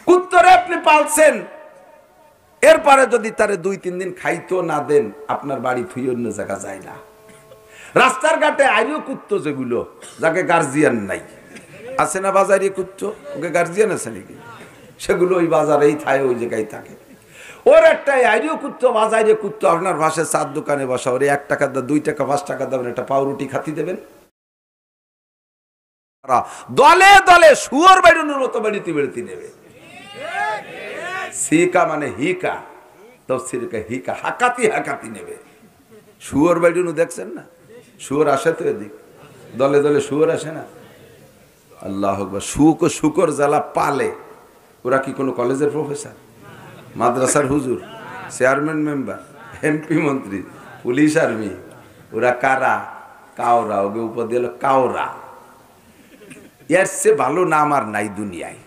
কুত্তরে আপনি পালছেন, এরপরে যদি তারে 2-3 দিন খাইতো না দেন, আপনার বাড়ি থুই অন্য জায়গা যায় না। রাস্তার ঘাটে আইও কুত্তো যেগুলো, যাকে গার্জিয়ান নাই, আছে না বাজারে কুত্তো, ওকে গার্জিয়ান আছে নাকি, সেগুলো ওই বাজারেই থাকে, ওই জায়গায় থাকে। ওর একটা আইরিও কুত্তো, বাজারে কুত্তো, আপনার পাশে চার দোকানে বসা, ওরে 1 টাকা দা, 2 টাকা, 5 টাকা দেবেন, একটা পাউরুটি খাতি দেবেন। দলে দলে শুয়োর বেড়ানোর মতো বেড়িতে বেড়িতে নেবে। সিকা মানে হিকা, তফসিরকে হিকা, হাকাতি হাকাতি নেবে। শুয়োর বেড়ানো দেখছেন না? শুয়োর আসে তো এদিক, দলে দলে শুয়োর আসে না? আল্লাহ আকবার। শুকর জ্বালা পালে। ওরা কি কোনো কলেজের প্রফেসর, মাদ্রাসার হুজুর, চেয়ারম্যান, মেম্বার, এমপি, মন্ত্রী, পুলিশ, আর্মি? ওরা কারা? কাওরা। ওকে উপাধি হলো কাওরা। এর চেয়ে ভালো নাম আর নাই দুনিয়ায়।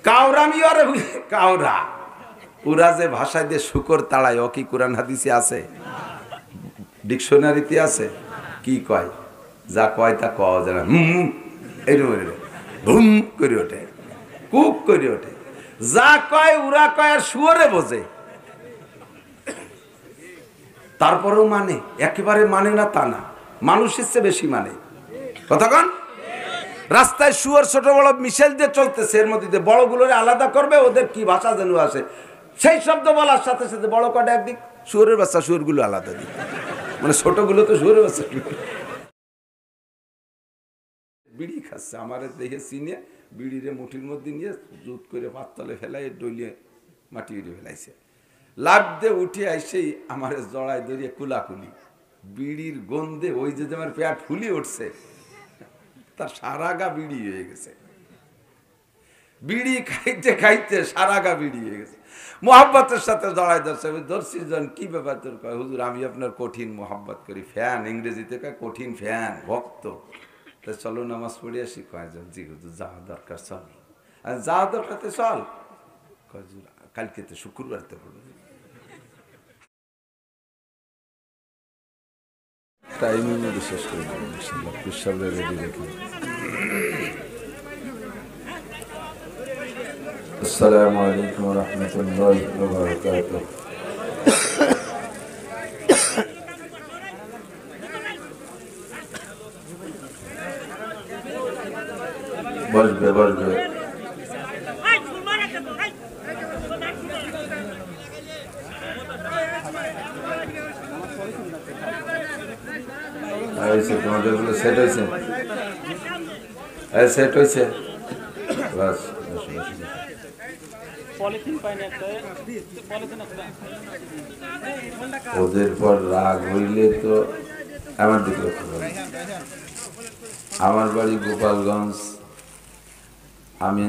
কাওরামি আর কাওরা। ওরা যে ভাষায় দিয়ে শুকর তাড়ায়, ও কি কোরআন হাদিসে আছে? ডিকশনারিতে আছে? কি কয়? যা কয় তা কওয়া যায় না। এইরকম ভুম করে ওঠে, কুক করে ওঠে। যা কয় ওরা কয়, আর শুয়োরে বোঝে। তারপরেও মানে, একেবারে মানে না তা না, মানুষের চেয়ে বেশি মানে। কতক্ষণ রাস্তায় শুয়োর ছোট বড় মিশেল দিয়ে চলতেছে, এর মধ্যে বড়গুলোরে আলাদা করবে, ওদের কি ভাষা যেন আসে, সেই শব্দ বলার সাথে সাথে বড় কটা একদিক, শুয়োরের বাচ্চা শুয়োরগুলো আলাদা দিক, মানে ছোটগুলো তো শুয়োরের বাচ্চা। বিড়ি খাচ্ছে, আমার দেখে চিনে বিড়িরে মুঠির মধ্যে নিয়ে জুত করে পাততলে ফেলাই, ডলিয়ে মাটি উড়ে ফেলাইছে। লাভ দিয়ে উঠে আইসেই আমার জড়াই ধরিয়ে কুলাকুলি, বিড়ির গন্ধে ওই যে আমার পেট ফুলি উঠছে, তার সারা গা বিড়ি হয়ে গেছে। বিড়ি খাইতে খাইতে সারা গা বিড়ি হয়ে গেছে। মোহাব্বতের সাথে জড়াই ধরছে। আমি ধরছি জন, কি ব্যাপার তোর? কয় হুজুর আমি আপনার কঠিন মোহাব্বত করি, ফ্যান, ইংরেজিতে কয় কঠিন ফ্যান, ভক্ত। তা চলো নামাজ পড়ে আসি। কয়জন? জি হুজুর যাওয়া দরকার, চল। আর যাওয়া দরকার তো চল। কয় হুজুর কালকে তো শুক্রবার, তো পড়বে টাইমের মধ্যে শেষ করে দেবো ইনশাআল্লাহ। পুষ্পাবলে রেডি রেখে। আসসালামু আলাইকুম ওয়া রাহমাতুল্লাহি ওয়া বারাকাতুহু। বসবে বসবে। তোমাদের গুলো সেট হয়েছে? সেট হয়েছে, বাস। ওদের পর রাগ হইলে তো আমার দিকে লক্ষ্য করে। আমার বাড়ি গোপালগঞ্জ। আমি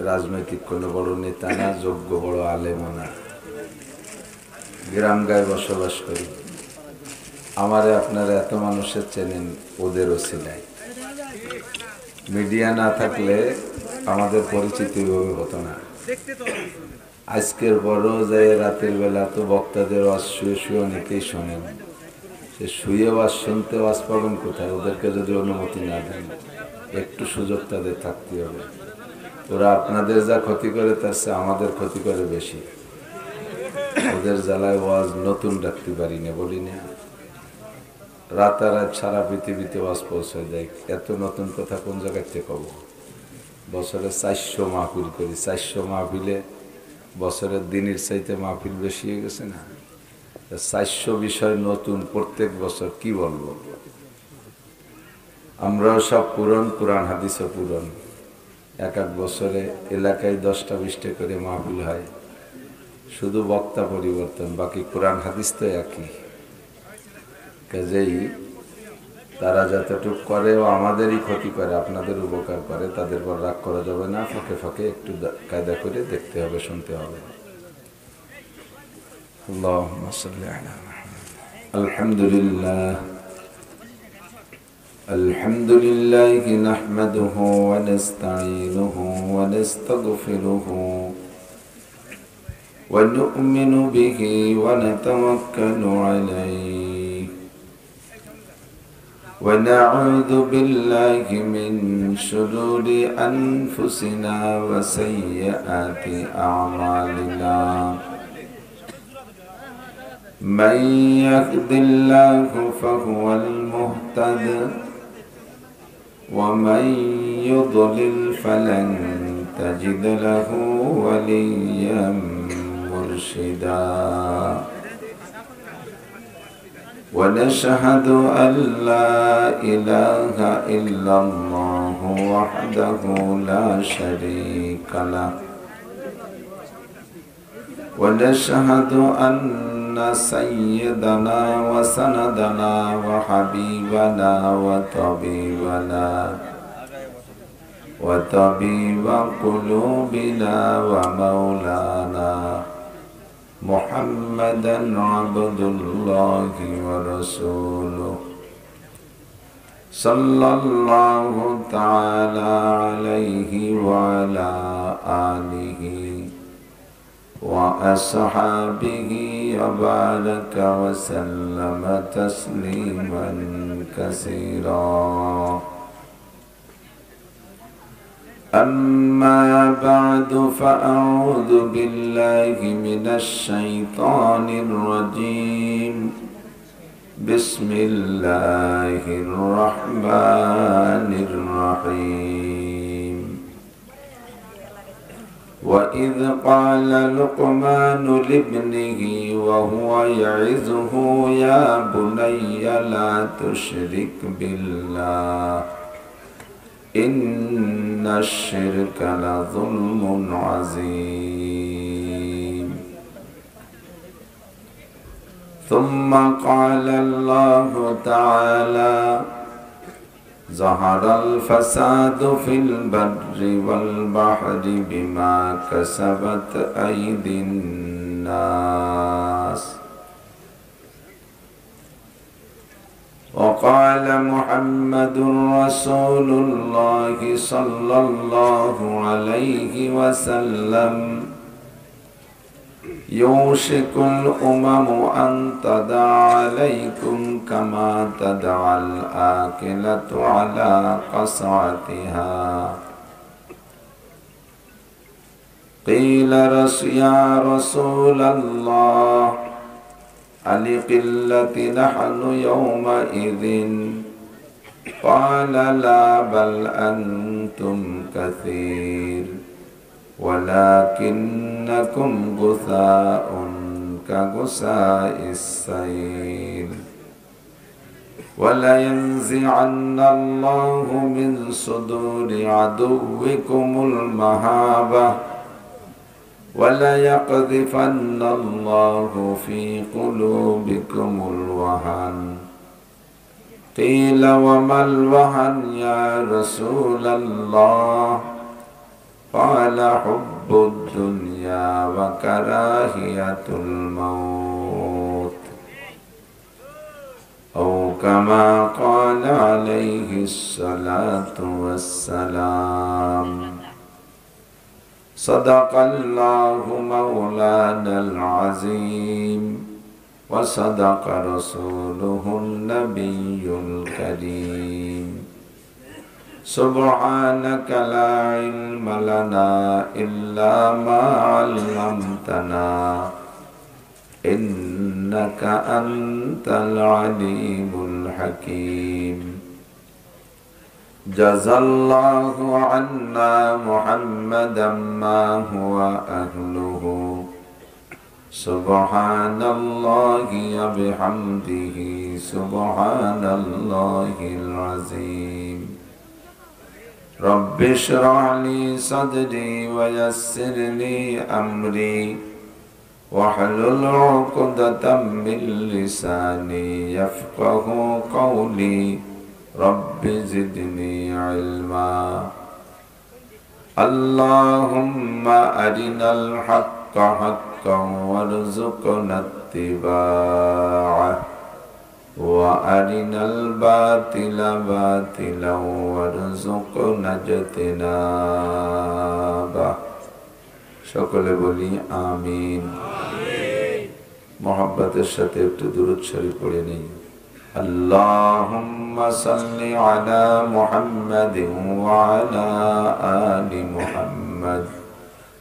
রাজনৈতিক কোনো বড় নেতা না, যোগ্য বড় আলেম না, গ্রাম গায়ে বসবাস করি। আমারে আপনারা এত মানুষের চেনেন, ওদেরও ছিলাই। মিডিয়া না থাকলে আমাদের পরিচিতি ওইভাবে হতো না। আজকের বড় যে রাতের বেলা তো বক্তাদের ওয়াজ শুয়ে শুয়ে অনেকেই শোনেন। সে শুয়ে ওয়াজ শুনতে, ওয়াজ পাবেন কোথায়? ওদেরকে যদি অনুমতি না দেন, একটু সুযোগ তাদের থাকতে হবে। ওরা আপনাদের যা ক্ষতি করে তার চেয়ে আমাদের ক্ষতি করে বেশি। ওদের জ্বালায় ওয়াজ নতুন রাখতে পারি না, বলি না? রাতারাত সারা পৃথিবীতে ওয়াজ পৌঁছে যায়। এত নতুন কথা কোন জায়গার থেকে কব? বছরে 400 মাহফিল করি। 400 মাহফিলে বছরের দিনের চাইতে মাহফিল বেশি হয়ে গেছে না? 400 বিষয় নতুন প্রত্যেক বছর। কি বলবো? আমরাও সব পুরন, কোরআন হাদিসও পুরন। এক এক বছরে এলাকায় 10টা 20টা করে মাহফিল হয়, শুধু বক্তা পরিবর্তন, বাকি কোরআন হাদিস তো একই। কাজেই তারা যতটুক করে ও আমাদেরই ক্ষতি করে, আপনাদের উপকার করে। তাদের পর রাগ করা যাবে না, ফাঁকে ফাঁকে একটু কায়দা করে দেখতে হবে, শুনতে হবে। আল্লাহুম্মা সাল্লি আলা মুহাম্মাদ। আলহামদুলিল্লাহ আলহামদুলিল্লাহি নাহমাদুহু ওয়া নাস্তাঈনুহু ওয়া নাস্তাগফিরুহু ওয়া নু'মিনু বিহি ওয়া নাতাওয়াক্কালু আলাইহি ونعوذ بالله من شرور أنفسنا وسيئات أعمالنا من يهد الله فهو المهتد ومن يضلل فلن تجد له وليا مرشدا ونشهد أن لا إله إلا الله وحده لا شريك له ونشهد أن سيدنا وسندنا وحبيبنا وطبيب قلوبنا ومولانا محمدا عبد الله ورسوله صلى الله تعالى عليه وعلى آله وأصحابه وبارك وسلم تسليما كثيرا أما بعد فأعوذ بالله من الشيطان الرجيم بسم الله الرحمن الرحيم وإذ قال لقمان لابنه وهو يعظه يا بني لا تشرك بالله إن الشرك لظلم عظيم ثم قال الله تعالى ظهر الفساد في البر والبحر بما كسبت أيدي الناس وقال محمد رسول الله صلى الله عليه وسلم يوشك الأمم أن تدع عليكم كما تدع الآكلة على قصعتها قيل يا رسول الله لقلة نحن يومئذ قال لا بل أنتم كثير ولكنكم غثاء كغثاء السيل ولينزعن الله من صدور عدوكم المهابة وليقذفن الله في قلوبكم الوهن قيل وما الوهن يا رسول الله قال حب الدنيا وكراهية الموت أو كما قال عليه الصلاة والسلام صدق الله مولانا العظيم وصدق رسوله النبي الكريم سبحانك لا علم لنا إلا ما علمتنا إنك أنت العليم الحكيم جزى الله عنا محمدا ما هو أهله سبحان الله وبحمده سبحان الله العظيم رب اشرح لي صدري ويسر لي أمري واحلل عقدة من لساني يفقه قولي رب زدني علما اللهم أرنا الحق حقا وارزقنا اتباعه وأرنا الباطل باطلا وارزقنا اجتنابه সকলে বলি আমিন। মহব্বতের সাথে একটু দুরূদ শরীফ পড়ে নেই। اللهم صل على محمد وعلى آل محمد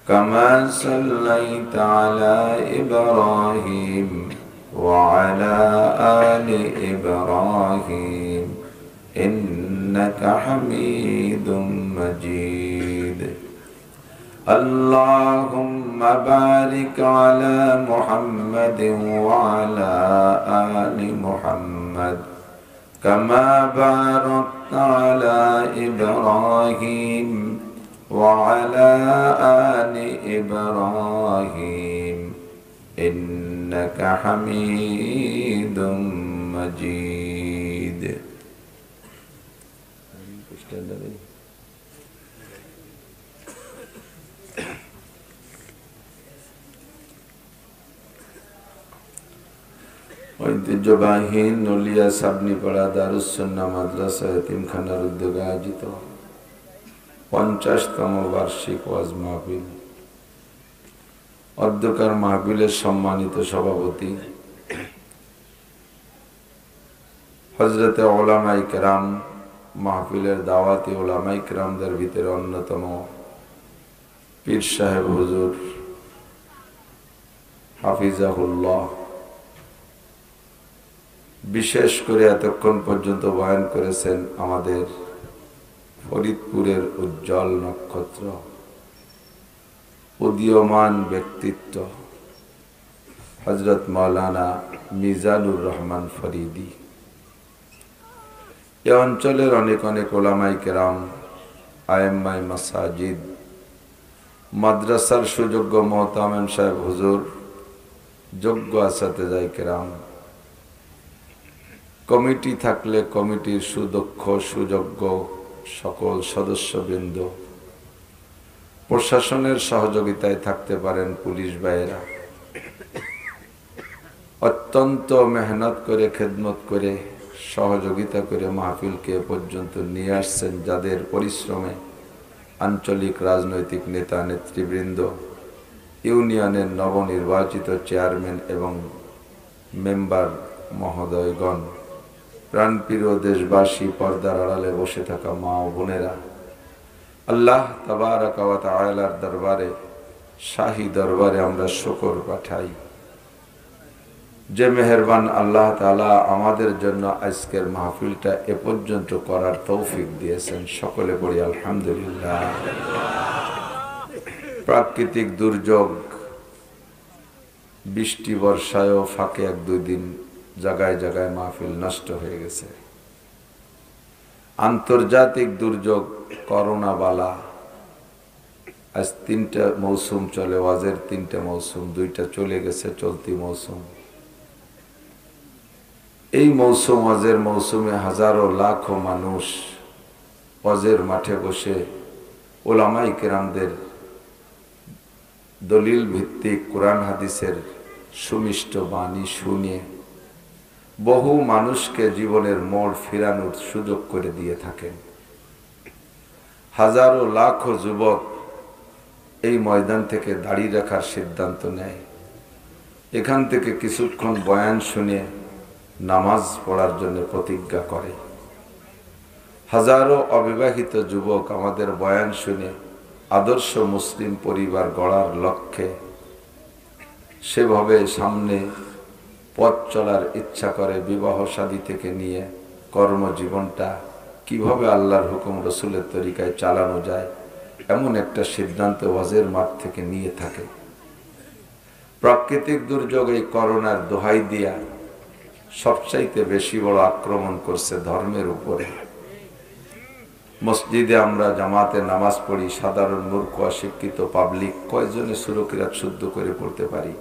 كما صليت على إبراهيم وعلى آل إبراهيم إنك حميد مجيد اللهم بارك على محمد وعلى آل محمد كما باركت على إبراهيم وعلى آل إبراهيم إنك حميد مجيد ঐতিহ্যবাহী নলিয়া সাবনিপাড়া দারুস সুন্নাহ মাদ্রাসা এতিমখানার উদ্যোগে আয়োজিত 50তম বার্ষিক ওয়াজ মাহফিল। অধ্যকার মাহফিলের সম্মানিত সভাপতি হযরতে উলামায়ে কেরাম, মাহফিলের দাওয়াতি উলামায়ে কেরামদের ভিতরে অন্যতম পীর সাহেব হুজুর হাফিজাহুল্লাহ, বিশেষ করে এতক্ষণ পর্যন্ত বয়ান করেছেন আমাদের ফরিদপুরের উজ্জ্বল নক্ষত্র, উদীয়মান ব্যক্তিত্ব হযরত মাওলানা মিজানুর রহমান ফরিদি। এ অঞ্চলের অনেক অনেক উলামায়ে কেরাম, আয়েম্মায়ে মাসাজিদ, মাদ্রাসার সুযোগ্য মোহতামিম সাহেব হুজুর, যোগ্য আসাতেজায়ে কেরাম, কমিটি থাকলে কমিটির সুদক্ষ সুযোগ্য সকল সদস্যবৃন্দ, প্রশাসনের সহযোগিতায় থাকতে পারেন পুলিশ ভাইয়েরা, অত্যন্ত মেহনত করে খেদমত করে সহযোগিতা করে মাহফিলকে পর্যন্ত নিয়ে আসছেন, যাদের পরিশ্রমে আঞ্চলিক রাজনৈতিক নেতা নেতৃবৃন্দ, ইউনিয়নের নবনির্বাচিত চেয়ারম্যান এবং মেম্বার মহোদয়গণ, প্রাণপ্রিয় দেশবাসী, পর্দার আড়ালে বসে থাকা মা ও বোনেরা, আল্লাহ তাবারাকা ওয়া তাআলার দরবারে, শাহী দরবারে আমরা শুকর পাঠাই যে মেহেরবান আল্লাহ তাআলা আমাদের জন্য আজকের মাহফিলটা এ পর্যন্ত করার তৌফিক দিয়েছেন। সকলে পড়ি আলহামদুলিল্লাহ। প্রাকৃতিক দুর্যোগ, বৃষ্টি বর্ষায়ও ফাঁকে 1-2 দিন জায়গায় জায়গায় মাহফিল নষ্ট হয়ে গেছে। আন্তর্জাতিক দুর্যোগ করোনা বালা, আজ 3টা মৌসুম চলে, ওয়াজের 3টা মৌসুম, 2টা চলে গেছে, চলতি মৌসুম। এই মৌসুম, ওয়াজের মৌসুমে হাজারো লাখো মানুষ ওয়াজের মাঠে বসে উলামায়ে কেরামদের দলিল ভিত্তিক কোরআন হাদিসের সুমিষ্ট বাণী শুনে বহু মানুষকে জীবনের মোড় ফিরানোর সুযোগ করে দিয়ে থাকেন। হাজারো লাখো যুবক এই ময়দান থেকে দাঁড়িয়ে রাখার সিদ্ধান্ত নেয়, এখান থেকে কিছুক্ষণ বয়ান শুনে নামাজ পড়ার জন্য প্রতিজ্ঞা করে। হাজারো অবিবাহিত যুবক আমাদের বয়ান শুনে আদর্শ মুসলিম পরিবার গড়ার লক্ষ্যে সেভাবে সামনে পথ চলার ইচ্ছা করে। বিবাহ শাদী থেকে নিয়ে কর্মজীবনটা কিভাবে আল্লাহর হুকুম রসুলের তরিকায় চালানো যায়, এমন একটা সিদ্ধান্ত ওয়াজের মাঠ থেকে নিয়ে থাকে। প্রাকৃতিক দুর্যোগ এই করোনার দোহাই দিয়া সবচাইতে বেশি বড় আক্রমণ করছে ধর্মের উপরে। মসজিদে আমরা জামাতে নামাজ পড়ি, সাধারণ মূর্খ অশিক্ষিত পাবলিক কয়জনে সূরা কিরাত শুদ্ধ করে পড়তে পারি?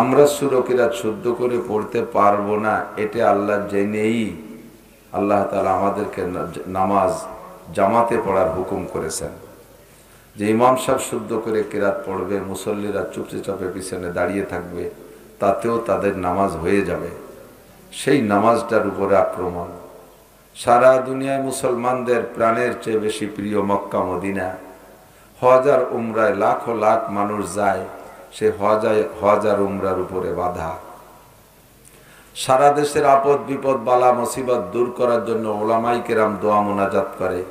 আমরা সূরা কিরাত শুদ্ধ করে পড়তে পারবো না, এটা আল্লাহ জেনেই আল্লাহ তাআলা আমাদেরকে নামাজ জামাতে পড়ার হুকুম করেছেন, যে ইমাম সাহেব শুদ্ধ করে কিরাত পড়বে, মুসল্লিরা চুপচাপে পিছনে দাঁড়িয়ে থাকবে, তাতেও তাদের নামাজ হয়ে যাবে। সেই নামাজটার উপরে আক্রমণ। সারা দুনিয়ায় মুসলমানদের প্রাণের চেয়ে বেশি প্রিয় মক্কা মদিনা। হজ আর উমরায় লাখো লাখ মানুষ যায়, সে হজ আর উমরার উপরে বাধা। সারা দেশের আপদ বিপদ বালা মুসিবত দূর করার জন্য ওলামাই কেরাম দোয়া মোনাজাত করে।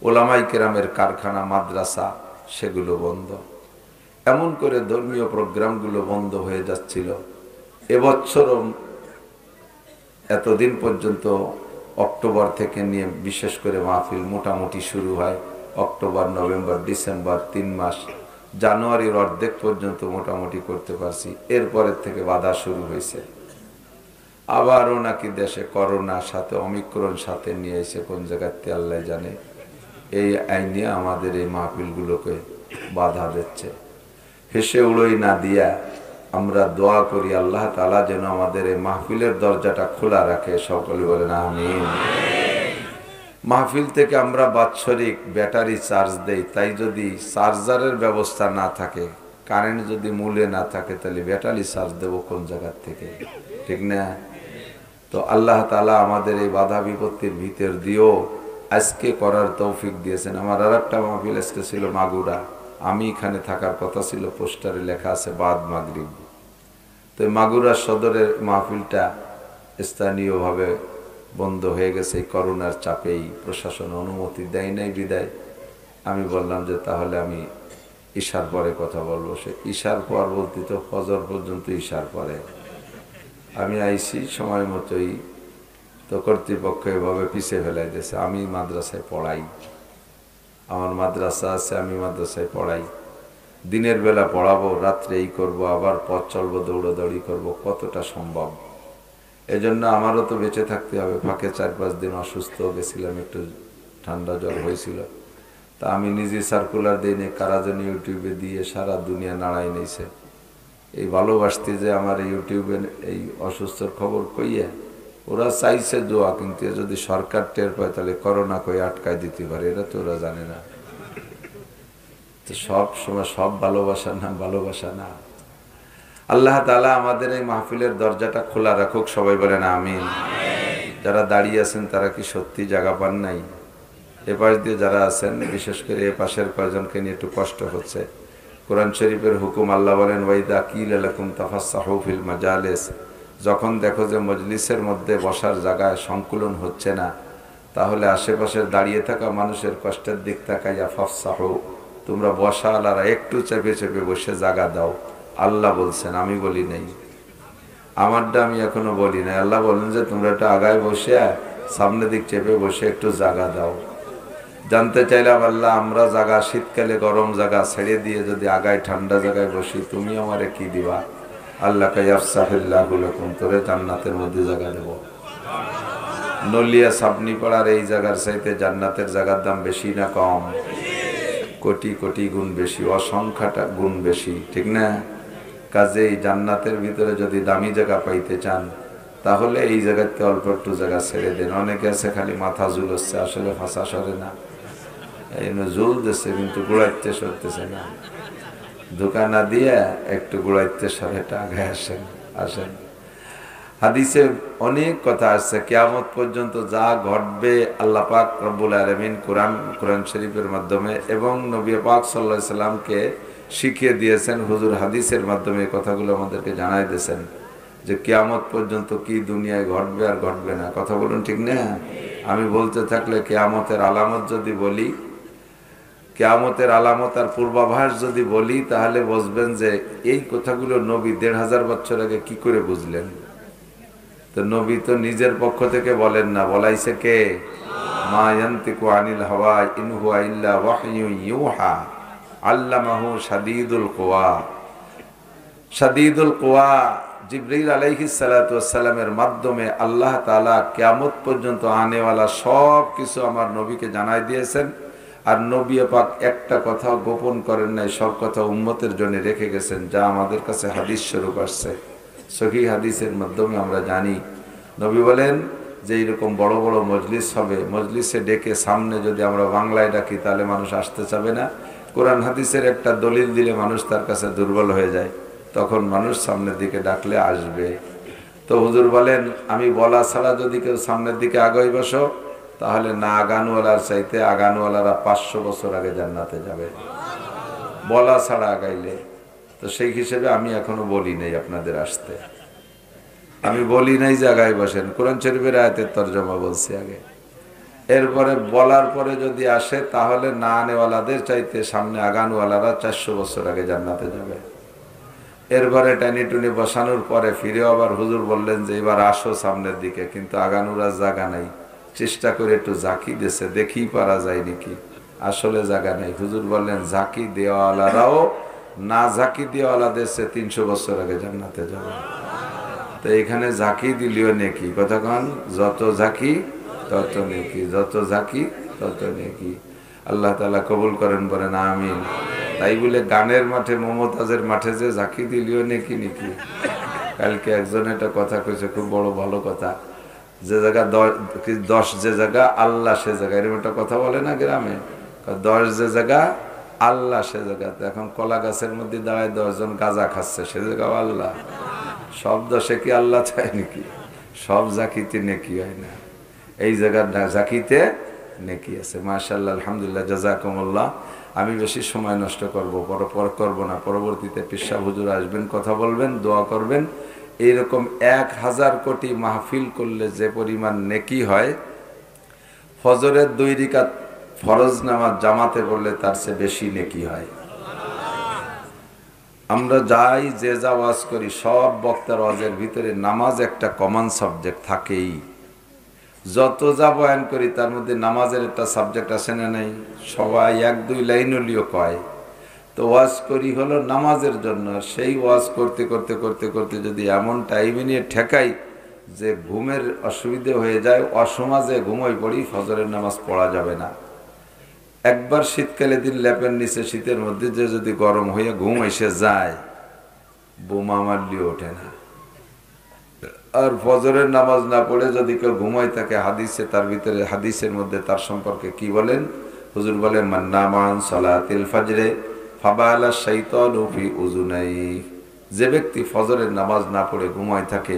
ওলামাই কেরামের কারখানা মাদ্রাসা সেগুলো বন্ধ, এমন করে ধর্মীয় প্রোগ্রামগুলো বন্ধ হয়ে যাচ্ছিল। এবছরও এতদিন পর্যন্ত অক্টোবর থেকে নিয়ে বিশেষ করে মাহফিল মোটামুটি শুরু হয় অক্টোবর, নভেম্বর, ডিসেম্বর 3 মাস। জানুয়ারির অর্ধেক পর্যন্ত মোটামুটি করতে পারছি, এরপরের থেকে বাধা শুরু হয়েছে। আবারও নাকি দেশে করোনা সাথে অমিক্রণ সাথে নিয়ে এসে কোন জায়গাতে আল্লাহ জানে, এই আইনে আমাদের এই মাহফিলগুলোকে বাধা দিচ্ছে। হেসে উড়োই না দিয়া আমরা দোয়া করি আল্লাহ তাআলা যেন আমাদের এই মাহফিলের দরজাটা খোলা রাখে। সকলে বলেন আমিন। মাহফিল থেকে আমরা বাৎসরিক ব্যাটারি চার্জ দেই, তাই যদি চার্জারের ব্যবস্থা না থাকে, কারেন্ট যদি মূলে না থাকে, তাহলে ব্যাটারি চার্জ দেবো কোন জায়গার থেকে? ঠিক না? তো আল্লাহ তাআলা আমাদের এই বাধা বিপত্তির ভিতর দিয়েও আজকে করার তৌফিক দিয়েছেন। আমার আর একটা মাহফিল আজকে ছিল মাগুরা, আমি এখানে থাকার কথা ছিল, পোস্টারে লেখা আছে বাদ মাগরিব। তো মাগুরা সদরের মাহফিলটা স্থানীয়ভাবে বন্ধ হয়ে গেছে এই করোনার চাপেই, প্রশাসন অনুমতি দেয় নাই বিদায় আমি বললাম যে তাহলে আমি ইশার পরে কথা বলবো। সে ইশার পর বলতে তো ফজর পর্যন্ত ইশার পরে আমি আইসি সময় মতোই, তো কর্তৃপক্ষ এভাবে পিছিয়ে ফেলাই দিয়েছে। আমি মাদ্রাসায় পড়াই, আমার মাদ্রাসা আছে, আমি মাদ্রাসায় পড়াই, দিনের বেলা পড়াবো, রাত্রে এই করবো, আবার পথ চলবো, দৌড়াদৌড়ি করবো, কতটা সম্ভব? এজন্য আমারও তো বেঁচে থাকতে হবে। ফাঁকে 4-5 দিন অসুস্থ গেছিলাম, একটু ঠান্ডা জ্বর হয়েছিল, তা আমি নিজে সার্কুলার দিই নি, কারা যেন ইউটিউবে দিয়ে সারা দুনিয়া নাড়াই নিয়েছে। এই ভালোবাসতে যে আমার ইউটিউবে এই অসুস্থর খবর কইয়া ওরা চাইছে দোয়া, কিন্তু যদি সরকার টের পায় তাহলে করোনা কই আটকায় দিতে পারে, এটা তো ওরা জানে না। তো সব সময় সব ভালোবাসা না, ভালোবাসা না। আল্লাহ তাআলা আমাদের এই মাহফিলের দরজাটা খোলা রাখুক। সবাই বলেন আমিন। যারা দাঁড়িয়ে আছেন তারা কি সত্যি জায়গা পান নাই? এপাশ দিয়ে যারা আছেন, বিশেষ করে এ পাশের কয়েকজনকে নিয়ে একটু কষ্ট হচ্ছে। কোরআন শরীফের হুকুম, আল্লাহ বলেন ওয়াইদা কিলা লাকুম তাফাসসাহু ফিল মাজালিস, যখন দেখো যে মজলিসের মধ্যে বসার জায়গায় সংকুলন হচ্ছে না, তাহলে আশেপাশের দাঁড়িয়ে থাকা মানুষের কষ্টের দিক তাকাইয়া ফাফসাহু, তোমরা বসালারা একটু চেপে চেপে বসে জায়গা দাও। আল্লাহ বলছেন, আমি বলি নাই, আমারটা আমি এখনো বলি নাই। আল্লাহ বলেন যে তোমরা একটু আগায় বসে সামনের দিক চেপে বসে একটু জায়গা দাও। জানতে চাইলাম আল্লাহ, আমরা জায়গা শীতকালে গরম জায়গা ছেড়ে দিয়ে যদি আগায় ঠান্ডা জায়গায় বসি, তুমি আমারে কি দিবা? আল্লাহ কাইয়াফসাহিল্লাহু লাকুম, তোরে জান্নাতের মধ্যে জায়গা দেব। নলিয়া সাবনি পাড়ার এই জায়গার চাইতে জান্নাতের জায়গার দাম বেশি না কম? কোটি কোটি গুণ বেশি, অসংখ্যটা গুণ বেশি, ঠিক না? কাজেই জান্নাতের ভিতরে যদি দামি জায়গা পাইতে চান, তাহলে এই জায়গাতে অল্প একটু জায়গা ছেড়ে দেন। অনেকে আছে খালি মাথা ঝুলছে, আসলে ফাঁসা সরে না, এই ঝুল দিচ্ছে কিন্তু গুড়াইতে সরতেছে না। দোকানা দিয়ে একটু গুড়াইতে সরেটা আগে আসেন, আসেন। হাদিসে অনেক কথা আসছে, কিয়ামত পর্যন্ত যা ঘটবে আল্লাহ পাক রব্বুল আলামিন কোরআন শরীফের মাধ্যমে এবং নবী পাক সাল্লাল্লাহু আলাইহি সাল্লামকে শিখিয়ে দিয়েছেন। হুজুর হাদিসের মাধ্যমে এই কথাগুলো আমাদেরকে জানাই দিয়েছেন যে কিয়ামত পর্যন্ত কি দুনিয়ায় ঘটবে আর ঘটবে না। কথা বলুন, ঠিক না? আমি বলতে থাকলে কিয়ামতের আলামত যদি বলি, কিয়ামতের আলামত আর পূর্বাভাস যদি বলি, তাহলে বুঝবেন যে এই কথাগুলো নবী 1500 বছর আগে কি করে বুঝলেন। তো নবী তো নিজের পক্ষ থেকে বলেন না, বলাইছে কে? মা ইয়ান্তিকু আনিল হাওয়া ইন হুয়া ইল্লা ওয়াহয়ু ইউহা আল্লামাহু শাদীদুল কুওয়া। শাদীদুল কুওয়া জিবরীল আলাইহিস সালাতু ওয়াস সালামের মাধ্যমে আল্লাহ তাআলা কিয়ামত পর্যন্ত আনেওয়ালা সব কিছু আমার নবীকে জানাই দিয়েছেন। আর নবী পাক একটা কথা গোপন করেন নাই, সব কথা উম্মতের জন্য রেখে গেছেন, যা আমাদের কাছে হাদিস স্বরূপ আসছে। সহিহ হাদিসের মাধ্যমে আমরা জানি, নবী বলেন যে এইরকম বড় বড় মজলিস হবে, মজলিসে ডেকে সামনে যদি আমরা বাংলায় ডাকি তাহলে মানুষ আসতে চাবে না। কোরআন হাদিসের একটা দলিল দিলে মানুষ তার কাছে দুর্বল হয়ে যায়, তখন মানুষ সামনের দিকে ডাকলে আসবে। তো হুজুর বলেন, আমি বলা ছাড়া যদি কেউ সামনের দিকে আগাই বসো, তাহলে না আগানওয়ালার চাইতে আগানওয়ালারা 500 বছর আগে জান্নাতে যাবে, বলা ছাড়া আগাইলে। তো সেই হিসেবে আমি এখনো বলি নাই আপনাদের আসতে। আমি বলি নাই জায়গায় বসেন, কোরআন শরীফের আয়াতের তরজমা বলছি আগে। এরপরে বলার পরে যদি আসে তাহলে না আনেওয়ালাদের চাইতে সামনে আগানওয়ালারা 400 বছর আগে জান্নাতে যাবে। এরপরে টানি টুনি বসানোর পরে ফিরে আবার হুজুর বললেন যে এবার আসো সামনের দিকে, কিন্তু আগানোরা জায়গা নাই। চেষ্টা করে একটু ঝাঁকি দিয়েছে, দেখি পারা যায় নাকি, আসলে জায়গা নেই। হুজুর বললেন ঝাঁকি দেওয়ালারাও না ঝাঁকি দেওয়ালাদের সে 300 বছর আগে জান্নাতে যাবে। তো এখানে ঝাঁকি দিলেও নেকি, কথা কন, যত ঝাঁকি তত নেকি, যত ঝাঁকি তত নেকি। আল্লাহ তাআলা কবুল করেন, বলেন আমিন। তাই বলে গানের মাঠে, মমতাজের মাঠে যে ঝাঁকি দিলেও নেকি নাকি। কালকে একজন একটা কথা কইছে, খুব বড় ভালো কথা, যে জায়গা 10 যে জায়গা আল্লাহ সে জায়গা, এরকম একটা কথা বলে না গ্রামে, 10 যে জায়গা আল্লাহ সে জায়গাতে। এখন কলা গাছের মধ্যে দাঁড়ায় 10 জন গাঁজা খাচ্ছে, সে জায়গাও আল্লাহ। সব দশে কি আল্লাহ চায় নাকি? সব জাকিতে নেকি হয় না, এই জায়গার জাকিতে নেকি আছে। মাশাআল্লাহ, আলহামদুলিল্লাহ, জাযাকুমুল্লাহ। আমি বেশি সময় নষ্ট করব না। পরবর্তীতে পিশাব হুজুর আসবেন, কথা বলবেন, দোয়া করবেন। এইরকম 1000 কোটি মাহফিল করলে যে পরিমাণ নেকি হয়, ফজরের 2 রাকাত ফরজ নামাজ জামাতে পড়লে তার চেয়ে বেশি নেকি হয়। আমরা যাই যে যা ওয়াজ করি, সব বক্তার ওয়াজের ভিতরে নামাজ একটা কমন সাবজেক্ট থাকেই। যত যা বয়ান করি তার মধ্যে নামাজের একটা সাবজেক্ট আছে না নাই? সবাই 1-2 লাইন হলিও কয়। তো ওয়াজ করি হলো নামাজের জন্য। সেই ওয়াজ করতে করতে করতে করতে যদি এমন টাইমে নিয়ে ঠেকাই যে ঘুমের অসুবিধে হয়ে যায়, অসমাজে ঘুমোই পড়ি, ফজরের নামাজ পড়া যাবে না। একবার শীতকালে দিন ল্যাপের নিচে শীতের মধ্যে যে যদি গরম হয়ে ঘুম এসে যায়, বোমা মারলেও ওঠে না। আর ফজরের নামাজ না পড়ে যদি কেউ ঘুমায় থাকে, হাদিসে তার ভিতরে, হাদিসের মধ্যে তার সম্পর্কে কি বলেন? হুজুর বলেন, মান নামা আন সালাতিল ফাজরে ফাবালা শাইতানু ফি উযুনাই। যে ব্যক্তি ফজরের নামাজ না পড়ে ঘুমায় থাকে,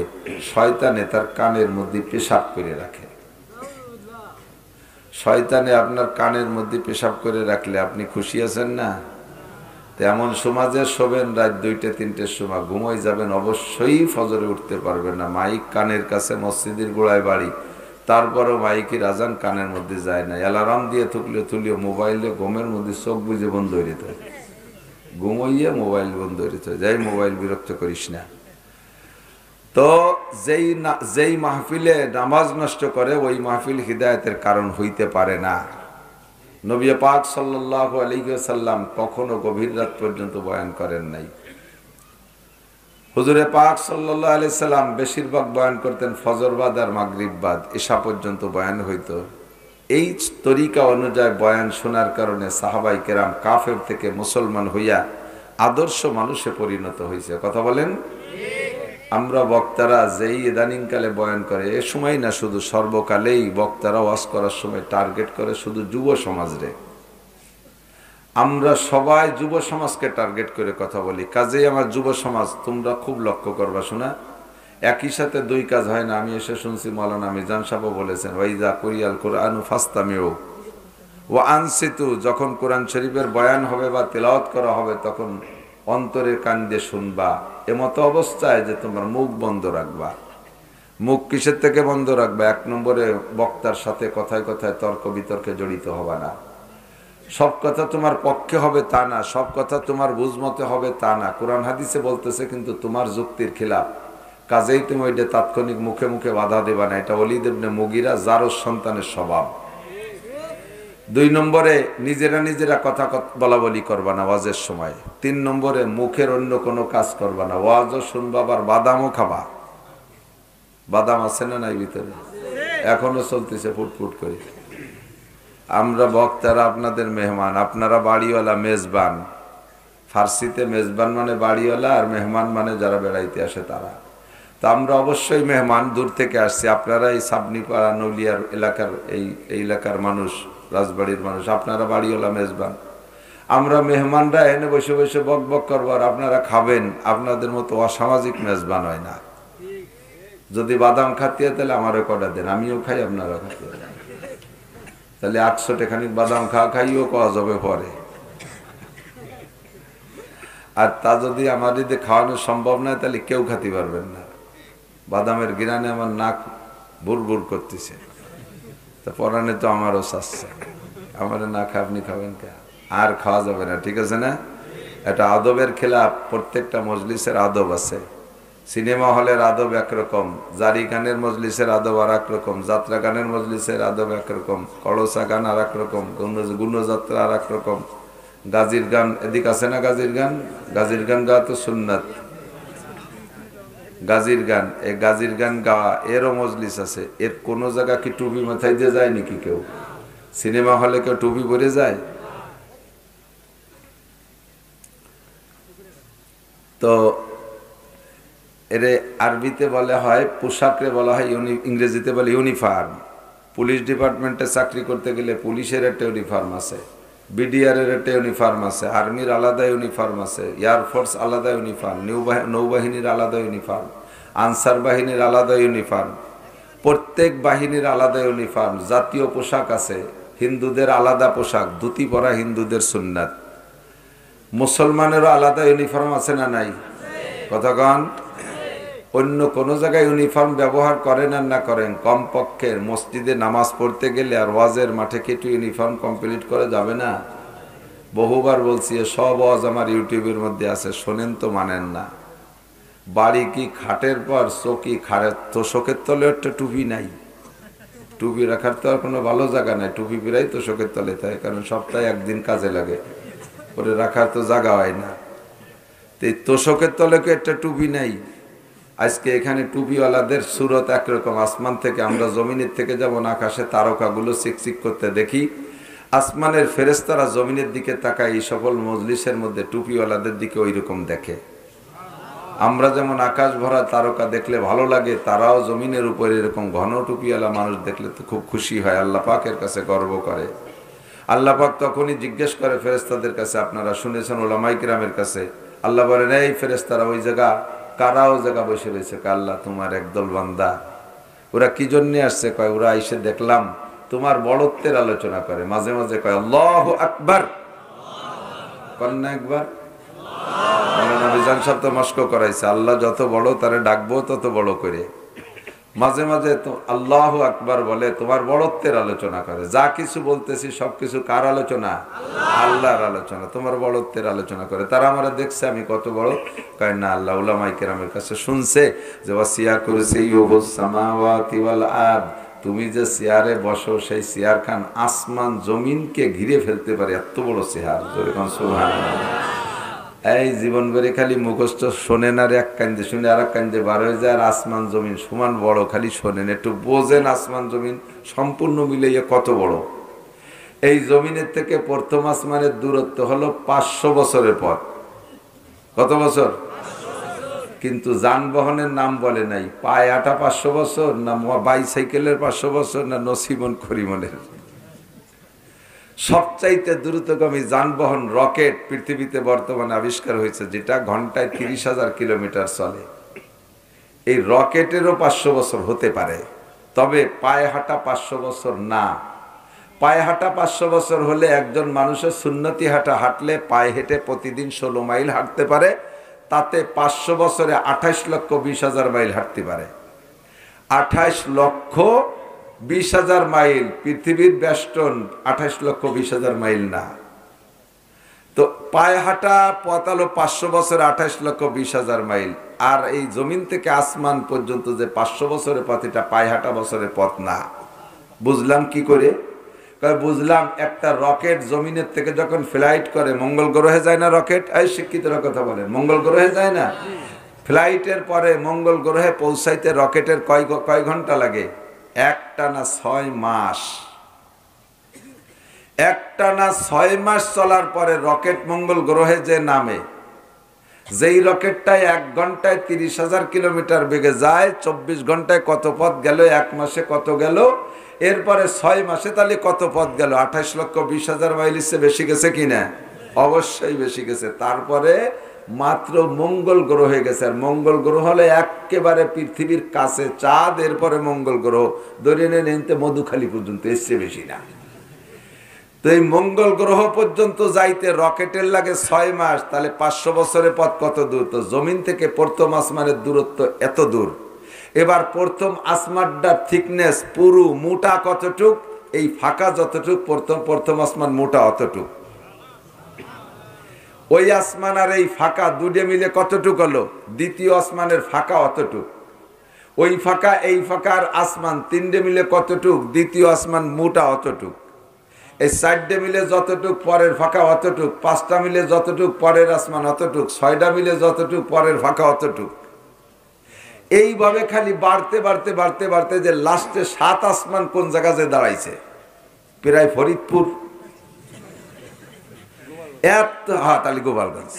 শয়তানে তার কানের মধ্যে পেশাব করে রাখে। শয়তানে আপনার কানের মধ্যে পেশাব করে রাখলে আপনি খুশি আছেন না? তেমন সমাজে শোবেন রাত 2-3টের সময়, ঘুমাই যাবেন, অবশ্যই ফজরে উঠতে পারবেন না। মাইক কানের কাছে, মসজিদের গোড়ায় বাড়ি, তারপরও মাইকের আজান কানের মধ্যে যায় না। অ্যালার্ম দিয়ে তুলিও মোবাইলে ঘুমের মধ্যে চোখ বুঝে বন্ধ হয়ে যেত, ঘুমাইয়ে মোবাইল বন্ধ হয়ে যেত। যাই মোবাইল বিরক্ত করিস না। তো যেই মাহফিলে নামাজ নষ্ট করে, ওই মাহফিল হিদায়াতের কারণ হইতে পারে না। নবী পাক সাল্লাল্লাহু আলাইহি ওয়াসাল্লাম কখনো গভীর রাত পর্যন্ত বয়ান করেন নাই। হুজুরে পাক সাল্লাল্লাহু আলাইহি সাল্লাম বেশিরভাগ বয়ান করতেন ফজর বাদ আর মাগরিব বাদ, এশা পর্যন্ত বয়ান হইতো। এই তরিকা অনুযায়ী বয়ান শোনার কারণে সাহাবাই কেরাম কাফের থেকে মুসলমান হইয়া আদর্শ মানুষে পরিণত হয়েছে। কথা বলেন? আমরা বক্তারা যেই ইদানিংকালে বয়ান করে, এ সময় না, শুধু সর্বকালেই বক্তারা ওয়াজ করার সময় টার্গেট করে শুধু যুব সমাজরে। আমরা সবাই যুব সমাজকে টার্গেট করে কথা বলি। কাজেই আমার যুব সমাজ, তোমরা খুব লক্ষ্য করবা, শোনা, একই সাথে 2 কাজ হয় না। আমি এসে শুনছি মাওলানা মিজান সাহেব বলেছেন, ওয়াইজা কুরিয়াল কুরআনু ফাসতামিউ ওয়া আনসিতু। যখন কোরআন শরীফের বয়ান হবে বা তেলাওয়াত করা হবে, তখন অন্তরের কান দিয়ে শুনবা, এমতো অবস্থায় যে তোমার মুখ বন্ধ রাখবা। মুখ কিসের থেকে বন্ধ রাখবা? 1 নম্বরে বক্তার সাথে কথায় কথায় তর্ক বিতর্কে জড়িত হবা না। সব কথা তোমার পক্ষে হবে তা না, সব কথা তোমার বুঝমতে হবে তা না। কোরআন হাদিসে বলতেছে কিন্তু তোমার যুক্তির খিলাফ, কাজেই তুমি ওইটা তাৎক্ষণিক মুখে মুখে বাধা দেবা না। এটা ওলীদ ইবনে মুগীরা জারজ সন্তানের স্বভাব। 2 নম্বরে নিজেরা কথা বলা বলি করবা না ওয়াজের সময়। 3 নম্বরে মুখের অন্য কোনো কাজ করবা না। ওয়াজও শুনবা, আবার বাদামও খাবা। বাদাম আছে না নাই ভিতরে? এখনো চলতেছে ফুটফুট করে। আমরা বক্তারা আপনাদের মেহমান, আপনারা বাড়িওয়ালা, মেজবান। ফার্সিতে মেজবান মানে বাড়িওয়ালা, আর মেহমান মানে যারা বেড়াইতে আসে তারা। তো আমরা অবশ্যই মেহমান, দূর থেকে আসছি। আপনারা এই সাবনিপাড়া নলিয়ার এলাকার এই এলাকার মানুষ, রাজবাড়ির মানুষ, আপনারা বাড়িওয়ালা, মেজবান। আমরা মেহমানরা এনে বসে বসে বক বক করবো আর আপনারা খাবেন। আপনাদের মতো অসামাজিক মেজবান হয় না। যদি বাদাম খাতিয়ে তাহলে আমারও কটা দেন, আমিও খাই, আপনারা খাতিয়ে দেন। তাহলে 800 টাকানি বাদাম খাইও পাওয়া যাবে পরে। আর তা যদি আমার যদি খাওয়ানো সম্ভব নয়, তাহলে কেউ খাতে পারবেন না। বাদামের গিরানে আমার নাক বুরবুর করতেছে, তা পরানে তো আমারও চাচ্ছে, আমার না খা আপনি খাবেন কে? আর খাওয়া যাবে না, ঠিক আছে না? এটা আদবের খেলাফ। প্রত্যেকটা মজলিসের আদব আছে। সিনেমা হলের আদব একরকম, জারি গানের মজলিসের আদব আর এক রকম, যাত্রা গানের মজলিসের আদব একরকম, কড়সা গান আর এক রকম, গুণযাত্রা আর এক রকম, গাজির গান এদিক আছে না? গাজির গান, গাজির গান গাওয়া তো সুন্নাত। গাজির গান, এই গাজির গান গাওয়া এরও মজলিস আছে। এর কোনো জায়গা কি টুপি মাথায় দিয়ে যায় নাকি কেউ? সিনেমা হলে কেউ টুপি পরে যায়? তো এর আরবিতে বলা হয় পোশাকরে বলা হয় ইংরেজিতে বলে ইউনিফর্ম। পুলিশ ডিপার্টমেন্টে চাকরি করতে গেলে পুলিশের একটা ইউনিফর্ম আছে, বিডিআর এর একটা ইউনিফর্ম আছে, আর্মির আলাদা ইউনিফর্ম আছে, এয়ারফোর্স আলাদা ইউনিফর্ম, নৌবাহিনীর আলাদা ইউনিফর্ম, আনসার বাহিনীর আলাদা ইউনিফর্ম, প্রত্যেক বাহিনীর আলাদা ইউনিফর্ম। জাতীয় পোশাক আছে, হিন্দুদের আলাদা পোশাক, ধুতি পরা হিন্দুদের সুন্নাত। মুসলমানেরও আলাদা ইউনিফর্ম আছে না নাই? কতক্ষণ অন্য কোনো জায়গায় ইউনিফর্ম ব্যবহার করেন আর না করেন, কমপক্ষে মসজিদে নামাজ পড়তে গেলে আর ওয়াজের মাঠে কেটে ইউনিফর্ম কমপ্লিট করে যাবে না? বহুবার বলছি, সব ওয়াজ আমার ইউটিউবের মধ্যে আছে, শোনেন তো মানেন না। বাড়ি কি খাটের পর চকি, খাড়ের তোষকের তলে একটা টুপি নাই? টুপি রাখার তো আর কোনো ভালো জায়গা নাই, টুপি পিরাই তোষকের তলে থাকে, কারণ সপ্তাহে একদিন কাজে লাগে, ওরে রাখার তো জায়গা হয় না। তো এই তোষকের তলে কি একটা টুপি নাই? আজকে এখানে টুপিওয়ালাদের সুরত একরকম। আসমান থেকে আমরা জমিনের থেকে যেমন আকাশে তারকাগুলো চিকচিক করতে দেখি, আসমানের ফেরেশতারা জমিনের দিকে তাকায়, এই সকল মজলিসের মধ্যে টুপিওয়ালাদের দিকে ওই রকম দেখে। আমরা যেমন আকাশ ভরা তারকা দেখলে ভালো লাগে, তারাও জমিনের উপরে এরকম ঘন টুপিওয়ালা মানুষ দেখলে তো খুব খুশি হয়, আল্লাহ পাকের কাছে গর্ব করে। আল্লাহ পাক তখনই জিজ্ঞেস করে ফেরেশতাদের কাছে, আপনারা শুনেছেন ওলামায়ে কিরামের কাছে, আল্লাহ বলেন এই ফেরেশতারা ওই জায়গা কারাও জায়গা বসে রয়েছে, আল্লাহ তোমার একদল বান্দা, ওরা কি জন্য আসছে? কয় ওরা এসে দেখলাম তোমার বড়ত্বের আলোচনা করে, মাঝে মাঝে কয় আল্লাহু আকবার, কন্যা একবার নবীজান সব তো মস্ক করাইছে, আল্লাহ যত বড় তারে ডাকবো তত বড় করে। মাঝে মাঝে তো আল্লাহু আকবার বলে, তোমার বড়ত্বের আলোচনা করে। যা কিছু বলতেছি সবকিছু কার আলোচনা? আল্লাহর আলোচনা, তোমার বড়ত্বের আলোচনা করে। তারা আমরা দেখছে আমি কত বড়, কয় না আল্লাহ উলামায়ে কেরামের কাছে শুনছে যে ওয়াসিয়া কুরসিয়ুহুস সামাওয়াতি ওয়াল আরদ, তুমি যে চেয়ারে বসো সেই চেয়ার খান আসমান জমিনকে ঘিরে ফেলতে পারে, এত বড় চেয়ার। সুবহানাল্লাহ। এই জীবন ভরে খালি মুখস্থ শোনেন আর এক কান্দে শুনে আর এক কান্দে বার হয়ে যায়, আর আসমান জমিন সমান বড় খালি শোনেন, একটু বোঝেন আসমান জমিন সম্পূর্ণ মিলিয়ে কত বড়। এই জমিনের থেকে প্রথম আসমানের দূরত্ব হলো 500 বছরের পথ। কত বছর? কিন্তু যানবাহনের নাম বলে নাই, পায়ে হাঁটা 500 বছর, না বাইসাইকেলের 500 বছর, না নসিমন করিমনের। সবচাইতে দ্রুতগামী যানবাহন রকেট পৃথিবীতে বর্তমানে আবিষ্কার হয়েছে, যেটা ঘন্টায় 30,000 কিলোমিটার চলে। এই রকেটেরও 500 বছর হতে পারে, তবে পায়ে হাঁটা 500 বছর না। পায়ে হাঁটা 500 বছর হলে একজন মানুষের সুন্নতি হাঁটা হাঁটলে পায়ে হেঁটে প্রতিদিন 16 মাইল হাঁটতে পারে, তাতে 500 বছরে 28,20,000 মাইল হাঁটতে পারে। 28,20,000 মাইল, পৃথিবীর বেষ্টন 28,20,000 মাইল না। তো পায়ে হাঁটা পথ হলো 500 বছরে 28,20,000 মাইল। আর এই জমিন থেকে আসমান পর্যন্ত যে 500 বছরের পথ, এটা পায়ে হাঁটা বছরের পথ না। বুঝলাম কি করে? বুঝলাম, একটা রকেট জমিনের থেকে যখন ফ্লাইট করে মঙ্গল গ্রহে যায় না রকেট? এই শিক্ষিতরা কথা বলেন, মঙ্গল গ্রহে যায় না? ফ্লাইটের পরে মঙ্গল গ্রহে পৌঁছাইতে রকেটের কয় ঘন্টা লাগে? একটানা 6 মাস। একটানা 6 মাস চলার পরে রকেট মঙ্গল গ্রহে যে নামে, যেই রকেটটায় 1 ঘন্টায় 30,000 কিলোমিটার বেগে যায়, 24 ঘন্টায় কত পথ গেল, 1 মাসে কত গেল, এরপরে 6 মাসে তাহলে কত পথ গেল? 28,20,000 মাইলের চেয়ে বেশি গেছে কিনা? অবশ্যই বেশি গেছে। তারপরে মাত্র মঙ্গল গ্রহে গেছে, আর মঙ্গল গ্রহ হলে একেবারে পৃথিবীর কাছে চাঁদ, এরপরে মঙ্গল গ্রহ, ধরে নিতে মধুখালী পর্যন্ত, এসছে বেশি না। তো এই মঙ্গল গ্রহ পর্যন্ত যাইতে রকেটের লাগে 6 মাস, তাহলে 500 বছরের পথ কত দূর? তো জমিন থেকে প্রথম আসমানের দূরত্ব এত দূর। এবার প্রথম আসমানটার থিকনেস পুরু মোটা কতটুক, এই ফাঁকা যতটুক প্রথম আসমান মোটা অতটুক। ওই আসমান আর এই ফাঁকা দুটো মিলে কতটুক হলো, দ্বিতীয় আসমানের ফাঁকা অতটুক। ওই ফাঁকা এই ফাঁকার আসমান তিনটে মিলে কতটুক, দ্বিতীয় আসমান মোটা অতটুক। এই চারটে মিলে যতটুক পরের ফাঁকা অতটুক, পাঁচটা মিলে যতটুক পরের আসমান অতটুক, ছয়টা মিলে যতটুক পরের ফাঁকা অতটুক। এইভাবে খালি বাড়তে বাড়তে বাড়তে বাড়তে যে লাস্টে 7 আসমান কোন জায়গায় যে দাঁড়াইছে, প্রায় ফরিদপুর, গোপালগঞ্জ।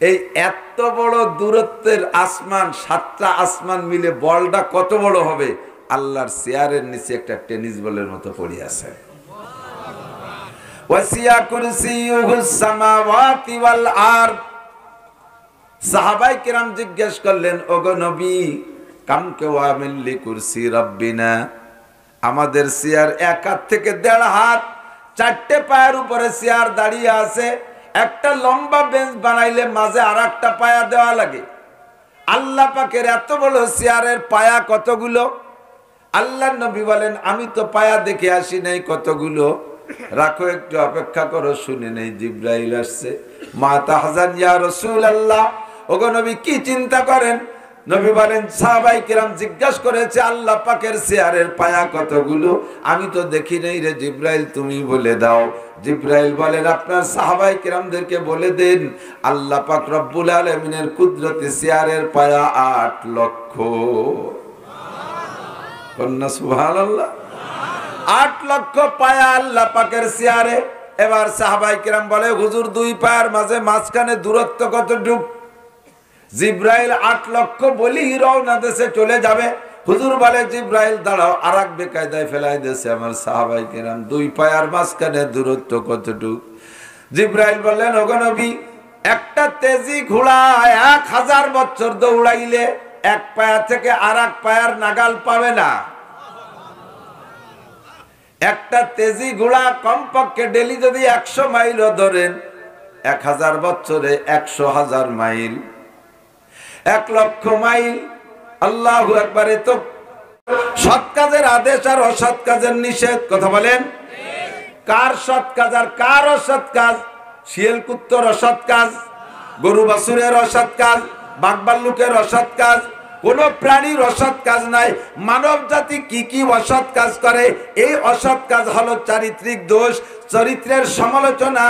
এই এত বড় দূরত্বের আসমান, 7টা আসমান মিলে বলটা কত বড় হবে, আল্লাহর চেয়ারের নিচে একটা টেনিস বলের মতো পড়ে আছে। ওয়াসিয়া কুরসিয়ুহুস সামাওয়াতি ওয়াল আরদ। সাহাবায়ে কেরাম জিজ্ঞেস করলেন, ওগো নবী, কাম কিওয়ামিল লিকুরসি রাব্বিনা, আমাদের চেয়ার 1 হাত থেকে 1.5 হাত, 4টে পায়ের উপরে চেয়ার দাঁড়িয়ে আছে। একটা লম্বা বেঞ্চ বানাইলে মাঝে আরেকটা পায়া দেওয়া লাগে। আল্লাহ পাকের এত বড় চেয়ারের পায়া কতগুলো? আল্লাহর নবী বলেন, আমি তো পায়া দেখে আসি নাই কতগুলো। রাখো, একটু অপেক্ষা করো, শুনে নেই। জিবরাইল আসছে। মা তাহজান ইয়া রাসূলুল্লাহ, ওগো নবী কি চিন্তা করেন? নবী বলেন, সাহাবায়ে কেরাম জিজ্ঞাসা করেছে, আল্লাহ পাকের চেয়ারের পায়া কতগুলো? আমি তো দেখি নাই রে জিবরাইল, তুমি বলে দাও। জিবরাইল বলেন, আপনার সাহাবায়ে কেরামদেরকে বলে দেন, আল্লাহ পাক রব্বুল আলামিনের কুদরতে চেয়ারের পায়া 8 লক্ষ। কন্যা সুবহানাল্লাহ। 8 লক্ষ পায়া আল্লাহ পাকের চেয়ারে। এবার সাহাবায়ে কেরাম বলে, হুজুর 2 পায়ের মাঝখানে দূরত্ব কতটুক? জিবরাইল 8 লক্ষ বলি রওনা দেশে চলে যাবে। হুজুর বলে, জিবরাইল দাঁড়াও, আরেক বেকায়দায় ফেলাই দিয়েছে আমার সাহাবায়ে কেরাম, 2 পায়ের মাঝখানে দূরত্ব কতটুক? জিবরাইল বললেন, ওগো নবী, একটা তেজি ঘোড়া 1000 বছর দৌড়াইলে 1 পায়া থেকে আরেক পায়ার নাগাল পাবে না। একটা তেজি ঘোড়া কমপক্ষে ডেলি যদি 100 মাইলও ধরেন, 1000 বছরে 100,000 মাইল, 1 লক্ষ মাইল। আল্লাহু আকবার। তো সৎ কাজের আদেশ আর অসৎ কাজের নিষেধ, কথা বলেন। কার সৎ কাজ আর কার অসৎ কাজ? শিয়াল কুত্তর অসৎ কাজ, গরু বাছুরের অসৎ কাজ, বাঘ ভাল্লুকের অসৎ কাজ, কোন প্রাণীর অসৎ কাজ নাই। মানব জাতি কি কি অসৎ কাজ করে? এই অসৎ কাজ হলো চারিত্রিক দোষ, চরিত্রের সমালোচনা,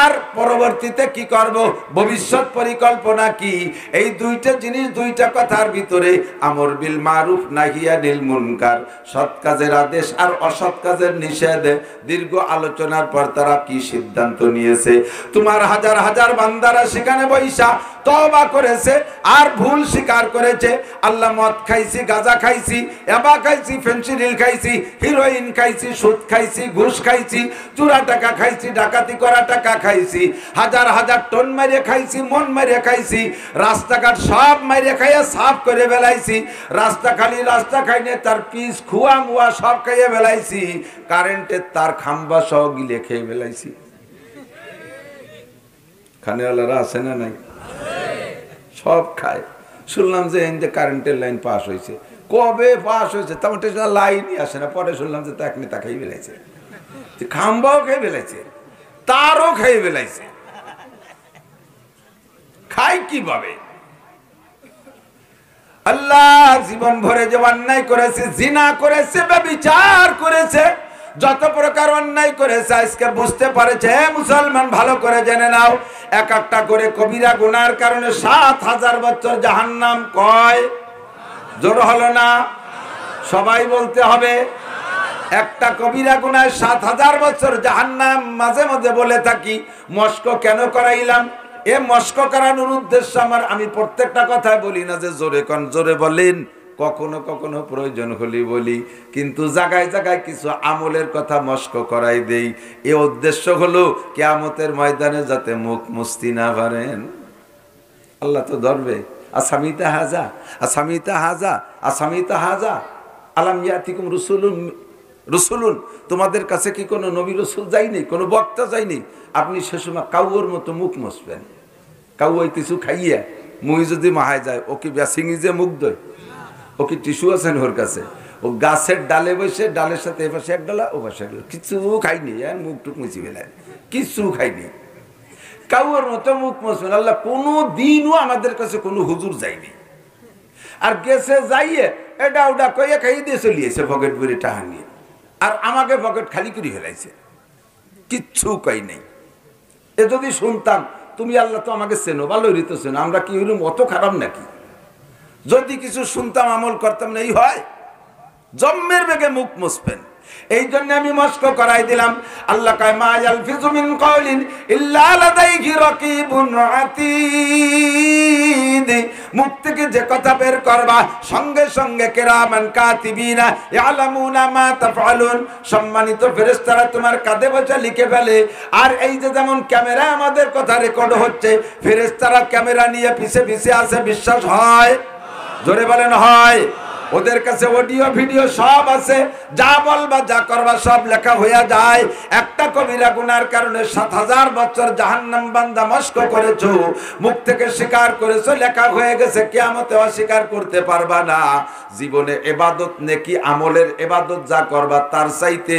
আর পরবর্তীতে কি করব, ভবিষ্যৎ পরিকল্পনা কি। এই দুইটা জিনিস, দুইটা কথার ভিতরে আমর বিল মারুফ নাহি আনিল মুনকার, সৎ কাজের আদেশ আর অসৎ কাজের নিষেধ। দীর্ঘ আলোচনার পর তারা কি সিদ্ধান্ত নিয়েছে? তোমার হাজার হাজার বান্দারা সেখানে বৈশা তওবা করেছে আর ভুল স্বীকার করেছে। আল্লাহ, মদ খাইছি, গাঁজা খাইছি, ইয়াবা খাইছি, ফেনসিডিল খাইছি, হিরোইন খাইছি, সুদ খাইছি, ঘুষ খাইছি, চুরা টাকা খাইছি, ডাকাতি করা টাকা খাইছি, হাজার হাজার টন মাইরে খাইছি, মন মাইরে খাইছি, রাস্তাঘাট সব মাইরে খাইয়া সাফ করে বেলাইছি। রাস্তা খালি, রাস্তা খাইনে তার পিস খুয়া মুয়া সব খাইয়ে বেলাইছি, কারেন্টের তার খাম্বা সহ গিলে খেয়ে বেলাইছি। খানেওয়ালারা আছে না নাই? সব খায়। শুনলাম যে এই যে কারেন্টের লাইন পাস হয়েছে। কবে পাস হয়েছে? তেমন লাইনই আসে না। পরে শুনলাম যে তা এক নেতা খেয়ে বেলাইছে, খাম্বাও খেয়ে বেলাইছে, তারও খেয়ে বেলাইছে। খাই কিভাবে? আল্লাহ জীবন ভরে যে অন্যায় করেছে, জিনা করেছে, ব্যভিচার করেছে, যত প্রকার অন্যায় করেছে আজকে বুঝতে পারেছে। হে মুসলমান, ভালো করে জেনে নাও, এক একটা করে কবিরা গুনার কারণে 7000 বছর জাহান্নাম। কয়? জোর হলো না? সবাই বলতে হবে। একটা কবিরা গুনায় 7000 বছর জাহান্নাম। মাঝে মাঝে বলে থাকি, মস্ক কেন করাইলাম? এ মস্ক করানোর উদ্দেশ্য আমার, আমি প্রত্যেকটা কথায় বলি না যে জোরে কন, জোরে বলেন, কখনো কখনো প্রয়োজন হলে বলি, কিন্তু জায়গায় জায়গায় কিছু আমলের কথা মস্ক করাই দেই। এ উদ্দেশ্য হলো কিয়ামতের ময়দানে যাতে মুখ মুস্তি না পারেন। আল্লাহ তো ধরবে, আসামিতা হাজা, আসামিতা হাজা, আসামিতা হাজা, আলাম ইয়াতিকুম রসুলুন, তোমাদের কাছে কি কোনো নবী রসুল যায়নি, কোনো বক্তা যায়নি? আপনি সে সময় কাউর মতো মুখ মুছবেন, কাউ কিছু খাইয়া মুই যদি মাহায় যায় ও কি ব্যাসিংই যে মুগ্ধ, ও কি টিস্যু আছেন ওর কাছে? ও গাছের ডালে বসে, ডালের সাথে এ পাশে এক ডালা ও পাশে এক ডালা, কিছু খাইনি, মুখ টুক মুছি বেলায়, কিছু খাইনি, কাউর মতো মুখ মুছবেন। আল্লাহ কোনো দিনও আমাদের কাছে কোনো হুজুর যায়নি, আর গেছে যাইয়ে এটা ওটা কইয়া খাইয়ে দিয়ে চলিয়েছে পকেট ভরে টাকা নিয়ে, আর আমাকে পকেট খালি করে ফেলাইছে, কিচ্ছু কই নেই। এ যদি শুনতাম তুমি আল্লাহ তো আমাকে চেনো, ভালোই তো চেনো, আমরা কি হইলাম অত খারাপ নাকি? যদি কিছু শুনতাম আমল করতাম না, এই হয় জম্মের বেগে মুখ মুছবেন। এই জন্য আমি মস্ক করাই দিলাম। আল্লাহ কয় মা ইয়ালফিজু মিন কাওলিন ইল্লা লাদাইহি রাকিবুন আতীদ, মুখ থেকে যে কথা বের করবা সঙ্গে সঙ্গে কিরামান কাতিবিনা ইয়ালামুনা মা তাফআলুন, সম্মানিত ফেরেশতারা তোমার কাঁধে বসে লিখে ফেলে। আর এই যে যেমন ক্যামেরা আমাদের কথা রেকর্ড হচ্ছে, ফেরেশতারা ক্যামেরা নিয়ে পিছে পিছে আছে, বিশ্বাস হয়? জোরে বলেন হয়? ওদের কাছে অডিও ভিডিও সব আছে, যা বলবা যা করবা সব লেখা হইয়া যায়। একটা কবিরা গুনার কারণে ৭০০০ বছর জাহান্নাম বান্দা মস্ক করেছো, মুখ থেকে স্বীকার করেছো, লেখা হয়ে গেছে, কিয়ামতে অস্বীকার করতে পারবা না। জীবনে ইবাদত নেকি আমলের ইবাদত যা করবা তার চাইতে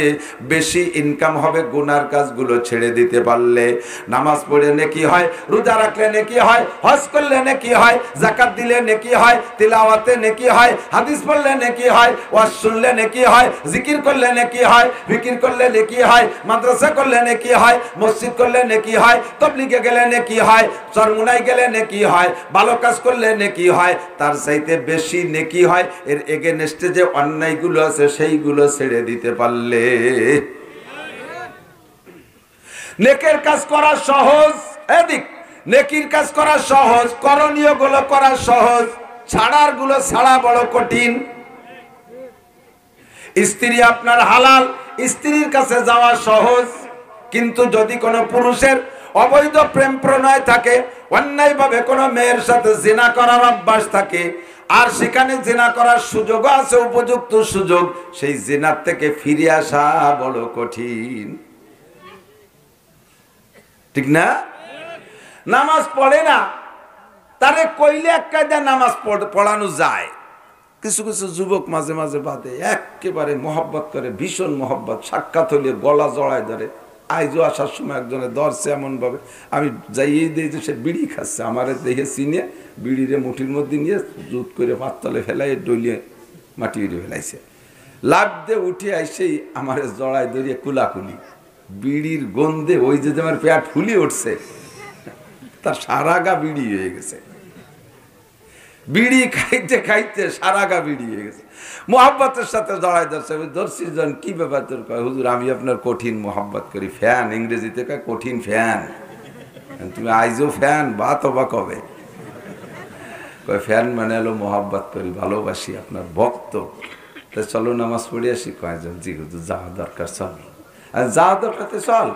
বেশি ইনকাম হবে গুনার কাজগুলো ছেড়ে দিতে পারলে। নামাজ পড়ে নেকি হয়, রোজা রাখলে নেকি হয়, হজ করলে নেকি হয়, যাকাত দিলে নেকি হয়, তিলাওয়াতে নেকি হয়, হাদিস পড়লে নেকি হয়, ওয়াজ শুনলে নেকি হয়, জিকির করলে নেকি হয়, ফিকির করলে নেকি হয়, মাদ্রাসা করলে নেকি হয়, মসজিদ করলে নেকি হয়, তাবলীগে গেলে নেকি হয়, চরমুনাই গেলে নেকি হয়, ভালো কাজ করলে নেকি হয়, তার চাইতে বেশি নেকি হয় এর এগেনস্টে যে অন্যায়গুলো আছে সেইগুলো ছেড়ে দিতে পারলে। নেকের কাজ করা সহজ, এদিক নেকির কাজ করা সহজ, করণীয় গুলো করা সহজ, ছাড়ার গুলো ছাড়া বড় কঠিন। স্ত্রী আপনার হালাল, স্ত্রীর কাছে যাওয়া সহজ, কিন্তু যদি কোনো পুরুষের অবৈধ প্রেম প্রণয় থাকে, অন্যায়ভাবে কোনো মেয়ের সাথে জিনা করার অভ্যাস থাকে, আর সেখানে জিনা করার সুযোগ আছে, উপযুক্ত সুযোগ, সেই জিনার থেকে ফিরে আসা বড় কঠিন, ঠিক না? নামাজ পড়ে না, তারে কইলে এক কায়দা নামাজ পড়ানো যায়। কিছু কিছু যুবক মাঝে মাঝে বাদে একেবারে মহব্বত করে, ভীষণ মহব্বত, সাক্ষাৎ হইলে গলা জড়ায় ধরে। আইজও আসার সময় একজনে ধরছে এমন ভাবে, আমি যাইয়ে দিই যে সে বিড়ি খাচ্ছে, আমার দেখে চিনে বিড়িরে মুঠির মধ্যে নিয়ে জুত করে পাততলে ফেলাই ডলিয়ে মাটি উড়ে ফেলাইছে। লাভ দিয়ে উঠে আইসেই আমার জড়ায় ধরিয়ে কুলাকুলি, বিড়ির গন্ধে ওই যে আমার পেট ফুলি উঠছে, তার সারা গা বিড়ি হয়ে গেছে, বিড়ি খাইতে খাইতে সারা গা বিড়ি হয়ে গেছে। মোহাব্বতের সাথে জড়াই ধরছে, ধরছি জন কি ব্যাপার তোর? কয় হুজুর আমি আপনার কঠিন মোহাব্বত করি, ফ্যান, ইংরেজিতে কয় কঠিন ফ্যান। তুমি আইজও ফ্যান, বা তো বা কবে? কয় ফ্যান মানে হলো মোহাব্বত করি, ভালোবাসি, আপনার ভক্ত। তা চলো নামাজ পড়ে আসি। কয় জি হুজুর যাওয়া দরকার, চল। আর যাওয়া দরকার তো চল।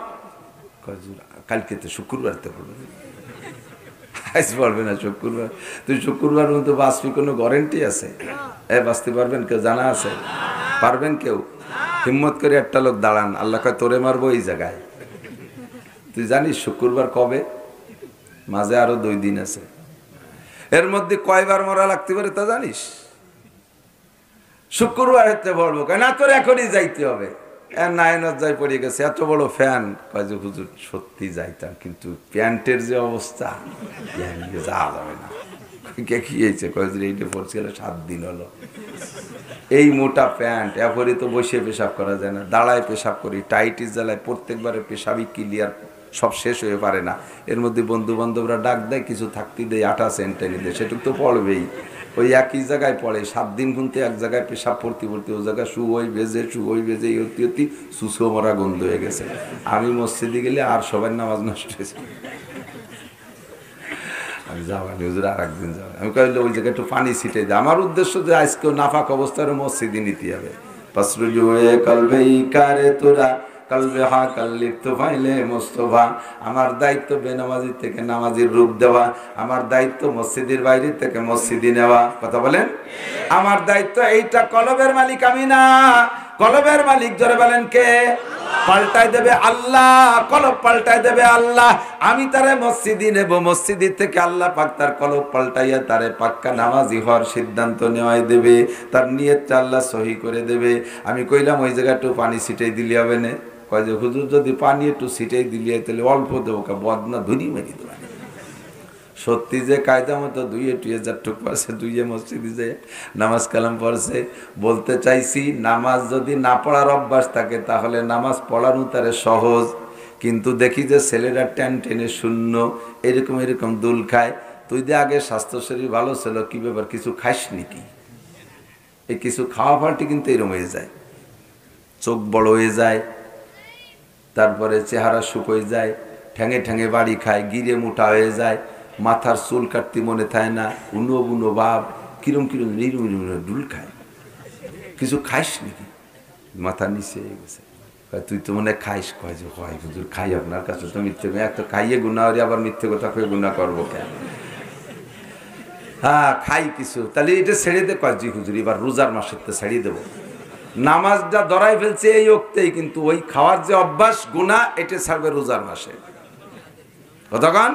কয় হুজুর কালকে তো শুক্রবারতে পড়বে। আজ পড়বে না শুক্রবার? তুই শুক্রবার মতো বাঁচবি, কোনো গ্যারান্টি আছে? বাঁচতে পারবেন কেউ? জানা আছে? পারবেন কেউ? হিম্মত করে একটা লোক দাঁড়ান, আল্লাহ কয় তোরে মারবো এই জায়গায়। তুই জানিস শুক্রবার কবে? মাঝে আরো 2 দিন আছে, এর মধ্যে কয়বার মরা লাগতে পারে তা জানিস? শুক্রবার হতে পড়বো, কয় না তোর এখনই যাইতে হবে। নায়নজ্জায় পড়ে গেছে, এত বড় ফ্যান। কয় যে হুজুর সত্যি যাইতাম, কিন্তু প্যান্টের যে অবস্থা, যাওয়া যাবে না। কি হয়েছে? কয় যে এইটা পড়ছিল 7 দিন হলো, এই মোটা প্যান্ট এরপরে তো বসে পেশাব করা যায় না, দাঁড়ায় পেশাব করি, টাইটিস জ্বালায়, প্রত্যেকবারে পেশাবই ক্লিয়ার, সব শেষ হয়ে পারে না। এর মধ্যে বন্ধু বান্ধবরা ডাক দেয়, কিছু থাকতে দেয়, 8 সেন্ট এনে দেয়, সেটুক তো পড়বেই। ওই একই জায়গায় পড়ে, 7 দিন গুনতে এক জায়গায় পেশাব পড়তে পড়তে ও জায়গায় শুয়োই বেজে অতি অতি সুসো মরা গন্ধ হয়ে গেছে। আমি মসজিদে গেলে আর সবার নামাজ নষ্ট হয়েছে। আমি যাবানি হুজুর, আর একদিন যাবো। আমি কইলে ওই জায়গায় একটু পানি ছিটে দেয়। আমার উদ্দেশ্য যে আজকেও নাফাক অবস্থায় মসজিদে নিতে হবে। পাসরুজু হয়ে কলবে কারে তোরা কলবে হা কাল্লিপ্ত ফাইলে মোস্তফা। আমার দায়িত্ব বেনামাজি থেকে নামাজির রূপ দেওয়া, আমার দায়িত্ব মসজিদের বাইরে থেকে মসজিদে নেওয়া। কথা বলেন? আমার দায়িত্ব এইটা। কলবের মালিক আমি না, কলবের মালিক জোরে বলেন কে? পাল্টায় দেবে আল্লাহ, কলব পাল্টায় দেবে আল্লাহ। আমি তারে মসজিদে নেব, মসজিদ থেকে আল্লাহ পাক তার কলব পাল্টাইয়া তারে পাক্কা নামাজি হওয়ার সিদ্ধান্ত নেওয়াই দেবে, তার নিয়তটা আল্লাহ সহি করে দেবে। আমি কইলাম ওই জায়গায় একটু পানি ছিটাই দিলে হবে না? কয় যে হুজুর যদি পানি একটু ছিটাই দিলে তাহলে অল্প দেবো, বদনা ধরি মেরি দেবো। সত্যি যে কায়দা মতো 2-2 টুক পড়ছে, 2 মসজিদে যায় নামাজ কালাম পড়ছে। বলতে চাইছি নামাজ যদি না পড়ার অভ্যাস থাকে তাহলে নামাজ পড়ানো তারে সহজ, কিন্তু দেখি যে ছেলেরা টেনে শূন্য এরকম এরকম দুল খায়। তুই যে আগে স্বাস্থ্য শরীর ভালো ছিল, কি ব্যাপার কিছু খাইস নাকি? এই কিছু খাওয়া ফালটি কিন্তু এরকম হয়ে যায়, চোখ বড় হয়ে যায়, তারপরে চেহারা শুকোয় যায়, ঠ্যাঙে ঠ্যাঙে বাড়ি খায়, গিরে মোটা হয়ে যায়, মাথার চুল কাটতে মনে থাকে না, উনো বুনো ভাব, কিরম কিরম ডুল খায়। কিছু খাইস নাকি? মাথা নিচে গেছে। তুই তো মনে খাইস? কয় যে হয় হুজুর খাই, আপনার কাছে তো মিথ্যে, এক তো খাইয়ে গুণা হলে আবার মিথ্যে কথা কয়ে গুণা করবো কেন? হ্যাঁ খাই কিছু, তাহলে এটা ছেড়ে দে। কয় জি হুজুর এবার রোজার মাসের তো ছাড়িয়ে দেবো। নামাজটা ধরাই ফেলছে এই ওক্তেই, কিন্তু ওই খাওয়ার যে অভ্যাস গুনাহ এটা ছাড়বে রোজার মাসে। কতক্ষণ?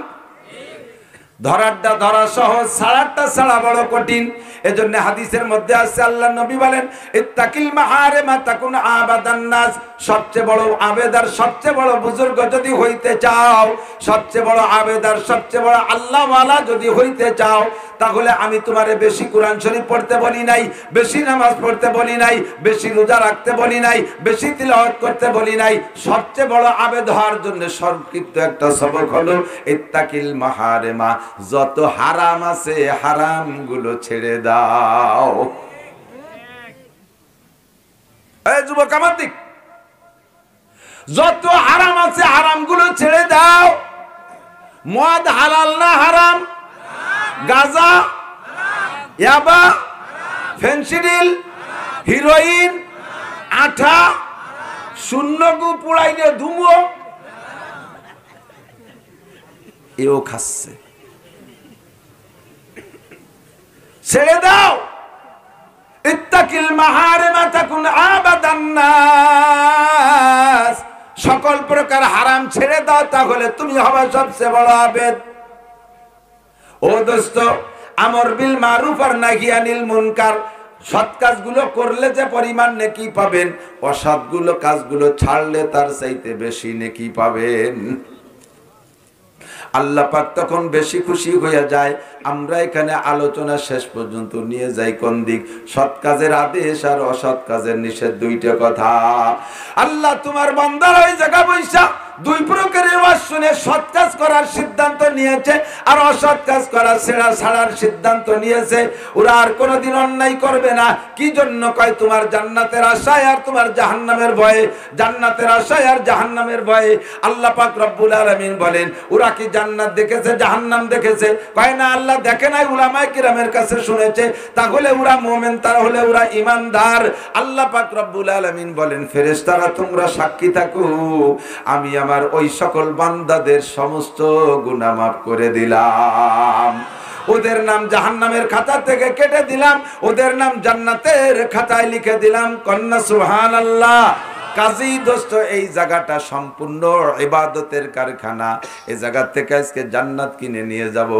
ধরারটা ধরা সহজ, ছাড়ারটা ছাড়া বড় কঠিন। এজন্য হাদিসের মধ্যে আছে আল্লাহ নবী বলেন ইত্তাকিল মাহারিমা তাকুন আবাদান নাস। সবচেয়ে বড় আবেদার, সবচেয়ে বড় বুজুর্গ যদি হইতে চাও, সবচেয়ে বড় আবেদার, সবচেয়ে বড় আল্লাহওয়ালা যদি হইতে চাও, তাহলে আমি তোমারে বেশি কোরআন শরীফ পড়তে বলি নাই, বেশি নামাজ পড়তে বলি নাই, বেশি রোজা রাখতে বলি নাই, বেশি তিলাওয়াত করতে বলি নাই। সবচেয়ে বড় আবেদ হওয়ার জন্য সংক্ষিপ্ত একটা সবক হলো ইত্তাকিল মাহারিমা, যত হারাম আছে হারাম গুলো ছেড়ে দাও। এই যুবক আমার দিক, যত হারাম আছে হারাম গুলো ছেড়ে দাও। মদ হালাল না হারাম? গাঁজা, ইয়াবা, ফেন্সিডিল, হিরোইন, আঠা, শূন্যগু পুড়াইলে ধুমো, এও খাচ্ছে। ছেড়ে দাও। ইত্তাকিল মাহারিমা তাকুন আবাদান নাস। সকল প্রকার হারাম ছেড়ে দাও, তাহলে তুমি হবে সবচেয়ে বড় আবেদ। ও দোস্ত, আমর বিল মারুফ আর নাহি আনিল মুনকার, সৎ কাজগুলো করলে যে পরিমাণ নেকি পাবেন, অসৎগুলো কাজগুলো ছাড়লে তার চাইতে বেশি নেকি পাবেন। আল্লাহ পাক তখন বেশি খুশি হয়ে যায়। আমরা এখানে আলোচনা শেষ পর্যন্ত নিয়ে যাই কোন দিক? সৎ কাজের আদেশ আর অসৎ কাজের নিষেধ, দুইটা কথা। আল্লাহ তোমার বান্দার ওই জায়গা বৈশা দুই প্রকারের ওয়াজ শুনে সৎ কাজ করার সিদ্ধান্ত নিয়েছে আর অসৎ কাজ করার ছাড়ার সিদ্ধান্ত নিয়েছে। ওরা আর কোনোদিন অন্যায় করবে না। কি জন্য? কয় তোমার জান্নাতের আশায় আর তোমার জাহান্নামের ভয়ে। জান্নাতের আশায় আর জাহান্নামের ভয়ে। আল্লাহ পাক রব্বুল আলামিন বলেন ওরা কি জান্নাত দেখেছে, জাহান্নাম দেখেছে? কয় না, আল্লাহ দেখে নাই, উলামায়ে কিরামের কাছে শুনেছে। তাহলে ওরা মুমিন, তাহলে ওরা ঈমানদার। আল্লাহ পাক রব্বুল আলামিন বলেন ফেরেশতারা তোমরা সাক্ষী থাকো, আমি আমার ওই সকল বান্দাদের সমস্ত গুনাহ মাফ করে দিলাম। ওদের নাম জাহান্নামের খাতা থেকে কেটে দিলাম, ওদের নাম জান্নাতের খাতায় লিখে দিলাম। কন্যা সুবহানাল্লাহ। কাজী দোস্ত, এই জায়গাটা সম্পূর্ণ ইবাদতের কারখানা। এই জায়গা থেকে আজকে জান্নাত কিনে নিয়ে যাব,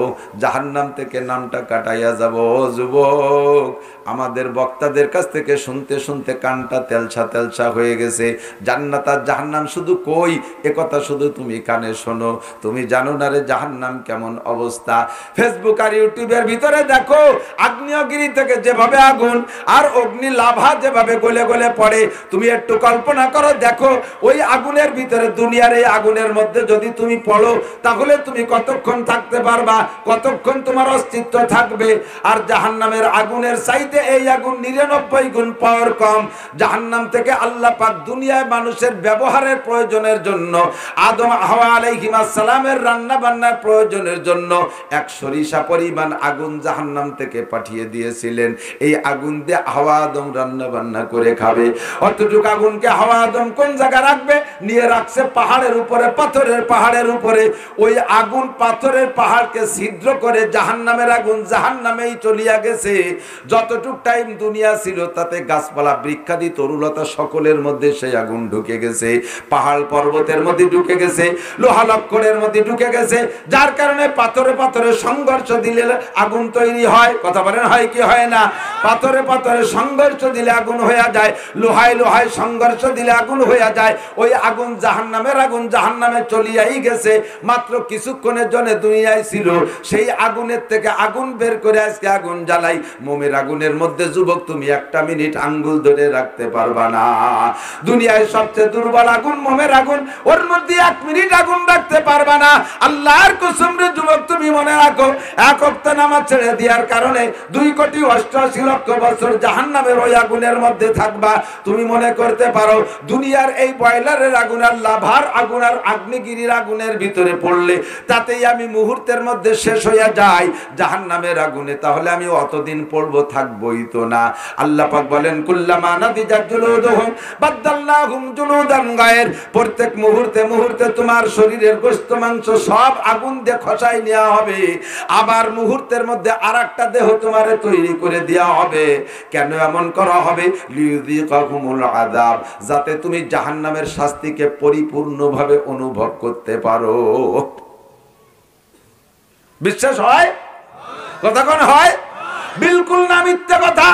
জাহান্নাম থেকে নামটা কাটাইয়া যাব। যুবক, আমাদের বক্তাদের কাছ থেকে শুনতে শুনতে কানটা তেলসা তেলসা হয়ে গেছে। জান্নাত আর জাহান্নাম শুধু কই, এ কথা শুধু তুমি কানে শোনো। তুমি জানো না রে জাহান্নাম কেমন অবস্থা। ফেসবুক আর ইউটিউবের ভিতরে দেখো আগ্নেয়গিরি থেকে যেভাবে আগুন আর অগ্নি লাভা যেভাবে গলে গলে পড়ে, তুমি একটু কল্পনা করো, দেখো ওই আগুনের ভিতরে, দুনিয়ার এই আগুনের মধ্যে যদি তুমি পড়ো, তাহলে তুমি কতক্ষণ থাকতে পারবা, কতক্ষণ তোমার অস্তিত্ব থাকবে। আর জাহান্নামের আগুনের চাইতে এই আগুন 99 গুণ পাওয়ার কম। জাহান্নাম থেকে আল্লাহ পাক দুনিয়ায় মানুষের ব্যবহারের প্রয়োজনের জন্য, আদম হাওয়া আলাইহিস সালামের রান্না বান্নার প্রয়োজনের জন্য 1 সরিষা পরিমাণ আগুন জাহান্নাম থেকে পাঠিয়ে দিয়েছিলেন। এই আগুন দিয়ে হাওয়া আদম রান্না বান্না করে খাবে। অতটুকু আগুনকে হাওয়া আদম কোন জায়গা রাখবে? নিয়ে রাখছে পাহাড়ের উপরে, পাথরের পাহাড়ের উপরে। ওই আগুন পাথরের পাহাড়কে ছিদ্র করে জাহান্নামের আগুন জাহান্নামেই চলিয়া গেছে। যতটুক টাইম দুনিয়া ছিল তাতে গাছপালা বৃক্ষাদি তরুলতা সকলের মধ্যে সেই আগুন ঢুকে গেছে, পাহাড় পর্বতের মধ্যে ঢুকে গেছে, লোহা লক্করের মধ্যে ঢুকে গেছে। যার কারণে পাথরে পাথরে সংঘর্ষ দিলে আগুন তৈরি হয়। কথা বলেন হয় কি হয় না? পাথরে পাথরে সংঘর্ষ দিলে আগুন হয়ে যায়, লোহায় লোহায় সংঘর্ষ দিলে আগুন হয়ে যায়। ওই আগুন জাহান্নামের আগুন জাহান্নামে চলিয়াই গেছে। মাত্র কিছুক্ষণের জন্য দুনিয়ায় ছিল, সেই আগুনের থেকে আগুন বের করে আজকে আগুন জ্বালাই। মোমের আগুনের মধ্যে যুবক তুমি একটা মিনিট আঙ্গুল ধরে রাখতে পারবা না। দুনিয়ায় সবচেয়ে দুর্বল আগুন মোমের আগুন, ওর মধ্যে এক মিনিট আগুন রাখতে পারবা না। আল্লাহর কসম রে যুবক তুমি মনে রাখো, এক ওয়াক্ত নামাজ ছেড়ে দেওয়ার কারণে 2,88,00,000 বছর জাহান্নামের ওই আগুনের মধ্যে থাকবা। তুমি মনে করতে পারো দুনিয়ার এই বয়লারের আগুন আর লাভার আগুন আর আগ্নেয়গিরির আগুনের ভিতরে পড়লে তাতেই আমি মুহূর্তের মধ্যে শেষ হইয়া যাই জাহান্নামের আগুনে, তাহলে আমি অতদিন পড়বো থাকবোই তো না। আল্লাহ পাক বলেন কুল্লামা নাদিজাত জুলুদুহুম বাদদালনাহুম জুলুদান গায়র। প্রত্যেক মুহূর্তে মুহূর্তে তোমার শরীরের গোশত মাংস সব আগুন দিয়ে খসাই নেওয়া হবে, আবার মুহূর্তের মধ্যে আরেকটা দেহ তোমারে তৈরি করে দেওয়া হবে। কেন এমন করা হবে? লিয়ুযিকাকুমুল আযাব, যাতে তুমি জাহান্নামের শাস্তিকে পরিপূর্ণভাবে অনুভব করতে পারো। বিশ্বাস হয়? কথা কোন হয়? বিলকুল না, মিথ্যা কথা।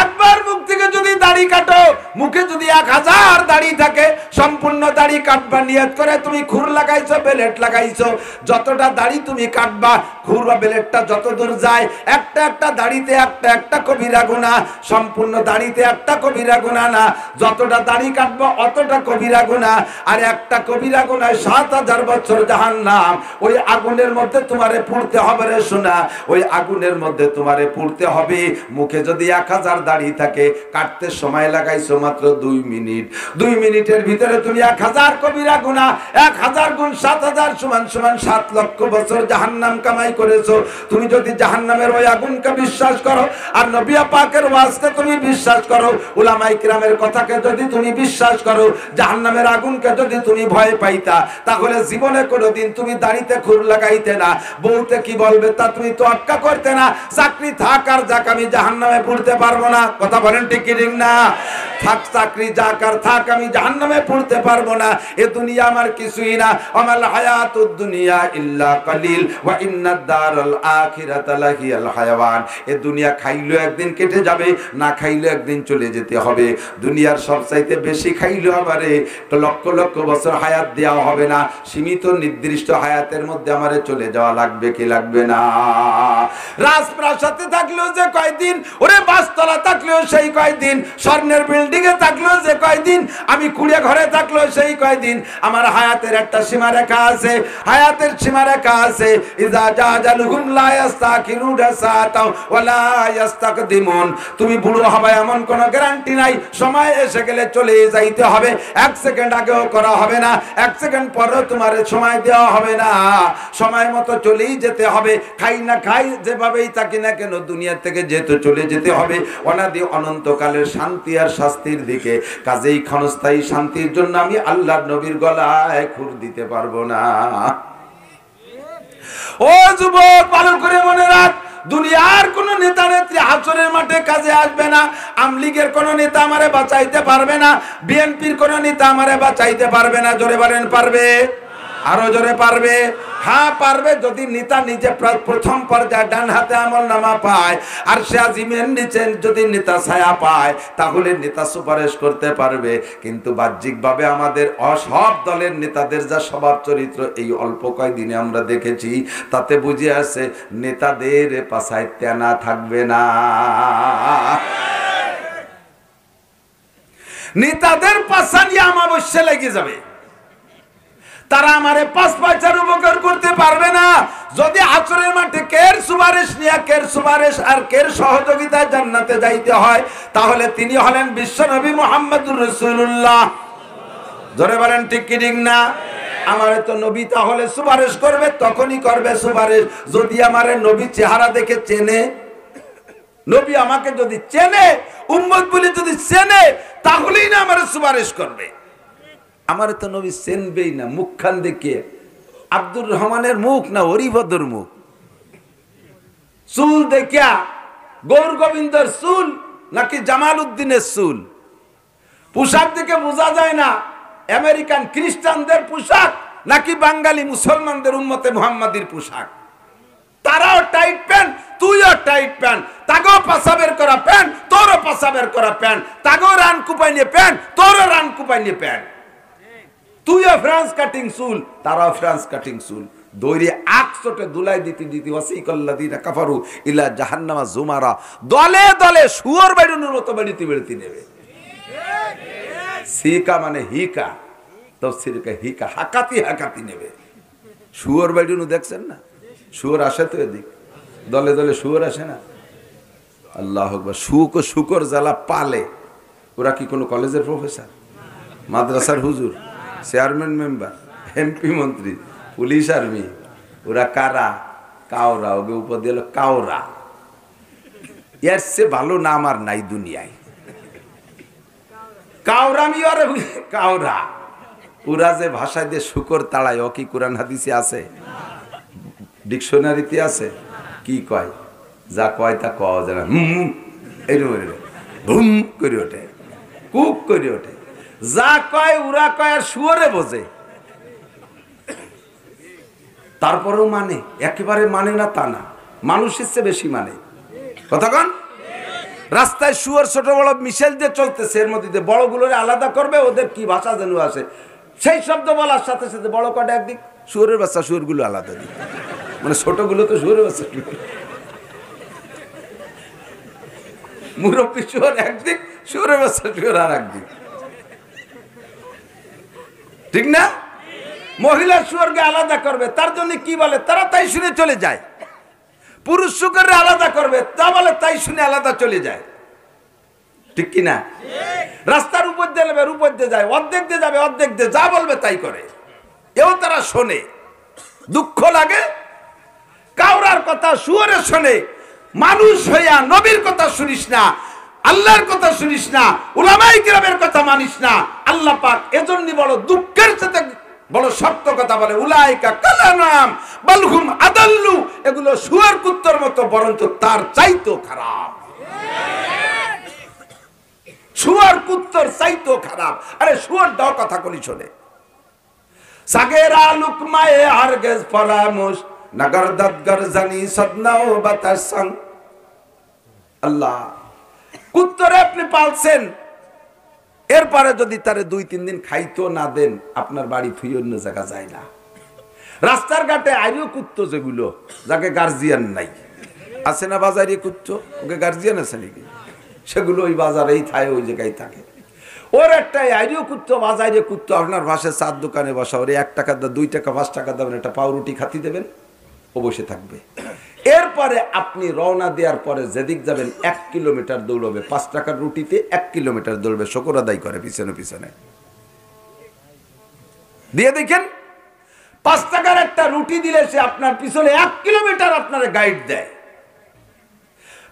একবার মুখ থেকে যদি দাড়ি কাটো, মুখে যদি 1000 দাড়ি থাকে, সম্পূর্ণ দাড়ি কাটবা নিয়ত করে তুমি খুর লাগাইছো, বেলেট লাগাইছো, যতটা দাড়ি তুমি কাটবা, খুর বা বেলেটটা যত দূর যায়, একটা একটা দাড়িতে একটা একটা কবিরা গুনাহ, সম্পূর্ণ দাড়িতে একটা কবিরা গুনাহ না, যতটা দাড়ি কাটবা অতটা কবিরা গুনাহ। আর একটা কবিরা গুনাহ 7000 বছর জাহান্নাম। ওই আগুনের মধ্যে তোমারে পুড়তে হবে রে সোনা, ওই আগুনের মধ্যে তোমারে পুড়তে হবে। মুখে যদি 1000 দাড়ি থাকে, কাটতে সময় লাগাইছো মাত্র 2 মিনিট, 2 মিনিটের ভিতরে তুমি 1000 কবিরা গুনাহ, 1000 গুণ 7000 সমান সমান 7 লক্ষ বছর জাহান্নাম কামাই করেছো। তুমি যদি জাহান্নামের ওই আগুনকে বিশ্বাস করো, আর নবী পাকের ওয়াজকে তুমি বিশ্বাস করো, উলামায়ে কিরামের কথাকে যদি তুমি বিশ্বাস করো, জাহান্নামের আগুনকে যদি তুমি ভয় পাইতা, তাহলে জীবনে কোনোদিন তুমি দাড়িতে খুর লাগাইতে না, বউতে কি বলবে তা তুমি তোয়াক্কা করতে না। চাকরি থাক আর যাক, আমি জাহান্নামে পড়তে পারবো না। কথা বলেন ঠিক কি ঠিক না? থাক চাকরি যাক আর থাক, আমি জাহান্নামে পড়তে পারবো না। এ দুনিয়া আমার কিছুই না। আমাল হায়াতুদ দুনিয়া ইল্লা কালিল ওয়া ইন্নাদ দারাল আখিরাতা লাহিয়াল হায়াওয়ান। এ দুনিয়া খাইলেও একদিন কেটে যাবে, না খাইলেও একদিন চলে যেতে হবে। দুনিয়ার সবচাইতে বেশি খাইলেও আমারে লক্ষ লক্ষ বছর হায়াত দেওয়া হবে না, সীমিত নির্দিষ্ট হায়াতের মধ্যে আমারে চলে যাওয়া লাগবে কি লাগবে না? রাজপ্রাসাদে থাকলেও যে কয়দিন, ওরে বাসতলা থাকলেও সেই কয়দিন, স্বর্ণের বিল্ডিং এ থাকলেও যে কয়দিন, আমি কুড়িয়া ঘরে থাকলেও সেই কয়দিন। আমার হায়াতের একটা সীমারেখা আছে, হায়াতের সীমারেখা আছে। ইজা জাজালুহুম লা ইস্তাকিরুনা সাআতাও ওয়া লা ইস্তাকদিমুন। তুমি বুড়ো হবে এমন কোনো গ্যারান্টি নাই, সময় এসে গেলে চলে যাইতে হবে। 1 সেকেন্ড আগেও করা হবে না, 1 সেকেন্ড পরেও তোমার সময় দেওয়া হবে না, সময় মতো চলেই যেতে হবে। খাই না খাই যেভাবেই থাকি না কেন, দুনিয়া থেকে যেহেতু চলে যেতে হবে অনাদি অনন্তকালের শান্তি আর শাস্তির দিকে। কাজেই ক্ষণস্থায়ী শান্তির জন্য আমি আল্লাহর নবীর গলায় খুর দিতে পারবো না। ও যুবক, ভালো করে মনে রাখ, দুনিয়ার কোন নেতা নেত্রী হাসরের মাঠে কাজে আসবে না। আমলিগের কোন নেতা আমারে বাঁচাইতে পারবে না, বিএনপির কোন নেতা আমারে বাঁচাইতে পারবে না। জোরে বলেন পারবে? আরো জোরে পারবে? হ্যাঁ পারবে, যদি নেতা নিজে প্রথম পর্যায়ে ডান হাতে আমলনামা পায়, আর সে আজিমের নিচে যদি নেতা ছায়া পায়, তাহলে নেতা সুপারিশ করতে পারবে। কিন্তু বাহ্যিকভাবে আমাদের সব দলের নেতাদের যা স্বভাব চরিত্র এই অল্প কয়েকদিনে আমরা দেখেছি, তাতে বুঝে আসছে নেতাদের পাছায় তেনা থাকবে না। নেতাদের পাছা নিয়ে আমাবস্যা লেগে যাবে, তারা আমারে 5 পয়সার উপকার করতে পারবে না। যদি হাসরের মাঠে কের সুপারিশ নিয়ে, কের সুপারিশ আর কের সহযোগিতায় জান্নাতে যাইতে হয়, তাহলে তিনি হলেন বিশ্বনবী মুহাম্মদুর রাসূলুল্লাহ। জোরে বলেন ঠিক কি ঠিক না? আমারে তো নবী তাহলে সুপারিশ করবে, তখনই করবে সুপারিশ যদি আমারে নবী চেহারা দেখে চেনে। নবী আমাকে যদি চেনে, উম্মত বলে যদি চেনে, তাহলেই না আমারে সুপারিশ করবে। আমার তো নবী চেনবেই না, মুখখান দেখে আব্দুর রহমানের মুখ না হরিভদ্র মুখ। চুল দেখিয়া গৌর গোবিন্দর চুল নাকি জামাল উদ্দিনের চুল। পোশাক দেখে বোঝা যায় না আমেরিকান খ্রিস্টানদের পোশাক নাকি বাঙালি মুসলমানদের উম্মতে মুহাম্মাদির পোশাক। তারাও টাইট প্যান্ট, তুইও টাইট প্যান্ট, তাকেও পাশাবের করা প্যান্ট, তোরও পাশাবের করা প্যান্ট, তাকেও রান কুপাইনিয়ে প্যান্ট, তোরও রান কুপাইনিয়ে প্যান্ট। তুইও ফ্রান্স কাটিং চুল, তারাও ফ্রান্স কাটিং চুল। দৈরে আখ চোটে দুলাই দিতে দিতে ওয়াসিকাল্লাযীনা কাফারু ইলা জাহান্নামা জুমারা, দলে দলে শুয়োর বেড়ানোর মতো বেড়িতে বেড়িতে নেবে। সিকা মানে হিকা, তাফসীরে হিকা হাকাতি হাকাতি নেবে। শুয়োর বেড়ানো দেখছেন না? শুয়োর আসে তো এদিক, দলে দলে শুয়োর আসে না? আল্লাহু আকবার। শুকর জ্বালা পালে। ওরা কি কোনো কলেজের প্রফেসর, মাদ্রাসার হুজুর, চেয়ারম্যান, মেম্বার, এমপি, মন্ত্রী, পুলিশ, আর্মি? ওরা কারা? কাওরা। ওকে উপর দিল কাওরা। এর চেয়ে ভালো নাম আর নাই দুনিয়ায়। কাওরামি আর কাওরা। ওরা যে ভাষায় দিয়ে শুকর তাড়ায়, ও কি কোরআন হাদিসে আছে? ডিকশনারিতে আছে? কি কয়? যা কয় তা কওয়া যায় না। এইরকম ভুম করে ওঠে, কুক করে ওঠে। যা কয় ওরা কয় আর শুয়োরে বোঝে। তারপরেও মানে, একেবারে মানে না তা না, মানুষের চেয়ে বেশি মানে। কতক্ষণ রাস্তায় শুয়োর ছোট বড় মিশেল দিয়ে চলতেছে, এর মধ্যে বড়গুলোরে আলাদা করবে, ওদের কি ভাষা যেন আসে, সেই শব্দ বলার সাথে সাথে বড় কটা একদিক, শুয়োরের বাচ্চা শুয়োরগুলো আলাদা দিক, মানে ছোটগুলো তো শুয়োরের বাচ্চা, মুরব্বী শুয়োর একদিক, শুয়োরের বাচ্চা শুয়োর আর একদিক, ঠিক না? মহিলা শুয়োরকে আলাদা করবে, তার জন্য কি বলে তারা তাই শুনে চলে যায়। পুরুষ শুয়োরকে আলাদা করবে, তা বলে তাই শুনে আলাদা চলে যায়, ঠিক কি না? রাস্তার উপর দিয়ে নেবে, উপর দিয়ে যায়, অর্ধেক দিয়ে যাবে, অর্ধেক দিয়ে যা বলবে তাই করে, এও তারা শোনে। দুঃখ লাগে, কাউরার কথা শুয়োরে শোনে। মানুষ হইয়া নবীর কথা শুনিস না, আল্লাহর কথা শুনিস না, উলামায়ে কিরামের কথা মানিস না। আল্লাহ পাক এজন্য বড় দুঃখের সাথে বড় শক্ত কথা বলে, উলাইকা কালানাম বালহুম আদাল্লু, এগুলো শুয়োর কুত্তর মতো, বরঞ্চ তার চাইতো খারাপ। শুয়োর কুত্তর চাইতো খারাপ। আরে শুয়োর দাও কথা কোনি শোনে। সাগেরা লুকমায়ে হারগেজ ফরামুশ নগর দদগর জানি সদনাও বাতাসং। আল্লাহ, কুত্তরে আপনি পালছেন, এরপরে যদি তারে 2-3 দিন খাইতো না দেন, আপনার বাড়ি থুই অন্য জায়গা যায় না। রাস্তার ঘাটে আইও কুত্তো যেগুলো, যাকে গার্জিয়ান নাই, আছে না বাজারে কুত্তো, ওকে গার্জিয়ান আছে নাকি? সেগুলো ওই বাজারেই থাকে, ওই জায়গায় থাকে। ওর একটা আইরিও কুত্তো, বাজারে কুত্তো, আপনার পাশে চার দোকানে বসা, ওরে 1 টাকা দা, 2 টাকা, 5 টাকা দেবেন, একটা পাউরুটি খাতি দেবেন, ও বসে থাকবে। এরপরে আপনি রওনা দেওয়ার পরে যেদিক যাবেন 1 কিলোমিটার দৌড়বে, 5 টাকার রুটিতে 1 কিলোমিটার দৌড়বে, শুকর আদায় করে পিছনে পিছনে দিয়ে। দেখেন 5 টাকার একটা রুটি দিলে সে আপনার পিছনে 1 কিলোমিটার আপনার গাইড দেয়।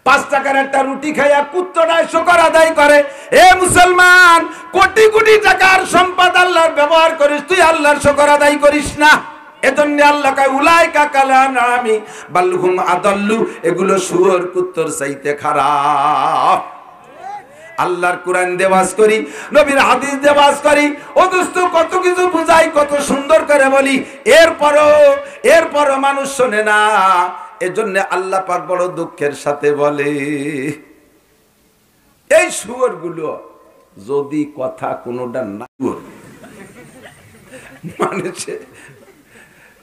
5 টাকার একটা রুটি খাইয়া কুত্তটায় শুকর আদায় করে। এ মুসলমান, কোটি কোটি টাকার সম্পদ আল্লাহর ব্যবহার করিস, তুই আল্লাহর শুকর আদায় করিস না। এজন্য আল্লাহ কয় উলাইকা কালানামি বালহুম আদাল্লু, এগুলো শুয়োর কুত্তর চাইতে খারাপ। আল্লাহর কোরআন দেওয়াজ করি, নবীর হাদিস দেওয়াজ করি, ও দোস্ত কত কিছু বুঝাই, কত সুন্দর করে বলি, এরপরও মানুষ শোনে না। এজন্য আল্লাহ পাক বড় দুঃখের সাথে বলে, এই শুয়োরগুলো যদি কথা কোনোটা না মানুষে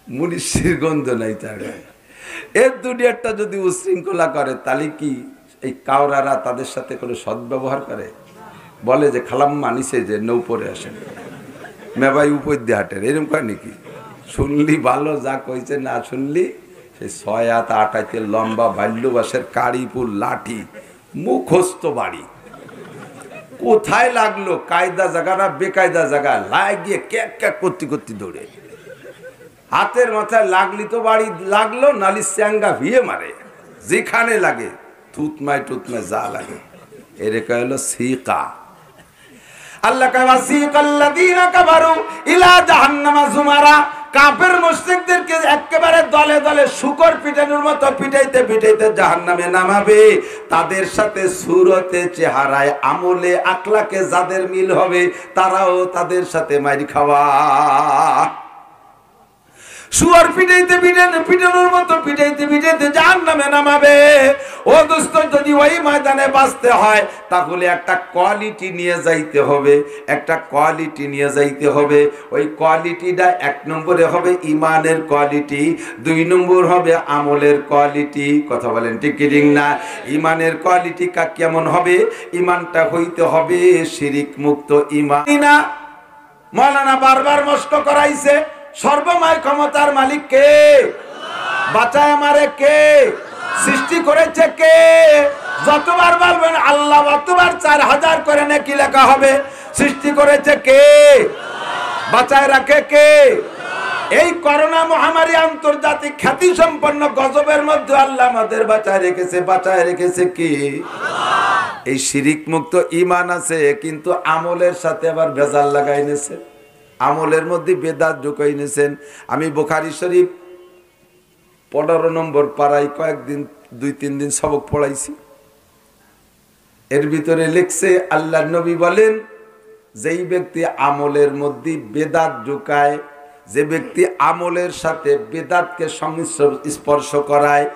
মুনিশির গন্ধ নাই তার, এর দুনিয়াটা যদি উশৃঙ্খলা করে, তাহলে কি এই কাওরারা তাদের সাথে কোনো সদ্ব্যবহার করে? বলে যে খালাম্মা নিচে যে নৌ পরে আসেন, মেবাই উপর দিয়ে হাটেন, এরকম কয় নাকি? শুনলি ভালো, যা কইছে না শুনলি। সেই 6 হাত 8 হাতের লম্বা বাল্যবাসের কারিপুর লাঠি, মুখস্থ বাড়ি, কোথায় লাগলো কায়দা জায়গা না বেকায়দা জায়গা, লাগিয়ে ক্যাক ক্যাক করতে করতে দৌড়ে। হাতের মাথায় লাগলি তো বাড়ি লাগলো, নালি চ্যাঙ্গা ভিয়ে মারে, যেখানে লাগে থুতমায় টুতমায় যা লাগে, এর কয় হলো সিকা। আল্লাহ কয় ওয়াসিকাল্লাযীনা কাফারু ইলা জাহান্নামা যুমারা, কাফের মুশরিকদেরকে একেবারে দলে দলে শূকর পিটানোর মতো পিটাইতে পিটাইতে জাহান্নামে নামাবে। তাদের সাথে সুরতে, চেহারায়, আমলে, আখলাকে যাদের মিল হবে তারাও তাদের সাথে মাইর খাওয়া। শুয়ার পিটাইতে পিটানোর মতো পিটাইতে পিটাইতে জাহান্নামে নামাবে। ও দোস্ত, যদি ওই ময়দানে বাঁচতে হয় তাহলে একটা কোয়ালিটি নিয়ে যাইতে হবে, একটা কোয়ালিটি নিয়ে যাইতে হবে। ওই কোয়ালিটিটা 1 নম্বরে হবে ইমানের কোয়ালিটি, 2 নম্বর হবে আমলের কোয়ালিটি। কথা বলেন ঠিক কি ঠিক না? ইমানের কোয়ালিটি কেমন হবে? ইমানটা হইতে হবে শিরিক মুক্ত ইমান। না, মাওলানা বারবার মস্ত করাইছে, সর্বময় ক্ষমতার মালিক কে? বাঁচায় আমারে কে? সৃষ্টি করেছে কে? যতবার বলবেন আল্লাহ অতবার 4000 করে নেকি লেখা হবে। সৃষ্টি করেছে কে? বাঁচায় রাখে কে? এই করোনা মহামারী আন্তর্জাতিক খ্যাতি সম্পন্ন গজবের মধ্যে আল্লাহ আমাদের বাঁচায় রেখেছে। বাঁচায় রেখেছে কি? এই শিরিক মুক্ত ইমান আছে, কিন্তু আমলের সাথে আবার ভেজাল লাগাই নিয়েছে, আমলের মধ্যে বেদাত ঢুকাই নিয়েছেন। আমি বুখারী শরীফ 15 নম্বর পাড়ায় কয়েকদিন 2-3 দিন সবক পড়াইছি। এর ভিতরে লিখছে আল্লাহর নবী বলেন, যেই ব্যক্তি আমলের মধ্যে বেদাত ঢুকায়, যে ব্যক্তি আমলের সাথে বেদাতকে স্পর্শ করায়,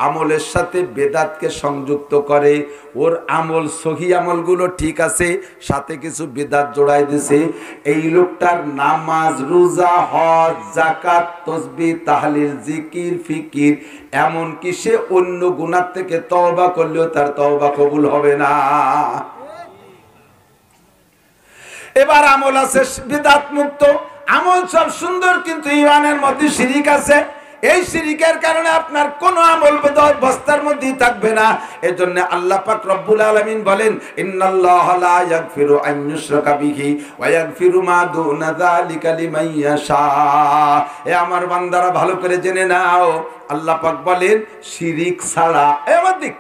আমলের সাথে বেদাতকে সংযুক্ত করে, ওর আমল সহি আমলগুলো ঠিক আছে, সাথে কিছু বেদাত জোড়াই দিছে, এই লোকটার নামাজ, রোজা, হজ, যাকাত, তাসবিহ, তাহলিল, জিকির, ফিকির, এমন কি সে অন্য গুনাহ থেকে তওবা করলেও তার তওবা কবুল হবে না। এবার আমল আছে বিদআত মুক্ত, আমল সব সুন্দর, কিন্তু ইমানের মধ্যে শিরিক আছে। এই শিরিকের কারণে আপনার কোন আমল বস্তার মধ্যেই থাকবে না। এজন্য আল্লাহ পাক রব্বুল আলামিন বলেন, ইন্নাল্লাহা লা ইয়াগফিরু আন ইউশরাকা বিহি ওয়া ইয়াগফিরু মা দুনা যালিকা লিমান ইয়াশা। এ আমার বান্দারা ভালো করে জেনে নাও, আল্লাহ পাক বলেন শিরিক ছাড়া, আমার দিক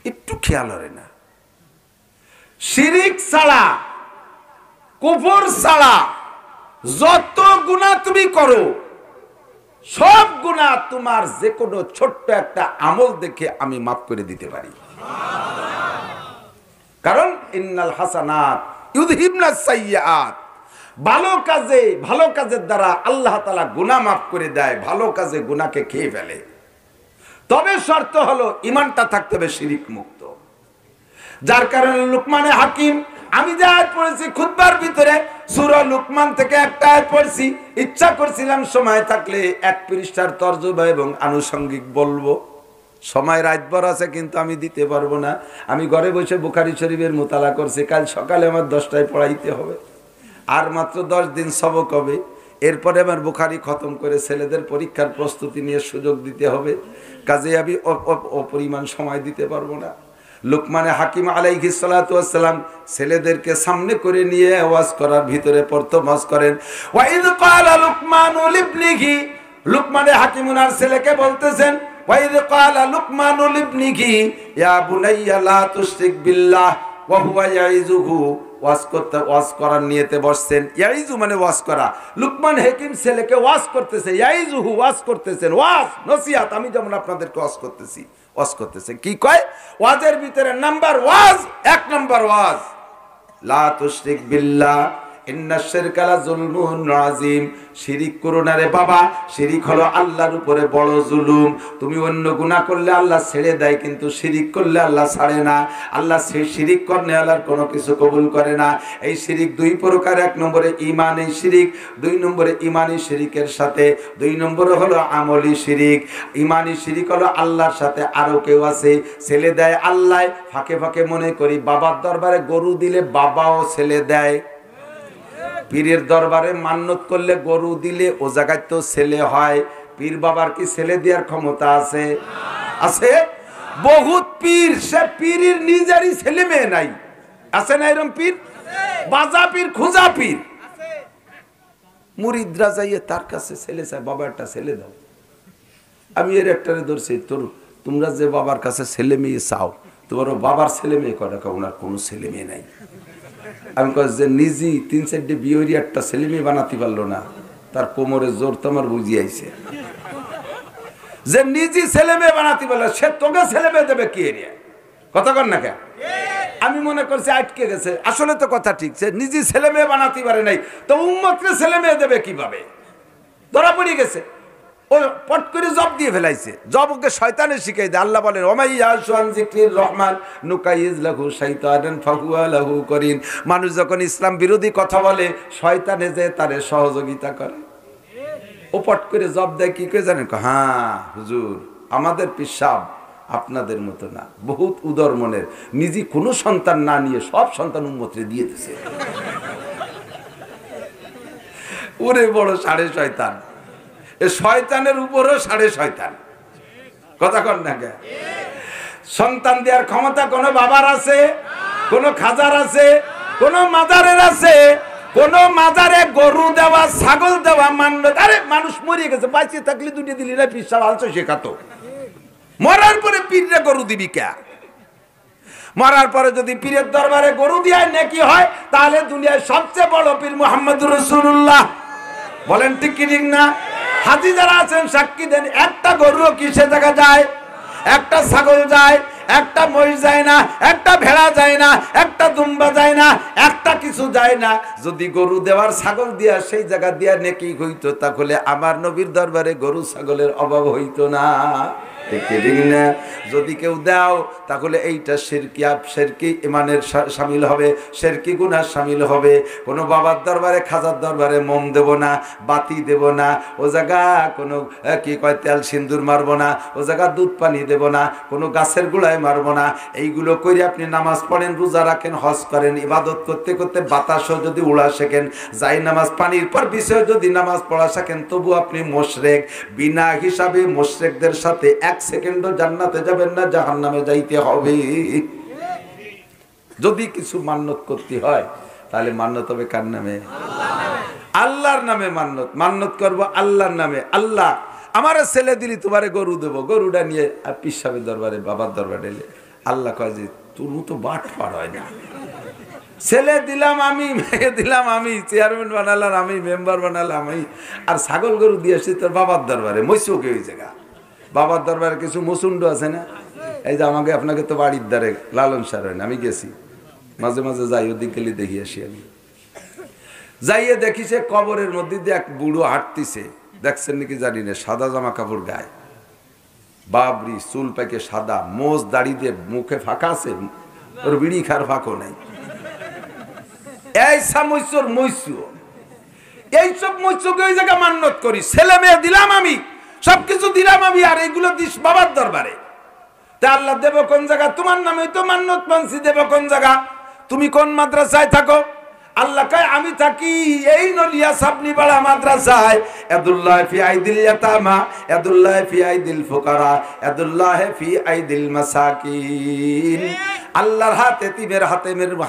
একটু খেয়াল করে না, শিরিক ছাড়া, কুফর ছাড়া যত গুনাহ তুমি করো, সব গুনাহ তোমার যে কোনো ছোট্ট একটা আমল দেখে আমি মাফ করে দিতে পারি। কারণ ইন্নাল হাসানাত ইউযহিবনাস সাইয়্যাত, ভালো কাজের দ্বারা আল্লাহ তাআলা গুনাহ মাফ করে দেয়, ভালো কাজে গুনাহকে খেয়ে ফেলে। তবে শর্ত হলো ঈমানটা থাকতে হবে শিরিক মুক্ত। যার কারণে লুকমানে হাকিম, আমি যে আয়াত পড়েছি খুতবার ভিতরে সূরা লুকমান থেকে একটা আয়াত পড়ছি, ইচ্ছা করছিলাম সময় থাকলে 1 পৃষ্ঠার তরজমা এবং আনুষঙ্গিক বলবো। সময় রাতভর আছে, কিন্তু আমি দিতে পারবো না। আমি ঘরে বসে বুখারী শরীফের মুতালা করছি, কাল সকালে আমার 10টায় পড়াইতে হবে, আর মাত্র 10 দিন সবক হবে। এরপরে আমার বুখারী খতম করে ছেলেদের পরীক্ষার প্রস্তুতি নিয়ে সুযোগ দিতে হবে, কাজে আমি অপরিমাণ সময় দিতে পারবো না। লুকমানে হাকিম আলাইহিস সালাতু ওয়াস সালাম ছেলেদেরকে সামনে করে নিয়ে ওয়াজ করার ভিতরে প্রথম ওয়াজ করেন, ওয়া ইয ক্বালা লুকমানু লিবনিহি, লুকমানে হাকিম ওনার ছেলেকে বলতেছেন, ওয়া ইয ক্বালা লুকমানু লিবনিহি ইয়া বুনাইয়া লা তুশরিক বিল্লাহ ওয়া হুয়া ইয়াইযুহু। ওয়াজ করার নিয়তে বসছেন, ইয়াইযু মানে ওয়াজ করা। লুকমান হাকিম ছেলেকে ওয়াজ করতেছে, ইয়াইযুহু ওয়াজ করতেছেন, ওয়াজ নসিহত, আমি যেমন আপনাদেরকে ওয়াজ করতেছি, ওয়াজ করতেছে। কি কয়? ওয়াজের ভিতরে নাম্বার ওয়াজ, 1 নম্বর ওয়াজ, লা তুশরিক বিল্লাহ ইন্নাশ শিরকা লাযুলমুন আযীম। শিরিক করো না রে বাবা, শিরিক হলো আল্লাহর উপরে বড় জুলুম। তুমি অন্য গুনাহ করলে আল্লাহ ছেড়ে দেয়, কিন্তু শিরিক করলে আল্লাহ ছাড়ে না। আল্লাহ শিরিক করলে আল্লাহর কোনো কিছু কবুল করে না। এই শিরিক 2 প্রকার, 1 নম্বরে ঈমানী শিরিক, 2 নম্বরে ঈমানী শিরিকের সাথে, 2 নম্বরে হলো আমলি শিরিক। ঈমানী শিরিক হলো আল্লাহর সাথে আরো কেউ আছে, ছেলে দেয় আল্লাহ। ফাঁকে ফাঁকে মনে করি বাবার দরবারে গরু দিলে বাবাও ছেলে দেয়, পীরের দরবারে মান্নত করলে গরু দিলে ও জায়গায় তো ছেলে হয়। পীর বাবার কি ছেলে দেওয়ার ক্ষমতা আছে? আছে। বহুত পীর, সে পীরের নিজেরই ছেলে মেয়ে নাই, আছে না এরকম পীর? বাজা পীর, খুজা পীর, মুরিদরা যাইয়ে তার কাছে ছেলে চায়, বাবা একটা ছেলে দাও। আমি এর একটারে ধরছি, তোমরা যে বাবার কাছে ছেলে মেয়ে চাও, তোমার বাবার ছেলে মেয়ে কটা? ওনার কোনো ছেলে মেয়ে নাই। আমি কই যে নিজে 3-4টে বিয়ে একটা ছেলে মেয়ে বানাতে পারলো না, তার কোমরে জোর তো আমার বুঝিয়েছে। যে নিজে ছেলে মেয়ে বানাতে পারলো, সে তোকে ছেলে মেয়ে দেবে কে রে? কথা কর না কেন? আমি মনে করছি আটকে গেছে, আসলে তো কথা ঠিক, সে নিজে ছেলে মেয়ে বানাতে পারে নাই, তো উম্মতকে ছেলে মেয়ে দেবে কিভাবে? ধরা পড়ে গেছে। ও পট করে জব দিয়ে ফেলাইছে। জব ওকে শয়তানে শিখাই দেয়। আল্লাহ বলেন ওমাইয়া শুআন যিকরির রহমান নুকাইজ লাহু শাইতানান ফাহুয়া লাহু করিন। মানুষ যখন ইসলাম বিরোধী কথা বলে, শয়তানে যে তারে সহযোগিতা করে। ও পট করে জব দেয় কি করে জানেন? হ্যাঁ হুজুর, আমাদের পিসাব আপনাদের মতো না, বহুত উদার মনের, নিজে কোনো সন্তান না নিয়ে সব সন্তান উম্মতরে দিয়ে দিছে। ওরে বড় সাড়ে শয়তান, এ শয়তানের উপরও সাড়ে শয়তান। কথা কন না কে? সন্তান দেওয়ার ক্ষমতা কোন বাবার আছে? কোন খাজার আছে? কোন মাজারের আছে? কোন মাজারে গরু দেওয়া, ছাগল দেওয়া মান্য? আরে মানুষ মরিয়ে গেছে, বাঁচিয়ে থাকলে দুটি দিলি না, পিসা আলছো শেখাতো। মরার পরে পীররে গরু দিবি কে? মরার পরে যদি পীরের দরবারে গরু দিয়ে নেকি হয়, তাহলে দুনিয়ায় সবচেয়ে বড় পীর মুহাম্মদুর রাসূলুল্লাহ। বলেন ঠিক কি ঠিক না? হাজি যারা আছেন সাক্ষী দেন, একটা গরু কি সে জায়গা যায়? একটা ছাগল যায়, একটা মহিষ যায় না, একটা ভেড়া যায় না, একটা দুম্বা যায় না, একটা কিছু যায় না। যদি গরু দেওয়ার ছাগল দিয়া সেই জায়গা দিয়া নেকি হইতো, তাহলে আমার নবীর দরবারে গরু ছাগলের অভাব হইতো না। যদি কেউ দাও তাহলে এইটা শিরকি ইমানের শামিল হবে, শিরকি গুনাহ শামিল হবে। কোনো বাবার দরবারে খাজার দরবারে মোম দেব না, বাতি দেব না, ও জায়গা কোনো কি কয় তেল সিন্দুর মারবো না, ও জায়গা দুধ পানি দেব না, কোনো গাছের গোড়ায় মারবো না। এইগুলো করে আপনি নামাজ পড়েন, রোজা রাখেন, হজ করেন, ইবাদত করতে করতে বাতাসও যদি উড়া শেখেন, যাই নামাজ পানির পর বিষয়ে যদি নামাজ পড়া শেখেন, তবু আপনি মুশরিক। বিনা হিসাবে মুশরিকদের সাথে 1 সেকেন্ডও জান্নাতে যাবেন না, জাহান্নামে যাইতে হবে। যদি কিছু মান্যত করতে হয়, তাহলে মান্যত হবে কার নামে? আল্লাহর নামে মান্যত। মান্যত করব আল্লাহর নামে। আল্লাহ আমার ছেলে দিলি, তোমারে গরু দেবো, গরুটা নিয়ে আর পীর সাহেবের দরবারে, বাবার দরবারে এলে আল্লাহ কয় যে তোর মতো বাট পার হয় না। ছেলে দিলাম আমি, মেয়ে দিলাম আমি, চেয়ারম্যান বানালাম আমি, মেম্বার বানালাম আমি, আর ছাগল গরু দিয়ে আসছি তোর বাবার দরবারে। মৈশুকে ওই জায়গা বাবার দরবারে কিছু মুসুন্ড আছে না? এই যে আমাকে আপনাকে তো বাড়ির দ্বারে লালন সার হয় না, আমি গেছি মাঝে মাঝে যাই, ওদিক গেলে দেখি আসি। আমি যাইয়ে দেখি সে কবরের মধ্যে দিয়ে এক বুড়ো হাঁটতিছে, দেখছেন নাকি জানি না, সাদা জামা কাপড় গায়ে, বাবরি চুল পাকে সাদা, মোজ দাড়ি দিয়ে, মুখে ফাঁকা আছে, ওর বিড়ি খার ফাঁকও নাই। এই সামৈসর মৈসু, এইসব মৈসুকে ওই জায়গা মান্যত করি, ছেলে মেয়ে দিলাম আমি, সবকিছু দিলাম আমি, আর এইগুলো দিস বাবার দরবারে। তা আল্লাহ দেব কোন জায়গা? তোমার নামে তো মান্যত মানছি, দেব কোন জায়গা? তুমি কোন মাদ্রাসায় থাকো? আল্লাহ কয় আমি থাকি এই নলিয়া সাবনিপাড়া মাদ্রাসায়। ইয়াদুল্লাহ ফি আইদিল ইয়াতামা, ইয়াদুল্লাহ ফি আইদিল ফুকারা, ইয়াদুল্লাহ ফি আইদিল মাসাকিন। আল্লাহর হাত এতিমের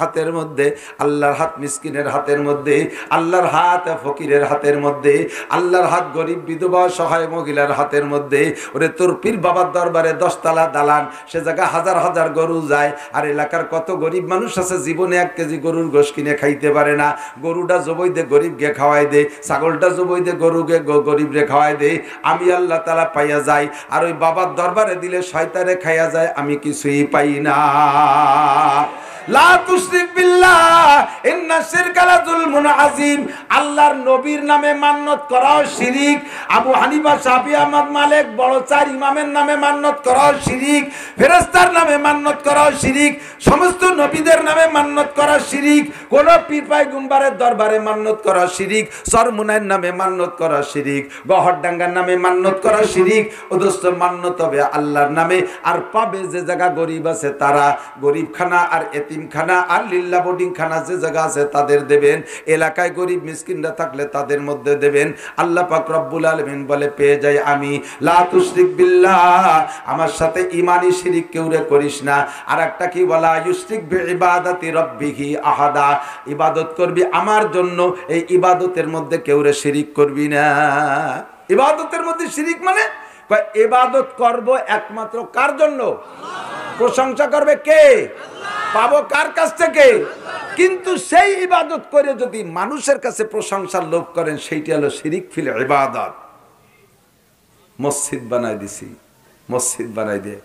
হাতের মধ্যে, আল্লাহর হাত মিসকিনের হাতের মধ্যে, আল্লাহর হাত ফকিরের হাতের মধ্যে, আল্লাহর হাত গরিব বিধবা সহায় মহিলার হাতের মধ্যে। ওরে তোর পীর বাবার দরবারে 10 তলা দালান, সে জায়গা হাজার হাজার গরু যায়, আর এলাকার কত গরিব মানুষ আছে জীবনে 1 কেজি গরুর গোশ কিনে খাইতে পারে না। গরুটা জবই দে গরিবকে খাওয়াই দে, ছাগলটা জবই দে গরুকে গরিবরে খাওয়াই দে। আমি আল্লাহ তাআলা পাইয়া যাই, আর ওই বাবার দরবারে দিলে শয়তানে খাইয়া যায়, আমি কিছুই পাই না। লা তুশরিক বিল্লাহ ইন্না শিরকা লাযুলমুন আযীম। আল্লাহর নবীর নামে মান্যত করাও শিরিক। আবু হানিফা, শাফি, আহমদ, মালিক, বড় 4 ইমামের নামে মান্যত করাও শিরিক। ফেরেশতার নামে মান্যত করাও শিরিক। সমস্ত নবীদের নামে মান্যত করা শিরিক। কোন পীর পয়গম্বরের দরবারে মান্যত করা শিরিক। সরমুনাইর নামে মান্যত করা শিরিক। গহরডাঙ্গার নামে মান্যত করা শিরিক। ওদস্ত মান্যত হবে আল্লাহর নামে। আর পাবে যে জায়গা গরিব আছে তারা, গরিবখানা আর এতিমখানা আর লিল্লা বোর্ডিং খানা যে জায়গা আছে তাদের দেবেন। এলাকায় গরিব মিসকিনরা থাকলে তাদের মধ্যে দেবেন। আল্লাহ পাক রব্বুল আলামিন বলে পেয়ে যাই আমি, লা তুশরিক বিল্লাহ, আমার সাথে ইমানি শিরিক কেউরে করিস না। আর একটা কি বলা, ইউশরিক বিইবাদাতি রাব্বিহি আহাদা, ইবাদত করবি আমার জন্য, এই ইবাদতের মধ্যে কেউরে শিরিক করবি না। ইবাদতের মধ্যে শিরিক মানে ইবাদত করব একমাত্র কার জন্য? প্রশংসা করবে কে? পাবো কার কাছ থেকে? কিন্তু সেই ইবাদত করে যদি মানুষের কাছে প্রশংসার লোভ করেন, সেইটা হলো শিরিক ফিল ইবাদত। মসজিদ বানাই দিছি, মসজিদ বানাই দিয়ে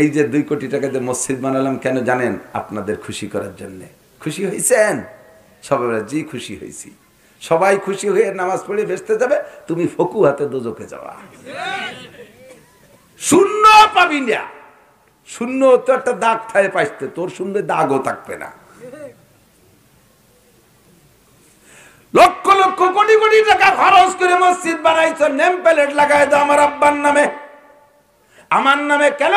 এই যে 2 কোটি টাকা দিয়ে মসজিদ বানালাম কেন জানেন? আপনাদের খুশি করার জন্য। খুশি হয়েছেন? সবাই জি খুশি হয়েছি। সবাই খুশি হয়ে নামাজ পড়ে বেসতে যাবে, তুমি ফকু হাতে দোজখে যাওয়া। শূন্য পাবি না। শূন্য তো একটা দাগ থায় পাইতে, তোর শূন্য দাগও থাকবে না। লক্ষ লক্ষ কোটি কোটি টাকা খরচ করে মসজিদ বানাইছো, নেম প্লেট লাগাই দাও আমার আব্বার নামে। আমার নামে কেন?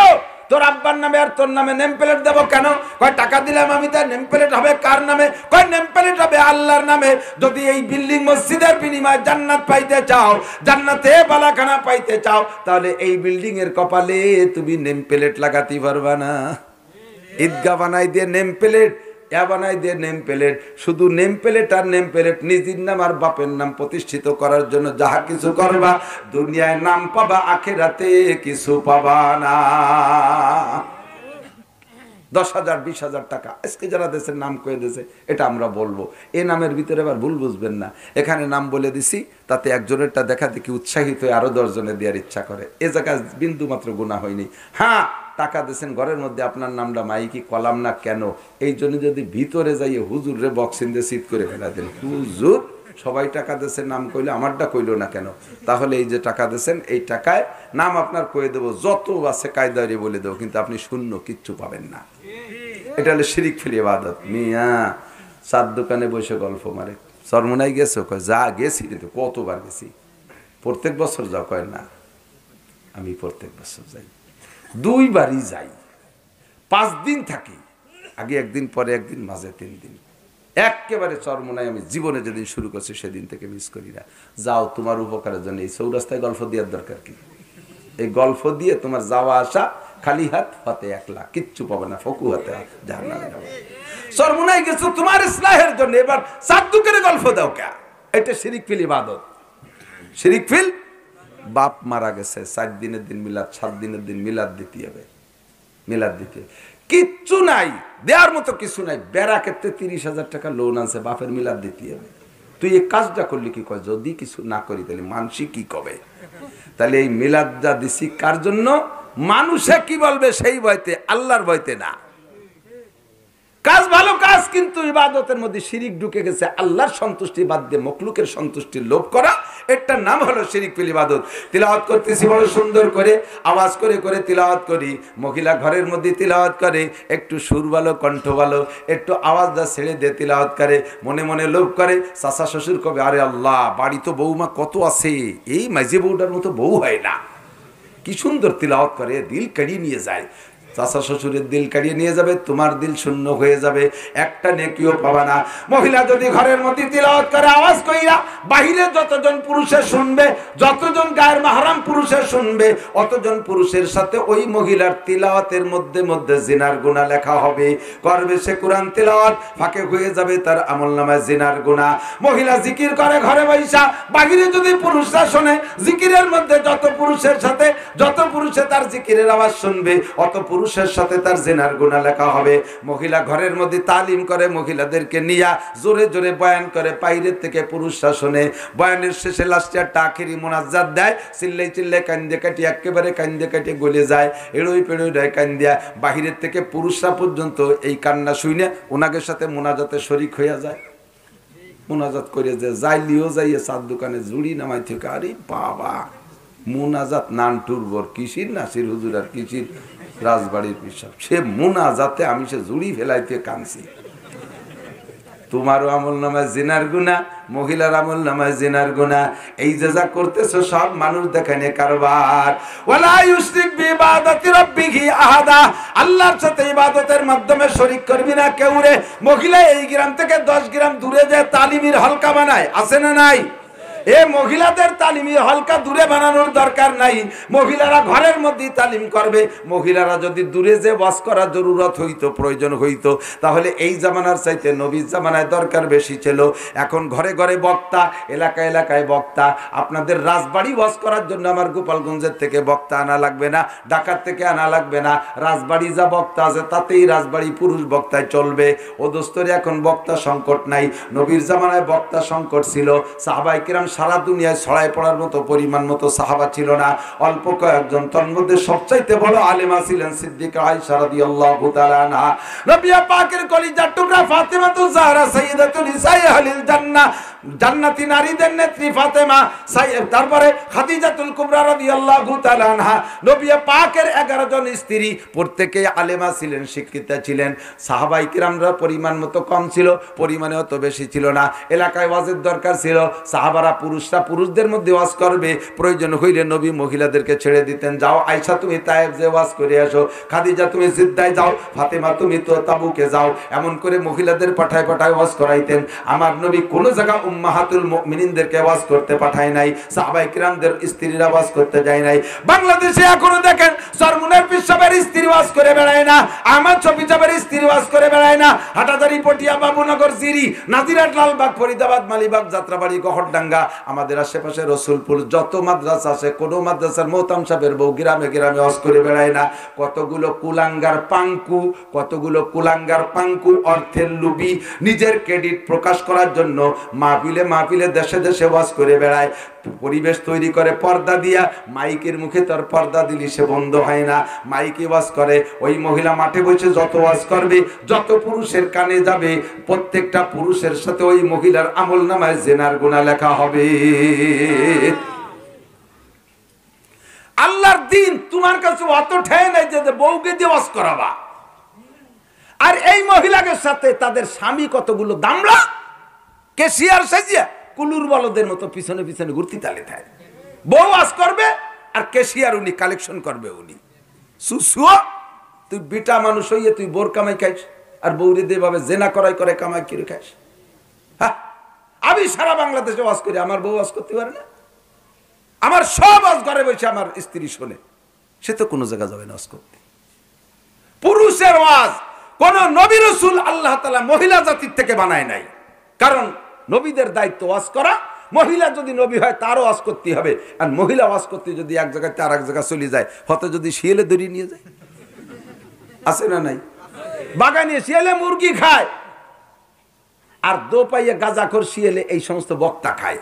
তোর আব্বার নামে আর তোর নামে নেম প্লেট দেবো কেন? কয় টাকা দিলাম আমি, তার নেম প্লেট হবে কার নামে? কয় নেম প্লেট হবে আল্লাহর নামে। যদি এই বিল্ডিং মসজিদের বিনিময়ে জান্নাত পাইতে চাও, জান্নাতে বালাখানা পাইতে চাও, তাহলে এই বিল্ডিং এর কপালে তুমি নেম প্লেট লাগাতে পারবা না। ঈদগাহ বানাই দিয়ে নেম প্লেট, বানাই দিয়ে নেম প্লেট, শুধু নেম প্লেট আর নেম প্লেট, নিজের নাম আর বাপের নাম প্রতিষ্ঠিত করার জন্য যাহা কিছু করবা, দুনিয়ায় নাম পাবা, আখিরাতে কিছু পাবা না। 10,000 20,000 টাকা আজকে যারা দেশের নাম কয়ে দিয়েছে, এটা আমরা বলবো। এই নামের ভিতরে আবার ভুল বুঝবেন না, এখানে নাম বলে দিছি, তাতে একজনেরটা দেখা দেখি উৎসাহিত হয়ে আরো 10 জনের দেওয়ার ইচ্ছা করে। এ জায়গায় বিন্দু মাত্র গুনাহ হয়নি। হ্যাঁ, টাকা দিয়েছেন ঘরের মধ্যে, আপনার নামটা মাইকি কলাম না কেন? এই জন্য যদি ভিতরে যাইয়ে হুজুর রে বক্সিং দিয়ে সিট করে ফেলা দেন, হুজুর সবাই টাকা দিয়েছেন, নাম কইলে আমারটা কইলো না কেন? তাহলে এই যে টাকা দিয়েছেন, এই টাকায় নাম আপনার কয়ে দেবো, যত আছে কায়দারে বলে দেবো, কিন্তু আপনি শূন্য, কিচ্ছু পাবেন না। এটা হলো শিরিক ফিল ইবাদত। মিয়া চার দোকানে বসে গল্প মারে, চরমোনাই গেছো? কয় যা গেছি, কিন্তু কতবার গেছি। প্রত্যেক বছর যাও? কয় না, আমি প্রত্যেক বছর যাই, 2 বারই যাই, 5 দিন থাকি, আগে 1 দিন, পরে 1 দিন, মাঝে 3 দিন। একেবারে চরমোনাই আমি জীবনে যেদিন শুরু করছি সেদিন থেকে মিস করি না। যাও, তোমার উপকারের জন্য। এই চৌরাস্তায় গল্প দেওয়ার দরকার কি? এই গল্প দিয়ে তোমার যাওয়া আসা, খালি হাত হাতে 1 লাখ, কিচ্ছু পাবে না, ফকু হাতে জাহান্নামে যাবে। চরমোনাই গেছো তোমার ইসলাহের জন্য, এবার সাদ্দুকের গল্প দাও কে? এটা শিরিক ফিল ইবাদত। শিরিক ফিল, বাপ মারা গেছে, 4 দিনের দিন মিলাদ, 7 দিনের দিন মিলাদ দিতে হবে, মিলাদ দিতে কিচ্ছু নাই, দেওয়ার মতো কিছু নাই। বেড়া ক্ষেত্রে 30,000 টাকা লোন আছে, বাপের মিলাদ দিতে হবে। তুই এই কাজটা করলি কি? কয় যদি কিছু না করি তাহলে মানুষই কি কবে? তাহলে এই মিলাদটা দিছি কার জন্য? মানুষে কি বলবে সেই ভয়তে, আল্লাহর ভয়তে না। কাজ ভালো কাজ, কিন্তু ইবাদতের মধ্যে শিরিক ঢুকে গেছে। আল্লাহর সন্তুষ্টি বাদ দিয়ে মখলুকের সন্তুষ্টির লোভ করা, এটার নাম হলো শিরিক ফিল ইবাদত। তিলাওয়াত করতেছি বড় সুন্দর করে, আওয়াজ করে করে তিলাওয়াত করি। মহিলা ঘরের মধ্যে তিলাওয়াত করে, একটু সুর ভালো, কণ্ঠ ভালো, একটু আওয়াজটা ছেড়ে দিয়ে তিলাওয়াত করে, মনে মনে লোভ করে। চাচা শ্বশুর কবে, আরে আল্লাহ, বাড়ি তো বৌমা কত আছে, এই মাঝে বউটার মতো বউ হয় না। কি সুন্দর তিলাওয়াত করে, দিল কাড়িয়ে নিয়ে যায়। চাচা শ্বশুরের দিল কাড়িয়ে নিয়ে যাবে, তোমার দিল শূন্য হয়ে যাবে, একটা নেকিও পাবা না। মহিলা যদি ঘরের মধ্যে তিলাওয়াত করে আওয়াজ কইরা, বাহিরে যতজন পুরুষে শুনবে, যতজন গায়ের মাহরাম পুরুষে শুনবে, অতজন পুরুষের সাথে ওই মহিলার তিলাওয়াতের মধ্যে মধ্যে জিনার গুনাহ লেখা হবে। করবে সে কোরআন তিলাওয়াত, ফাঁকে হয়ে যাবে তার আমলনামায় জিনার গুনাহ। মহিলা জিকির করে ঘরে বৈশা, বাহিরে যদি পুরুষরা শোনে, জিকিরের মধ্যে যত পুরুষের সাথে, যত পুরুষে তার জিকিরের আওয়াজ শুনবে, অত পুরুষের সাথে তার জিনার গুনাহ লেখা হবে। মহিলা ঘরের মধ্যে তালিম করে, মহিলাদেরকে নিয়া জোরে জোরে বয়ান করে, বাইরের থেকে পুরুষরা শোনে। বয়ানের শেষে লাস্টে একটা আখেরি মোনাজাত দেয়, চিল্লাই চিল্লাই কান্দে কাটি, একেবারে কান্দে কাটি গলে যায়, এড়োই পেড়োই দেয় কান্দিয়া। বাহিরের থেকে পুরুষরা পর্যন্ত এই কান্না শুনে ওনাকে সাথে মোনাজাতে শরিক হইয়া যায়। মোনাজাত করে যে যাইলিও যাইয়ে চার দোকানে জুড়ি নামাই থেকে, আরে বাবা, মোনাজাত নানটুর বর কিসির নাসির হুজুর আর কিসির রাজবাড়ির পিসাব, সে মোনাজাতে আমি সে জুড়ি ফেলাইতে কানছি। তোমারও আমল নামায় জিনার গুনাহ, মহিলার আমল নামায় জিনার গুনাহ। এই যে যা করতেছো সব মানুষ দেখানে কারবার। ওয়ালা ইউশরিক বিইবাদাতি রাব্বিহি আহাদা, আল্লাহর সাথে ইবাদতের মাধ্যমে শরীক করবি না কেউ রে। মহিলা এই গ্রাম থেকে 10 গ্রাম দূরে যায় তালিমের হালকা বানায়, আছে না নাই? এ মহিলাদের তালিমি হালকা দূরে বানানোর দরকার নাই, মহিলারা ঘরের মধ্যেই তালিম করবে। মহিলারা যদি দূরে যে ওয়াজ করার জরুরত হইতো, প্রয়োজন হইতো, তাহলে এই জামানার চাইতে নবীর জামানায় দরকার বেশি ছিল। এখন ঘরে ঘরে বক্তা, এলাকায় এলাকায় বক্তা। আপনাদের রাজবাড়ি ওয়াজ করার জন্য আমার গোপালগঞ্জের থেকে বক্তা আনা লাগবে না, ঢাকার থেকে আনা লাগবে না। রাজবাড়ি যা বক্তা আছে তাতেই রাজবাড়ি পুরুষ বক্তায় চলবে। ও দোস্তরে এখন বক্তা সংকট নাই, নবীর জামানায় বক্তা সংকট ছিল। সাহাবায়ে কিরাম সারা দুনিয়ায় ছড়ায় পড়ার মতো পরিমাণ মতো সাহাবা ছিল না, অল্প কয়েকজন। তন্মধ্যে সবচাইতে বড় আলেমা ছিলেন সিদ্দিকা আয়েশা রাদিয়াল্লাহু তাআলা আনহা। নবী পাকের কলিজার টুকরা ফাতেমাতুজ জাহরা সাইয়্যিদাতুল নিসায়ে আহলিল জান্নাহ, জান্নাতি নারীদের নেত্রী ফাতেমা, তারপরে খাদিজাতুল কুবরা রাদিয়াল্লাহু তাআলা আনহা। নবী পাকের 11 জন স্ত্রী, প্রত্যেকেই আলেমা ছিলেন, শিক্ষিতা ছিলেন। সাহাবায়ে কিরামরা পরিমাণ মতো কম ছিল, পরিমাণে অত বেশি ছিল না। এলাকায় ওয়াজের দরকার ছিল, সাহাবারা পুরুষরা পুরুষদের মধ্যে ওয়াজ করবে, প্রয়োজন হইলে নবী মহিলাদেরকে ছেড়ে দিতেন। যাও আয়েশা তুমি তায়েফ যে ওয়াজ করে আসো, খাদিজা তুমি জিদ্দায় যাও, ফাতেমা তুমি তো তাবুকে যাও। এমন করে মহিলাদের পাঠায় পাঠায় ওয়াজ করাইতেন। আমার নবী কোন জায়গা উম্মাহাতুল মুমিনিনদেরকে ওয়াজ করতে পাঠায় নাই, সাহাবায়ে কিরামদের স্ত্রীরা ওয়াজ করতে যায় নাই। বাংলাদেশে এখনো দেখেন সরমুনের পিসাবের স্ত্রী ওয়াজ করে বেড়ায় না, আহমদ শফি সাহেবের স্ত্রী ওয়াজ করে বেড়ায় না। হাটাজারি, পটিয়া, বাবুনগর, জিরি, নাজিরাট, লালবাগ, ফরিদাবাদ, মালিবাগ, যাত্রাবাড়ি, গহরডাঙ্গা, আমাদের আশেপাশে রসুলপুর যত মাদ্রাসা আছে, কোন মাদ্রাসার মোহতাম সাহেবের বউ গ্রামে গ্রামে ওয়াজ করে বেড়ায় না। কতগুলো কুলাঙ্গার পাঙ্কু, কতগুলো কুলাঙ্গার পাঙ্কু, অর্থের লুবি, নিজের ক্রেডিট প্রকাশ করার জন্য মাহফিলে মাহফিলে দেশে দেশে ওয়াজ করে বেড়ায়। পরিবেশ তৈরি করে পর্দা দিয়া, মাইকের মুখে তোর পর্দা দিলি সে বন্ধ হয় না, মাইকে ওয়াজ করে। ওই মহিলা মাঠে বসে যত ওয়াজ করবে, যত পুরুষের কানে যাবে, প্রত্যেকটা পুরুষের সাথে ওই মহিলার আমলনামায় জিনার গুনাহ লেখা হবে। আল্লাহর দিন তোমার কাছে অত ঠেয় নাই যে বউকে দিয়ে ওয়াজ করাবা। আর এই মহিলাদের সাথে তাদের স্বামী কতগুলো দামড়া, কেশিয়ার সাজিয়া কুলুর বলদের মতো পিছনে পিছনে ঘুরতি তালে থাকে। বউ ওয়াজ করবে আর কেশিয়ার উনি কালেকশন করবে। উনি সুসুয়া, তুই বিটা মানুষ হইয়ে তুই বোর কামাই খাইস, আর বউরে দিয়ে ভাবে জেনা করাই করে কামাই করে খাইস। হ্যাঁ, আমি সারা বাংলাদেশে ওয়াজ করি, আমার বউ ওয়াজ করতে পারে না? আমার সব ওয়াজ ঘরে বসে আমার স্ত্রী শোনে, সে তো কোনো জায়গা যাবে না ওয়াজ করতে। পুরুষের ওয়াজ কোন নবী রাসূল আল্লাহ তাআলা মহিলা জাতির থেকে বানায় নাই, কারণ নবীদের দায়িত্ব ওয়াজ করা। মহিলা যদি নবী হয় তারও ওয়াজ করতে হবে। আর মহিলা ওয়াজ করতে যদি এক জায়গায় আর এক জায়গায় চলে যায়, হয়তো যদি শিয়ালে দড়ি নিয়ে যায়, আছে না নাই? বাগানে শিয়ালে মুরগি খায়, আর দো পাইয়ে গাঁজাখোর শিয়ালে এই সমস্ত বক্তা খায়।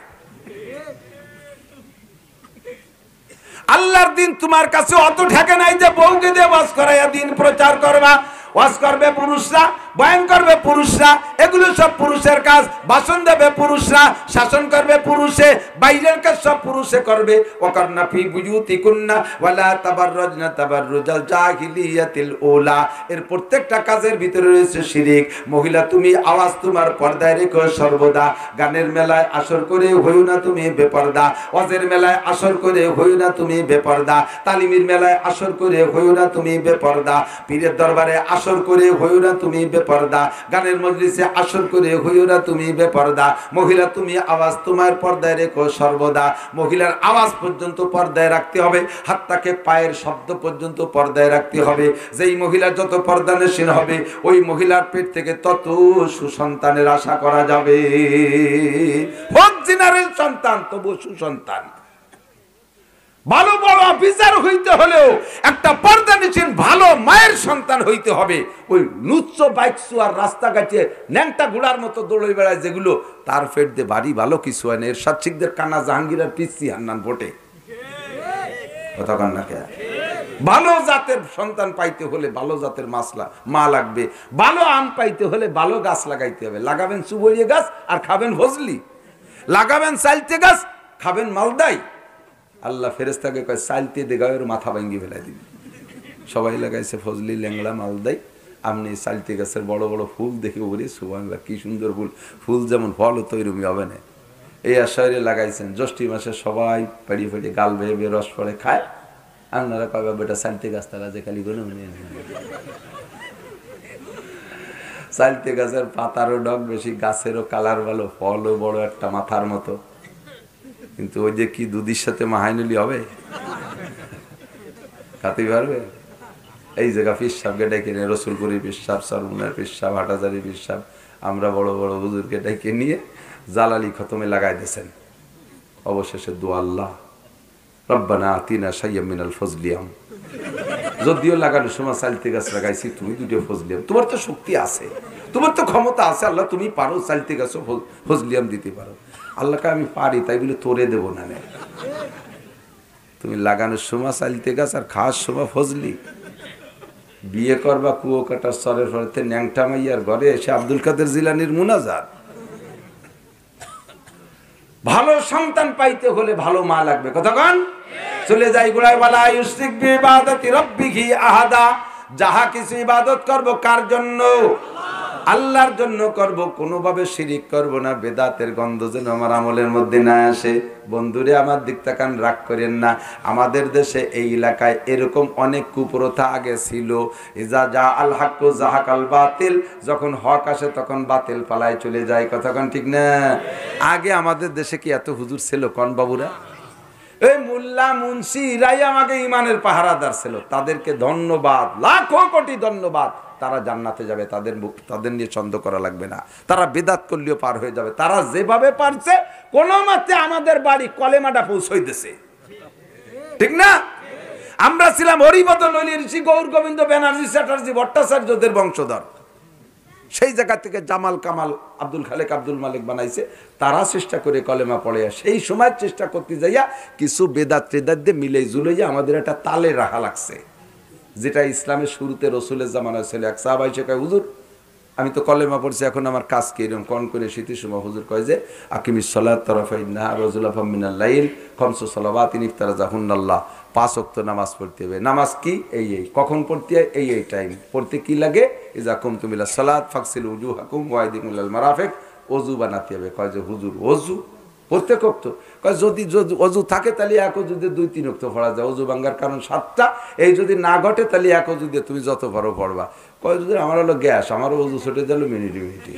আল্লাহর দিন তোমার কাছে অত ঠেকে নাই যে বউকে দিয়ে ওয়াজ করাইয়া দিন প্রচার করবা। ওয়াজ করবে পুরুষরা, বয়ান করবে পুরুষরা, এগুলো সব পুরুষের কাজ। ভাষণ দেবে পুরুষরা, শাসন করবে পুরুষে, বাইরের কাজ সব পুরুষে করবে। ওয়াকারনা ফি বুয়ুতিকুন্না ওয়ালা তাবাররাজনা তাবাররুজাল জাহিলিয়াতিল উলা। এর প্রত্যেকটা কাজের ভিতরে রয়েছে শিরিক। মহিলা তুমি আওয়াজ তোমার পর্দায় রেখো সর্বদা। গানের মেলায় আসর করে হইও না তুমি বেপরদা, ওয়াজের মেলায় আসর করে হইও না তুমি বেপরদা, তালিমের মেলায় আসর করে হইও না তুমি বেপরদা, পীরের দরবারে আসর করে হইও না তুমি বেপরদা, গানের মজলিসে আসর করে হইও না তুমি বেপরদা। মহিলা তুমি আওয়াজ তোমার পর্দায় রেখো সর্বদা। মহিলার আওয়াজ পর্যন্ত পর্দায় রাখতে হবে, হাতটাকে পায়ের শব্দ পর্যন্ত পর্দায় রাখতে হবে। যেই মহিলা যত পর্দানশীল হবে, ওই মহিলার পেট থেকে তত সুসন্তানের আশা করা যাবে। হোক জিনারের সন্তান, তবু সুসন্তান। ভালো বড় অফিসার হইতে হলেও একটা পর্দানিসীন ভালো মায়ের সন্তান হইতে হবে। ওই লুচ্চ বাইকসু আর রাস্তাঘাটে ন্যাংটা ঘোড়ার মতো দৌড়ে বেড়ায় যেগুলো, তার পেট দিয়ে বাড়ি ভালো কিছু হয় না। এর সাতশিকদের কান্না জাহাঙ্গীর আর পিসি হান্নান ভোটে কথা কান্না কে। ভালো জাতের সন্তান পাইতে হলে ভালো জাতের মা লাগবে। ভালো আম পাইতে হলে ভালো গাছ লাগাইতে হবে। লাগাবেন সুবরিয়া গাছ আর খাবেন ফজলি, লাগাবেন চালতে গাছ খাবেন মালদাই। আল্লাহ ফেরেশতাকে কয় চালতে দে গায়ের মাথা ভাঙ্গি ফেলাই দিবি। সবাই লাগাইছে ফজলি, ল্যাংড়া, মালদাই। আপনি চালতে গাছের বড় বড় ফুল দেখে বলি সুবহানাল্লাহ, কি সুন্দর ফুল। ফুল যেমন ফল তৈরুমি হবে না। এই আশায় লাগাইছেন জ্যৈষ্ঠী মাসে সবাই পেড়িয়ে পেড়িয়ে গাল বেয়ে বেয়ে রস পড়ে খায়। আপনারা কবে বেটা চালতে গাছ তারা যে খালি কোনো চালতে গাছের পাতারও ডগ বেশি, গাছেরও কালার ভালো, ফলও বড় একটা মাথার মতো। কিন্তু ওই যে কি দুধের সাথে মাহাই নিলি হবে, খাতে পারবে? এই জায়গা পেশাবকে ডেকে নিয়ে রসুলপুরের পেশাব, সরমুনার পেশাব, হাটাজারি পেশাব, আমরা বড় বড় হুজুরকে ডেকে নিয়ে জালালি খতমে লাগাই দিয়েছেন। অবশেষে দোয়া আল্লাহ রব্বানা আতিনা শাইয়্যাম মিনাল ফজলিয়াম। যদিও লাগানোর সময় চালতে গাছ লাগাইছি, তুমি দুটো ফজলিয়াম, তোমার তো শক্তি আছে, তোমার তো ক্ষমতা আছে আল্লাহ, তুমি পারো চালতে গাছও ফজলিয়াম দিতে পারো। আল্লাহকে আমি পারি তাই বলে তোরে দেবো না। তুমি লাগানোর সময় চালতে গাছ আর খাওয়ার সময় ফজলি। বিয়ে করবা কুয়ো কাটার সরের ফলেতে ন্যাংটা মাইয়ার ঘরে এসে আব্দুল কাদের জিলানির মুনাজাত। ভালো সন্তান পাইতে হলে ভালো মা লাগবে, কতক্ষণ চলে যাই গোড়ায় ওয়ালা ইউশরিক বিইবাদাতি রাব্বিহি আহাদা। যাহা কিছু ইবাদত করব কার জন্য? আল্লাহর জন্য করব, কোনোভাবে শিরিক করব না। বেদাতের গন্ধ যেন আমার আমলের মধ্যে না আসে। বন্ধুরে আমার দিক তাকান, রাগ করেন না। আমাদের দেশে এই এলাকায় এরকম অনেক কুপ্রথা আগে ছিল। ইজা জা আল হাক্কু জাহাকাল বাতিল, যখন হক আসে তখন বাতিল পালায় চলে যায়, কতক্ষণ ঠিক না? আগে আমাদের দেশে কি এত হুজুর ছিল কোন বাবুরা? এই মোল্লা মুন্সি এরাই আমাকে ইমানের পাহারাদার ছিল। তাদেরকে ধন্যবাদ, লাখো কোটি ধন্যবাদ। তারা জান্নাতে যাবে, তাদের নিয়ে ছন্দ করা লাগবে না। তারা বেদাত করলেও পার হয়ে যাবে। তারা যেভাবে পারছে কোনো মতে আমাদের বাড়ি কলেমাটা পৌঁছাইতেছে, ঠিক না? আমরা ছিলাম হরিপদ নলিনী ঋষি, গৌর গোবিন্দ ব্যানার্জি চ্যাটার্জি ভট্টাচার্যদের বংশধর। সেই জায়গা থেকে জামাল কামাল আব্দুল খালেক আব্দুল মালিক বানাইছে। তারা চেষ্টা করে কলেমা পড়ে, সেই সময় চেষ্টা করতে যাইয়া কিছু বেদাত টেদাত দিয়ে মিলে জুলাইয়া আমাদের একটা তালে রাখা লাগছে, যেটা ইসলামের শুরুতে রসুলের জামানায় ছিল। এক সাহাবা এসে কয়, হুজুর আমি তো কলেমা পড়ছি, এখন আমার কাজ কি? এরকম কন করে শীতের সময় হুজুর কয় যে আকিমিস সালাত তারাফাইন নাহার ওয়া যুলাফাম মিনাল লাইল খামসু সালাওয়াতিন ইফতারাজাহুন্নাল্লাহ। 5 ওয়াক্ত নামাজ পড়তে হবে। নামাজ কি? এই কখন পড়তে হয়? এই টাইম পড়তে কি লাগে? ইজা কুমতুম ইলা সালাত ফাগসিলু উজুহাকুম ওয়া আইদিকুম ইলাল মারাফিক। ওযু বানাতে হবে। কয় যে হুজুর ওযু প্রত্যেক ওয়াক্ত? কয় যদি ওযু থাকে তাহলে এক ওযুতে 2-3 ওয়াক্ত পড়া যায়। ওযু ভাঙার কারণ 7টা, এই যদি না ঘটে তাহলে এক ওযুতে তুমি যত পারো পড়বা। কয় যদি আমার হলো গ্যাস, আমার ওযু ছুটে গেল মিনিটে।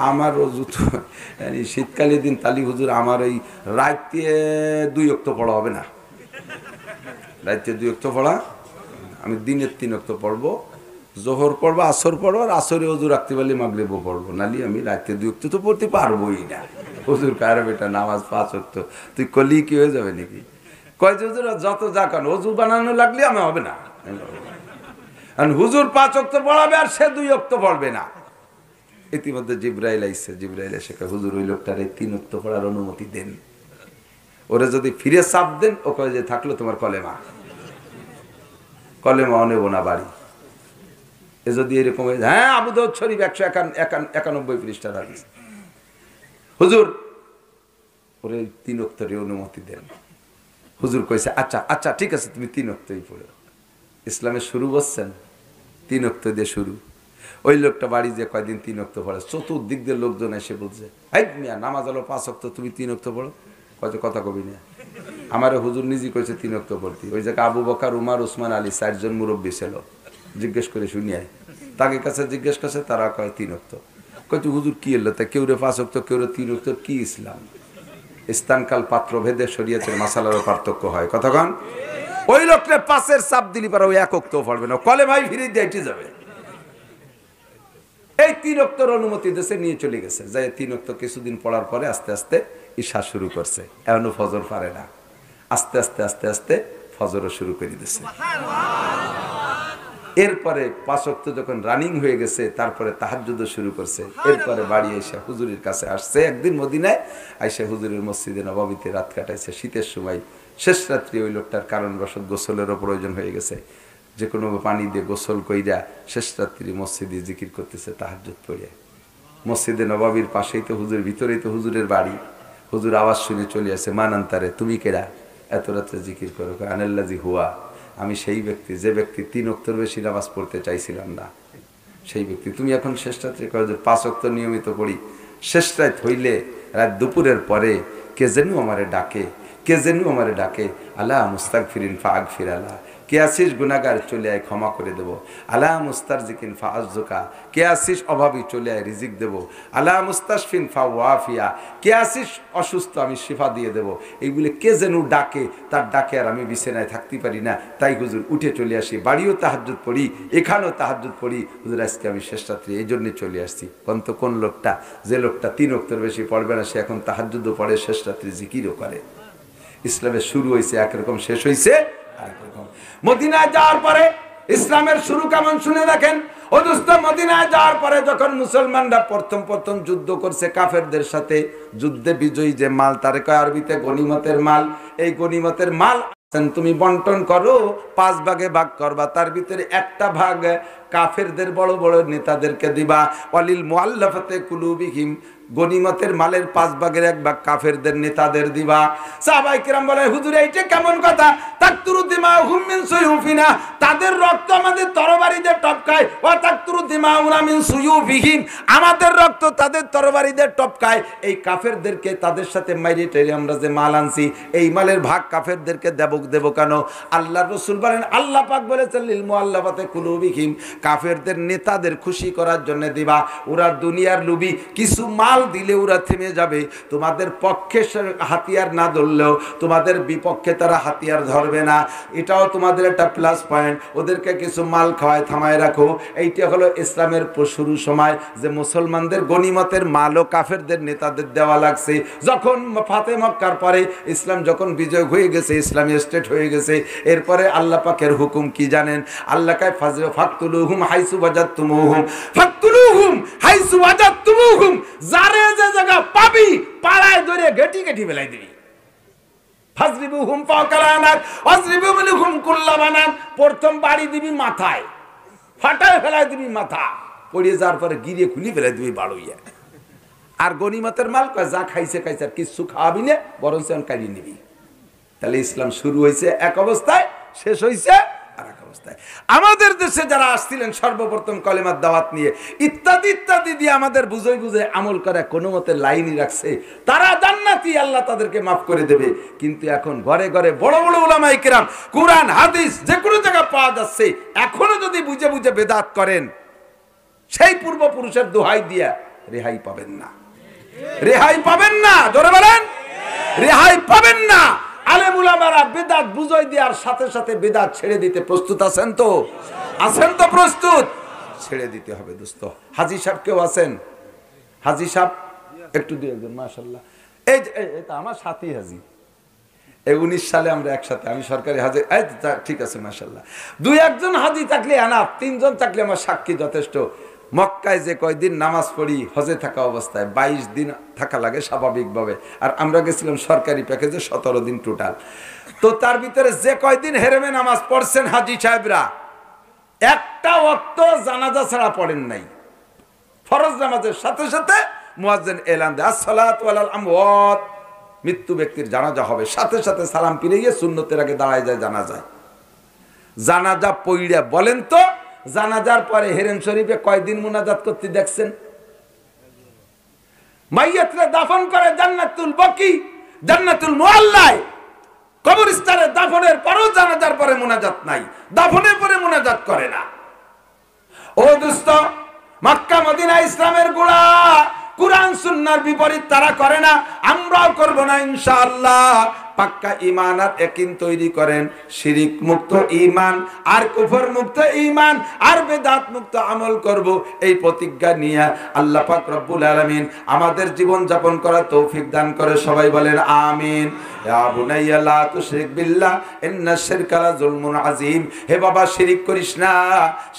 আমার ওযু তো শীতকালের দিন তালি হুজুর আমার ওই রাতে 2 ওয়াক্ত পড়া হবে না। রাতে 2 ওয়াক্ত পড়া, আমি দিনের 3 ওয়াক্ত পড়বো। জোহর পড়বো, আসর পড়বো, আর আসরে ওযু রাখতে পারলে মাগরিবও পড়বো, নালি আমি রাতে 2 ওয়াক্ত তো পড়তে পারবোই না। হুজুর কার বেটা নামাজ 5 ওয়াক্ত, তুই কলি কি হয়ে যাবে নাকি? কয় যে হুজুর যত যা কান ওযু বানানো লাগলে আমি হবে না। হুজুর 5 ওয়াক্ত পড়াবে আর সে 2 ওয়াক্ত পড়বে না। ইতিমধ্যে জিবরাইল আইছে। জিবরাইল এসে কয়, হুজুর ওই লোকটারে 3 ওয়াক্ত পড়ার অনুমতি দেন। ওরে যদি ফিরে চাপ দেন, ও কয় যে থাকলো তোমার কলেমা, কলেমা নেব না বাড়ি। এ যদি এরকম, হ্যাঁ আবু দাউদ শরীফ 191 পৃষ্ঠার হাদিস। হুজুর ওরে 3 ওয়াক্তের অনুমতি দেন। হুজুর কইছে আচ্ছা আচ্ছা ঠিক আছে, তুমি 3 ওয়াক্তই পড়ো। ইসলামের শুরু বলছেন 3 ওয়াক্ত দিয়ে শুরু। ওই লোকটা বাড়ি যে কয়দিন 3 ওয়াক্ত পড়ে, চতুর্দিক দিয়ে লোকজন এসে বলছে, হাই মিয়া নামাজ হলো 5 ওয়াক্ত, তুমি 3 ওয়াক্ত পড়ো। কত কথা কবি না, আমার হুজুর নিজে কইছে 3 ওয়াক্ত পড়তি। ওই জায়গায় আবু বকর, উমার, উসমান, আলী 4 জন মুরব্বী ছিল। জিজ্ঞেস করে শুনিয়ায়, তাকে কাছে জিজ্ঞেস করছে, তারা কয় 3 ওয়াক্ত। কয় হুজুর কি এলো তা, কেউ রে 5 ওয়াক্ত, কেউ রে 3 ওয়াক্ত, কি ইসলাম? স্থানকাল পাত্র ভেদে শরীয়তের মাসালারও পার্থক্য হয়, কতক্ষণ? ওই লোকটা 5-এর চাপ দিলি পারে ওই 1 ওয়াক্ত পড়বে না, কলেমাই ফিরে দিয়ে যাবে। এই 3 ওয়াক্তের অনুমতি দেশে নিয়ে চলে গেছে। যাই 3 ওয়াক্ত কিছুদিন পড়ার পরে আস্তে আস্তে ঈশা শুরু করছে। এখনো ফজর পারে না, আস্তে আস্তে আস্তে আস্তে ফজরও শুরু করে দিছে। এরপরে 5 ওয়াক্ত যখন রানিং হয়ে গেছে, তারপরে তাহাজ্জুদও শুরু করছে। এরপরে বাড়ি এসে হুজুরের কাছে আসছে। একদিন মদিনায় আইসা হুজুরের মসজিদে নববীতে রাত কাটাইছে। শীতের সময় শেষ রাত্রি ওই লোকটার কারণবশত গোসলেরও প্রয়োজন হয়ে গেছে। যে কোনো পানি দিয়ে গোসল কইরা শেষ রাত্রি মসজিদে জিকির করতেছে তাহাজ্জুদ পড়ে। মসজিদে নববীর পাশেই তো হুজুর, ভিতরেই তো হুজুরের বাড়ি। হুজুর আওয়াজ শুনে চলে আসে, মানান্তারে তুমি কেডা এত রাত্রে জিকির করো? আনাল্লাজি হুয়া, আমি সেই ব্যক্তি যে ব্যক্তি 3 ওয়াক্তের বেশি নামাজ পড়তে চাইছিলাম না, সেই ব্যক্তি। তুমি এখন শেষ রাত্রে কয় যে 5 ওয়াক্ত নিয়মিত পড়ি। শেষ রাত হইলে রাত দুপুরের পরে কে যেন আমারে ডাকে, কে যেন আমারে ডাকে, আলা মুস্তাগফিরিন ফাগফির আলা, কে আসিস গুনাহগার চলে আয় ক্ষমা করে দেব, আলা মুস্তারজিকিন ফাআজুকা, কে আসিস অভাবী চলে আয় রিজিক দেব, আলা মুস্তাশফিন ফাওয়াফিয়া, কে আসিস অসুস্থ আমি শিফা দিয়ে দেব। এইগুলো কে যেন ডাকে, তার ডাকে আর আমি বিছানায় থাকতে পারি না, তাই হুজুর উঠে চলে আসি, বাড়িও তাহাজ্জুদ পড়ি, এখানেও তাহাজ্জুদ পড়ি, হুজুর আজকে আমি শেষ রাত্রি এই জন্যে চলে আসছি। কোন লোকটা, যে লোকটা 3 ওয়াক্তের বেশি পড়বে না, সে এখন তাহাজ্জুদও পড়ে, শেষ রাত্রি জিকিরও করে। ইসলামের শুরু হয়েছে একরকম, শেষ হয়েছে আরেক রকম। মদিনায় যাওয়ার পরে ইসলামের শুরু কেমন শুনে দেখেন। ও দোস্ত, মদিনায় যাওয়ার পরে যখন মুসলমানরা প্রথম যুদ্ধ করছে কাফেরদের সাথে, যুদ্ধে বিজয়ী যে মাল, তার কয় আরবিতে গনিমতের মাল, এই গনিমতের মাল তুমি বন্টন করো, 5 ভাগে ভাগ করবা, তার ভিতরে একটা ভাগ কাফেরদের বড় বড় নেতাদেরকে দিবা, ওয়ালিল মুআল্লাফাতি কুলুবিহিম, গনিমতের মালের 5 ভাগের 1 ভাগ কাফেরদের নেতাদের দিবা। সাহাবায়ে কেরাম বলে, হুজুর এইটা কেমন কথা? তাকতুরু দিমাহুম মিন সুয়ুফিনা, তাদের রক্ত আমাদের তরবারিতে টপকায়, ওয়া তাকতুরু দিমাহুনা মিন সুয়ুফিহিম, আমাদের রক্ত তাদের তরবারিতে টপকায়। এই কাফেরদেরকে তাদের সাথে মাইরে টেরে আমরা যে মাল আনছি, এই মালের ভাগ কাফেরদেরকে দেব কেন? আল্লাহর রাসূল বলেন, আল্লাহ পাক বলেছেন লিল মুআল্লাফাতি কুলুবিহিম, কাফেরদের নেতাদের খুশি করার জন্য দিবা। ওরা দুনিয়ার লুবি, কিছু মাল দিলে ওরা থেমে যাবে, তোমাদের পক্ষে হাতিয়ার না ধরলেও তোমাদের বিপক্ষে তারা হাতিয়ার ধরবে না, এটাও তোমাদের একটা প্লাস পয়েন্ট। ওদেরকে কিছু মাল খাওয়ায় থামায় রাখো। এইটা হলো ইসলামের শুরু সময়, যে মুসলমানদের গনিমতের মালও কাফেরদের নেতাদের দেওয়া লাগছে। যখন ফাতে মক্কার পরে ইসলাম যখন বিজয় হয়ে গেছে, ইসলামী স্টেট হয়ে গেছে, এরপরে আল্লাহ পাকের হুকুম কি জানেন? আল্লাহ কায় ফাকতুলুহুম হাইসু ওয়াজাদতুমুহুম, ফাকতুলুহুম হাইসু ওয়াজাদতুমুহুম, যারে যে জায়গা পাবি পাড়ায় ধরে গেটি ফেলাই দিবি। ফাজরিবুহুম ফাওকাল আনাক ওয়াজরিবু মিনহুম কুল্লা বানান, প্রথম বাড়ি দিবি মাথায়, ফাটায় ফেলাই দিবি মাথা, পড়ে যাওয়ার পরে গিরে খুলি ফেলাই দিবি বাড়ুইয়া। আর গনিমতের মাল কয় যা খাইছে আর কিছু খাওয়াবি না, বরং কাড়ি নিবি। তাহলে ইসলাম শুরু হয়েছে এক অবস্থায়, শেষ হয়েছে আর এক অবস্থায়। আমাদের দেশে যারা আসছিলেন সর্বপ্রথম কলেমার দাওয়াত নিয়ে ইত্যাদি দিয়ে আমাদের বুঝে আমল করে কোনো মতে লাইনই রাখছে, তারা জান্নাতি, আল্লাহ তাদেরকে মাফ করে দেবে। কিন্তু এখন ঘরে ঘরে বড় বড় উলামায়ে কেরাম, কুরআন হাদিস যে কোনো জায়গায় পাওয়া যাচ্ছে, এখনো যদি বুঝে বেদাত করেন, সেই পূর্বপুরুষের দোহাই দিয়া রেহাই পাবেন না, রেহাই পাবেন না। জোরে বলেন, রেহাই পাবেন না। আলেম উলামারা বেদাত বুঝাই দেওয়ার সাথে সাথে বেদাত ছেড়ে দিতে প্রস্তুত আছেন তো? আছেন তো প্রস্তুত? ছেড়ে দিতে হবে দোস্ত। হাজী সাহেব কেউ আছেন? হাজী সাহেব একটু দিয়ে দেন, মাশাআল্লাহ। এই এটা আমার সাথী হাজী, এই 19 সালে আমরা একসাথে, আমি সরকারি হাজী। ঠিক আছে, মাশাআল্লাহ। 2-1 জন হাজী থাকলে এনাফ, 3 জন থাকলে আমার সাক্ষী যথেষ্ট। মক্কায় যে কয়দিন নামাজ পড়ি হজে থাকা অবস্থায় 22 দিন থাকা লাগে স্বাভাবিকভাবে, আর আমরা গেছিলাম সরকারি প্যাকেজে 17 দিন টোটাল। তো তার ভিতরে যে কয়দিন হেরেমে নামাজ পড়ছেন হাজী সাহেবরা, একটা ওয়াক্ত জানাজা ছাড়া পড়েন নাই। ফরজ নামাজের সাথে সাথে মুয়াজ্জিন এলান দেয় আসসালাতু আলাল আমওয়াত, মৃত্যু ব্যক্তির জানাজা হবে, সাথে সাথে সালাম ফিরিয়ে সুন্নতের আগে দাঁড়ায় যায় জানাজায়। জানাজা পড়িয়া বলেন তো, জানাজার পরে হেরেম শরীফে কয়দিন মুনাজাত করতে দেখছেন? মাইয়াতরে দাফন করে জান্নাতুল বাকি, জান্নাতুল মুআল্লায়, কবরস্থানে দাফনের পরেও জানাজার পরে মুনাজাত নাই, দাফনের পরে মুনাজাত করে না। ও দোস্ত, মক্কা মদিনা ইসলামের গোড়া, কুরআন সুন্নাহর বিপরীত তারা করে না, আমরাও করব না ইনশাআল্লাহ। পাক্কা ঈমান আর ইয়াকিন তৈরি করেন, শিরিক মুক্ত ঈমান আর কুফর মুক্ত ঈমান আর বেদাত মুক্ত আমল করব, এই প্রতিজ্ঞা নিয়ে আল্লাহ পাক রব্বুল আলামিন আমাদের জীবন যাপন করার তৌফিক দান করে। সবাই বলেন আমিন। ইয়া বুনাইয়া লা তুশরিক বিল্লাহ ইন্নাশ শিরকা লা যুলমুন আযীম, হে বাবা শিরিক করিস না,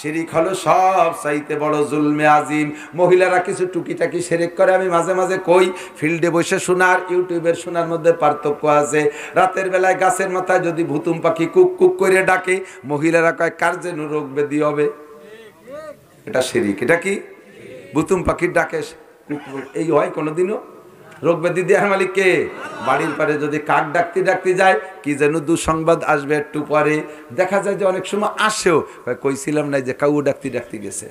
শিরিক হলো সব চাইতে বড় জুলমে আযীম। মহিলারা কিছু টুকিটাকি শিরিক করে, আমি মাঝে মাঝে কই, ফিল্ডে বসে শোনার ইউটিউবের শোনার মধ্যে পার্থক্য আছে। রাতের বেলায় গাছের মাথায় যদি ভুতুম পাখি কুক কুক করে ডাকে, মহিলারা কয় কার যেন রোগ ব্যাধি হবে, এটা শিরিক। এটা কি? ভুতুম পাখির ডাকে এই হয় কোনোদিনও? রোগ ব্যাধি দেওয়ার মালিক কে? বাড়ির পারে যদি কাক ডাকতে যায়, কি যেন দুঃসংবাদ আসবে একটু পরে, দেখা যায় যে অনেক সময় আসেও, কইছিলাম না যে কাউ ডাকতে গেছে।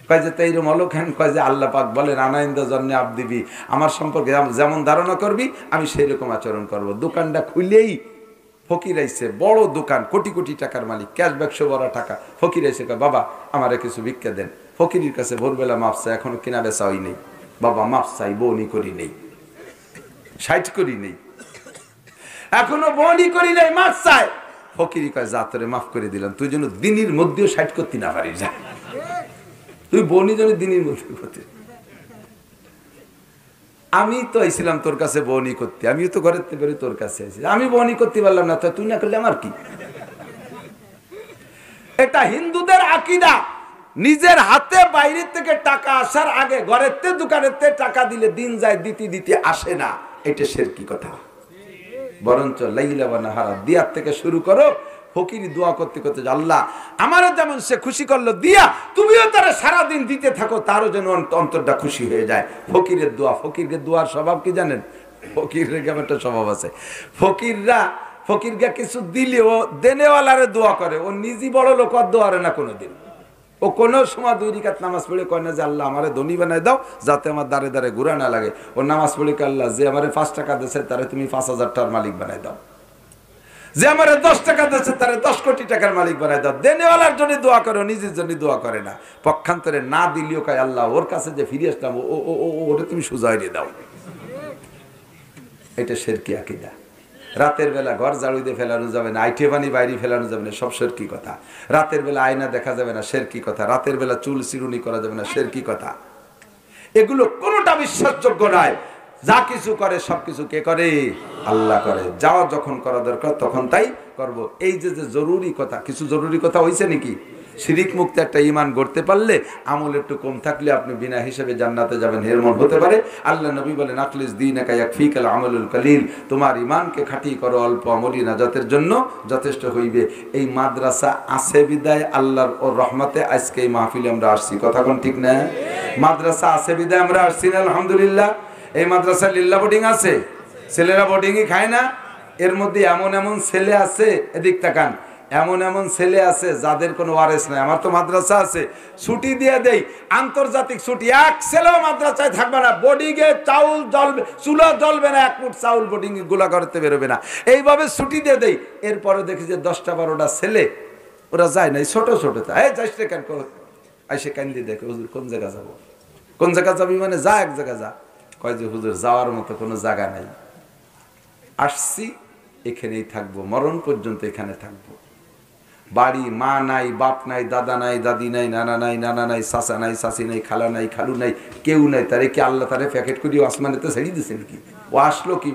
কয় যে তাই রুম হলো কেন? কয় যে আল্লাহ পাক বলেন আনাইন্দা জন্যে আবদিবি, আমার সম্পর্কে যেমন ধারণা করবি আমি সেই রকম আচরণ করব। দোকানটা খুলেই ফকির আইছে, বড় দোকান, কোটি কোটি টাকার মালিক, ক্যাশ ব্যাগশো ভরা টাকা। ফকির আইছে, কয় বাবা আমারে কিছু ভিক্ষা দেন। ফকিরের কাছে ভোরবেলা মাপ চাই, এখনো কিনা বেচা হয় নেই। বাবা মাপ চাই, বনি করি নেই, 60 করি নেই, এখনো বনি করি নাই, মাপ চাই। ফকিরি কয় যা তোরে মাফ করে দিলাম, তুই যেন দিনের মধ্যেও 60 করতে না পারিস, যা তুই বনি যেন দিনের মধ্যে করতে। আমি তো আইছিলাম তোর কাছে বনি করতে, আমিও তো ঘরের থেকে তোর কাছে আইছি, আমি বনি করতে পারলাম না, তুই না করলে আমার কি? এটা হিন্দুদের আকীদা। নিজের হাতে বাইরে থেকে টাকা আসার আগে ঘরের তে দোকানের তে টাকা দিলে দিন যায়, দিতে দিতে আসে না, এটা শিরকি কথা। বরঞ্চ লাইলা ওয়া নাহারা দিয়ার থেকে শুরু করো। ফকিরি দোয়া করতে করতে, আল্লাহ আমারও যেমন সে খুশি করলো দিয়া, তুমিও তারা সারাদিন দিতে থাকো, তারও যেন অন্তরটা খুশি হয়ে যায়। ফকিরের দোয়া, ফকিরের দোয়ার স্বভাব কি জানেন? ফকিরের কেমন একটা স্বভাব আছে, ফকিররা কিছু দিলে ও দেনেওয়ালারে দোয়া করে, ও নিজে বড় লোক দোয়ারে না কোনোদিন। ও কোনো সময় 2 রাকাত নামাজ পড়ে কয় না যে আল্লাহ আমারে ধনী বানাই দাও, যাতে আমার দাঁড়ে দাঁড়ে ঘুরা না লাগে। ও নামাজ পড়ে কে আল্লাহ যে আমারে 5 টাকা দিয়েছে তারে তুমি 5,000 টাকার মালিক বানাই দাও, যে আমারে 10 টাকা দিয়েছে তারে 10 কোটি টাকার মালিক বানাই দাও। দেনেওয়ালার জন্য দোয়া করে, নিজের জন্য দোয়া করে না। পক্ষান্তরে না দিলেও কয় আল্লাহ ওর কাছে যে ফিরে আসলাম ওটা তুমি সুজাই দিয়ে দাও। এটা শিরকি আকীদা। রাতের বেলা ঘর ঝাড়ু দিয়ে ফেলানো যাবে না, আইটে পানি বাইরে ফেলানো যাবে না, সব শিরকি কথা। রাতের বেলা আয়না দেখা যাবে না, শিরকি কথা। রাতের বেলা চুল চিরুনি করা যাবে না, শিরকি কথা। এগুলো কোনোটা বিশ্বাসযোগ্য নয়। যা কিছু করে সবকিছু কে করে? আল্লাহ করে। যাওয়া যখন করা দরকার তখন তাই করব। এই যে জরুরি কথা, কিছু জরুরি কথা হয়েছে নাকি? শিরিক মুক্ত একটা ঈমান গড়তে পারলে, আমল একটু কম থাকলে আপনি বিনা হিসেবে জান্নাতে যাবেন, এমন হতে পারে। আল্লাহ নবী বলেন আখলিস দীনাকা ইয়াকফিকাল আমালুল কলিল, তোমার ঈমানকে খাঁটি করো, অল্প আমলই নাজাতের জন্য যথেষ্ট হইবে। এই মাদ্রাসা আছে বিদায় আল্লাহর ও রহমতে আজকে এই মাহফিলে আমরা আসছি, কথা কোন ঠিক না? মাদ্রাসা আছে বিদায় আমরা আসছি না, আলহামদুলিল্লাহ। এই মাদ্রাসা লিল্লা বোর্ডিং আছে, ছেলেরা বোর্ডিংই খায় না। এর মধ্যে এমন এমন ছেলে আছে, এদিক তাকান, এমন এমন ছেলে আছে যাদের কোনো ওয়ারেস নাই। আমার তো মাদ্রাসা আছে, ছুটি দিয়ে দেই, আন্তর্জাতিক ছুটি, এক ছেলেও মাদ্রাসায় থাকবে না, বোর্ডিংয়ে চাউল জ্বলবে, চুলা জ্বলবে না, 1 মুঠ চাউল বোর্ডিংয়ে গোলা করতে বেরোবে না, এইভাবে ছুটি দিয়ে দেই। এরপরে দেখি যে 10টা 12টা ছেলে ওরা যায় না, ছোট ছোট, যাইস রে কেন, আইসে কান্দি দেখে হুজুর কোন জায়গা যাবো, কোন জায়গা যাবি মানে যা, এক জায়গা যা। কয় যে হুজুর যাওয়ার মতো কোনো জায়গা নাই, আসছি এখানেই থাকবো, মরণ পর্যন্ত এখানে থাকবো। বাড়ি, মা নাই, বাপ নাই, দাদা নাই, দাদি নাই, নানা নাই, নানা নাই, চাচা নাই, চাচি নাই, খালা নাই, খালু নাই, কেউ নাই। তারে কি আল্লাহ তারে প্যাকেট করিয়ে আসমানেতে ছেড়ে দিয়েছে নাকি? ও আসলো কি?